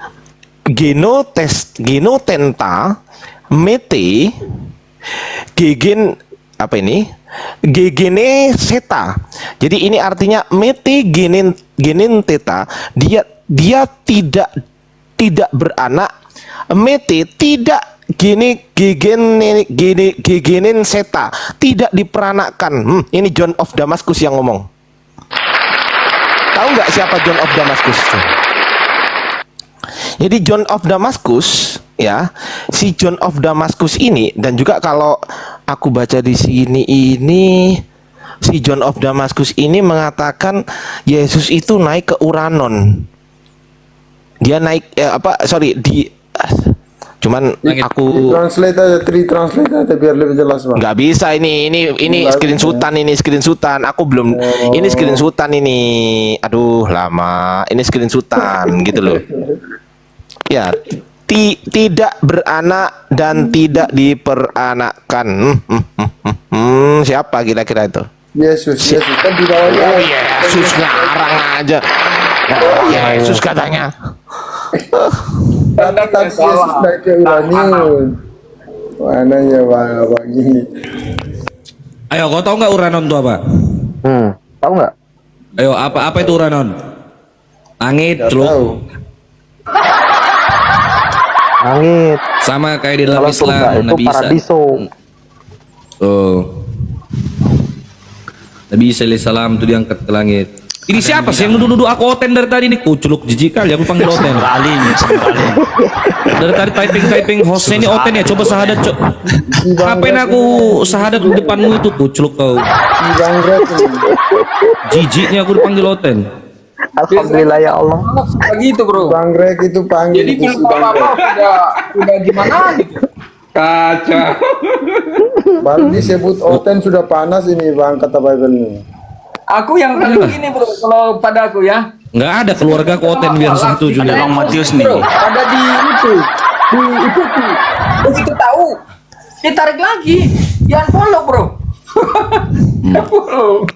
genotenta mete gegen apa ini? Gegene seta. Jadi ini artinya mete genin teta. Dia tidak beranak. Mete tidak gegenin seta, tidak diperanakkan. Ini John of Damaskus yang ngomong. Tahu nggak siapa John of Damaskus? Jadi John of Damaskus, ya, si John of Damaskus ini, dan juga kalau aku baca di sini ini, si John of Damaskus ini mengatakan Yesus itu naik ke Uranon. Dia naik cuman aku Translate aja biar lebih jelas, Bang. nggak bisa ini screenshotan. Aku belum ini screenshotan ini. Aduh, lama. Ini screenshotan gitu loh. Ya, tidak beranak dan tidak diperanakkan. Siapa kira-kira itu? Yesus kan di bawahnya. Oh, Yesus ngarang aja. Yesus katanya. Tapi Yesus naik ke Uranon. Mana ya bang ini? Ayo, kau tahu nggak Uranon itu apa? Tahu nggak? Ayo, apa itu Uranon? Langit, celuk. Langit. Sama kayak di dalam Kalau Islam, surga itu Nabi Isa. paradiso. Oh. Nabi Isa alaihissalam itu diangkat ke langit. Ini siapa sih yang nuduh-nuduh aku Oten dari tadi nih? Kuculuk jijik kali aku panggil Oten. Dari tadi typing hostnya ini Oten ya. Coba sahadat, ngapain aku sahadat di depanmu itu? Kuculuk kau. Jijiknya aku dipanggil Oten. Alhamdulillah ya Allah. Begitu bro. Bang Greg itu panggil. Jadi belum apa-apa udah gimana gitu. Kacau. Baru disebut Oten sudah panas ini bang, kata Bible ini. Aku yang begini bro, kalau pada aku ya. Nggak ada keluarga ku Oten biar satu juga. Ada Bang Matius nih. Bro, ada di itu, diikuti. Begitu tahu, ditarik lagi, jangan follow bro. Follow.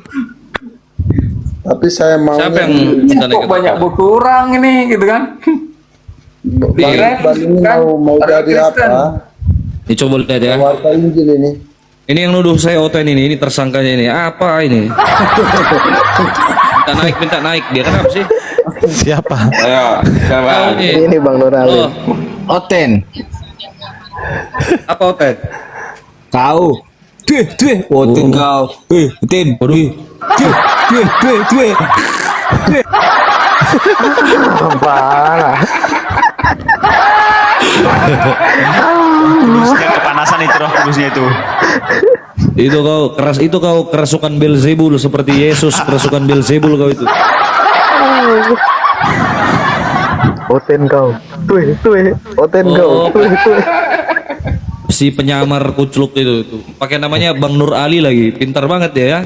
Tapi saya mau. Siapa yang Ini kok banyak berkurang ini gitu kan? Bang ini mau jadi apa? Ini coba lihat ya. Warta Injil ini. Ini yang nuduh saya Oten ini tersangkanya ini. Apa ini? minta naik dia kenapa sih? Siapa? Ayo, siapa? Ini Bang Nurali. Oh, Oten. apa Oten? Kau. Oten kau. Oten. Parah. Kudusnya kepanasan itu roh kudusnya itu. Itu kau kerasukan Belzebul seperti Yesus kerasukan Belzebul kau itu. Oten kau. Oten kau. Si penyamar kucluk itu pakai namanya Bang Nur Ali lagi. Pintar banget dia ya.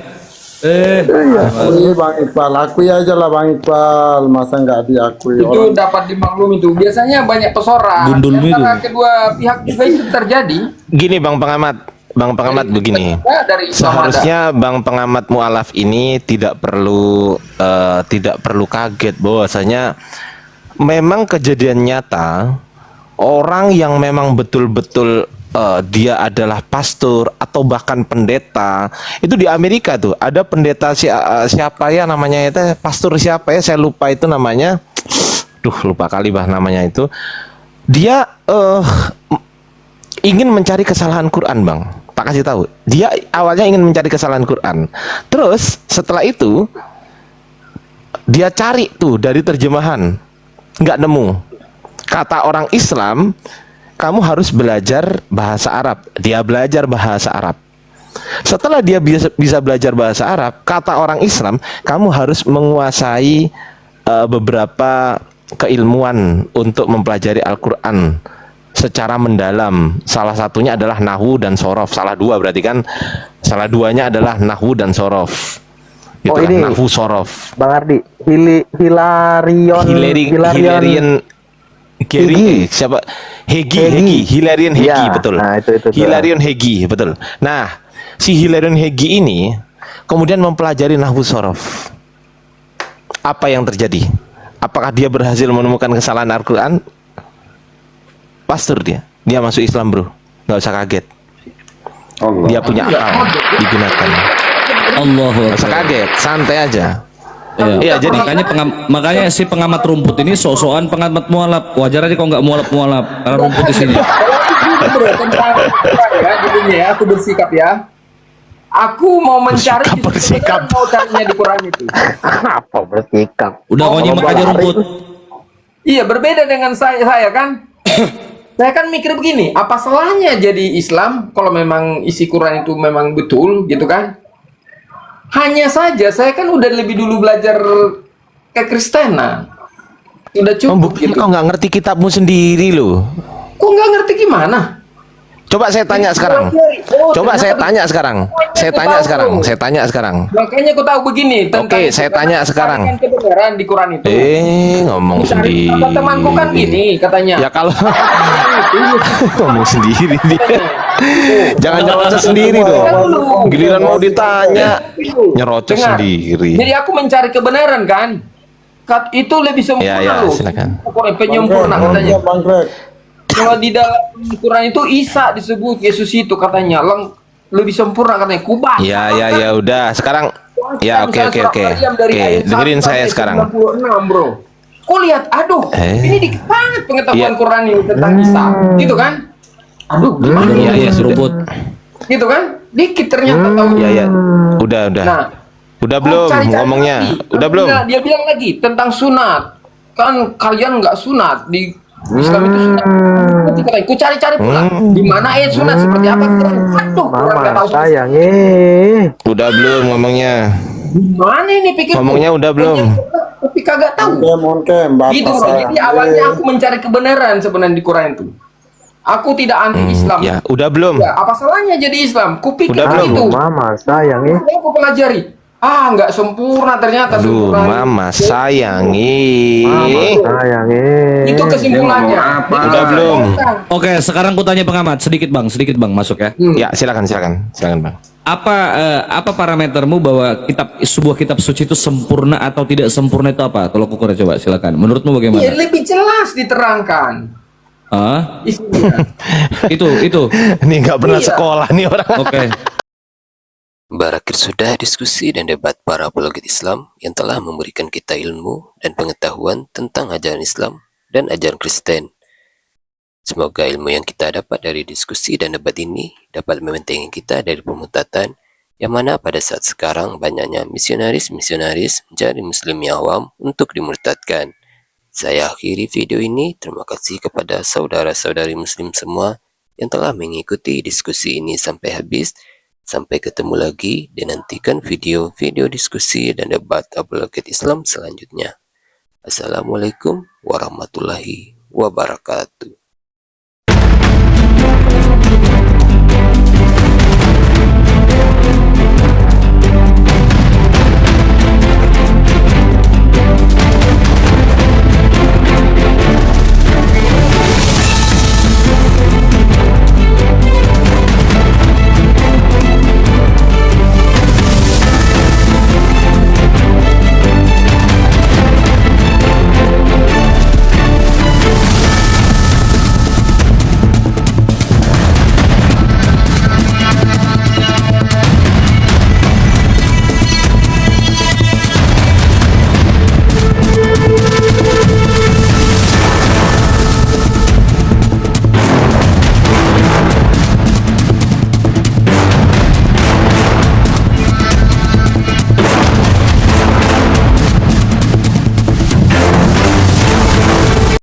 Akui Bang Iqbal, akui aja lah Bang Iqbal, masa nggak diakui Itu orang. dapat dimaklumi tuh. Biasanya banyak pesoran. Gundul Antara itu. kedua pihak juga itu terjadi. Gini Bang Pengamat begini. Dari Islam ada. Seharusnya Bang Pengamat mualaf ini tidak perlu kaget bahwasanya memang kejadian nyata orang yang memang betul-betul dia adalah pastor atau bahkan pendeta. Itu di Amerika tuh ada pendeta siapa ya namanya itu, pastor siapa ya, saya lupa itu namanya. Lupa kali namanya itu. Dia ingin mencari kesalahan Quran, Bang. Tak kasih tahu. Dia awalnya ingin mencari kesalahan Quran. Terus setelah itu dia cari tuh dari terjemahan, nggak nemu. Kata orang Islam, kamu harus belajar bahasa Arab. Dia belajar bahasa Arab. Setelah dia bisa belajar bahasa Arab, kata orang Islam, kamu harus menguasai beberapa keilmuan untuk mempelajari Al-Quran secara mendalam. Salah satunya adalah nahwu dan sorof. Salah dua berarti kan. Salah duanya adalah nahwu dan sorof. Itulah ini nahwu sorof. Bang Ardi, Hilarion Gary, siapa? Hegi, Hilarion Hegi, Ya, betul. nah, itu. Hilarion Hegi, betul. Nah, si Hilarion Hegi ini kemudian mempelajari nahwu sorof. Apa yang terjadi? Apakah dia berhasil menemukan kesalahan Al-Quran? Pastor dia masuk Islam, bro. Nggak usah kaget. Dia punya akal, digunakan. Allah. Nggak usah kaget, santai aja. Iya, jadi makanya si pengamat rumput ini sok-sokan pengamat mualaf. Wajar aja kalau nggak mualaf karena rumput di sini. Bro, tentang ya, jadinya ya, aku bersikap ya. Aku mau mencari bersikap. mau carinya di Quran itu. Apa bersikap? Udah kau nyimak aja rumput. Iya, berbeda dengan saya kan. Saya kan mikir begini, apa salahnya jadi Islam kalau memang isi Quran itu memang betul gitu kan? Hanya saja saya kan udah lebih dulu belajar kekristenan. Sudah cukup gitu. Kau nggak ngerti kitabmu sendiri loh. Kok nggak ngerti gimana? Coba saya tanya sekarang. Saya tanya sekarang. Makanya aku tahu begini tentang Oke, saya tanya sekarang. kebenaran di Quran itu. Ngomong Kata sendiri. temanku kan gini katanya. Ya kalau ngomong sendiri dia. Jangan nyerocos sendiri dong. Giliran mau ditanya nyerocos Dengar. sendiri. Jadi aku mencari kebenaran kan. Itu lebih sempurna Ya, loh. silakan. Pokoknya penyempurna katanya. Kalau di dalam Quran itu Isa disebut Yesus itu katanya lebih sempurna katanya. Kubah. Ya udah. Sekarang ya oke. Dengerin saya sekarang. 96, bro. Kok lihat, aduh, ini dikit banget pengetahuan Iya. Quran ini tentang Isa, gitu kan? Aduh, gimana? Iya, rumput. Gitu kan? Dikit ternyata tahu. Ya. Udah. Nah, Udah belum cari-cari ngomongnya? lagi. Udah belum? Dia bilang lagi tentang sunat. Kan kalian nggak sunat di Islam itu sunat. Nanti katanya, ku cari-cari pula. Di mana ayat sunat seperti apa? Aduh, kurang nggak tahu. Udah belum ngomongnya? Mana ini pikir? Ngomongnya udah belum? Tapi kagak tahu. Bapak Gitu bro. saya. Jadi awalnya aku mencari kebenaran sebenarnya di Quran itu. Aku tidak anti Islam. Ya, udah belum? Ya, apa salahnya jadi Islam? Kupikir Udah belum? itu. Mama sayangi. Aku pelajari. Nggak sempurna ternyata. Aduh, sempurna. mama sayangi. Itu kesimpulannya. Udah belum? Oke, sekarang ku tanya pengamat sedikit bang, masuk ya. Ya, silakan Bang. Apa parametermu bahwa sebuah kitab suci itu sempurna atau tidak sempurna itu apa? Kalau kukur coba silakan. Menurutmu bagaimana? Iya, lebih jelas diterangkan. Isinya. itu. Ini nggak pernah Iya. sekolah nih orang. Oke. Berakhir sudah diskusi dan debat para apologet Islam yang telah memberikan kita ilmu dan pengetahuan tentang ajaran Islam dan ajaran Kristen. Semoga ilmu yang kita dapat dari diskusi dan debat ini dapat membentengi kita dari pemutatan yang mana pada saat sekarang banyaknya misionaris-misionaris menjadi muslim yang awam untuk dimurtadkan. Saya akhiri video ini. Terima kasih kepada saudara-saudari muslim semua yang telah mengikuti diskusi ini sampai habis. Sampai ketemu lagi dan nantikan video-video diskusi dan debat apologet Islam selanjutnya. Assalamualaikum warahmatullahi wabarakatuh.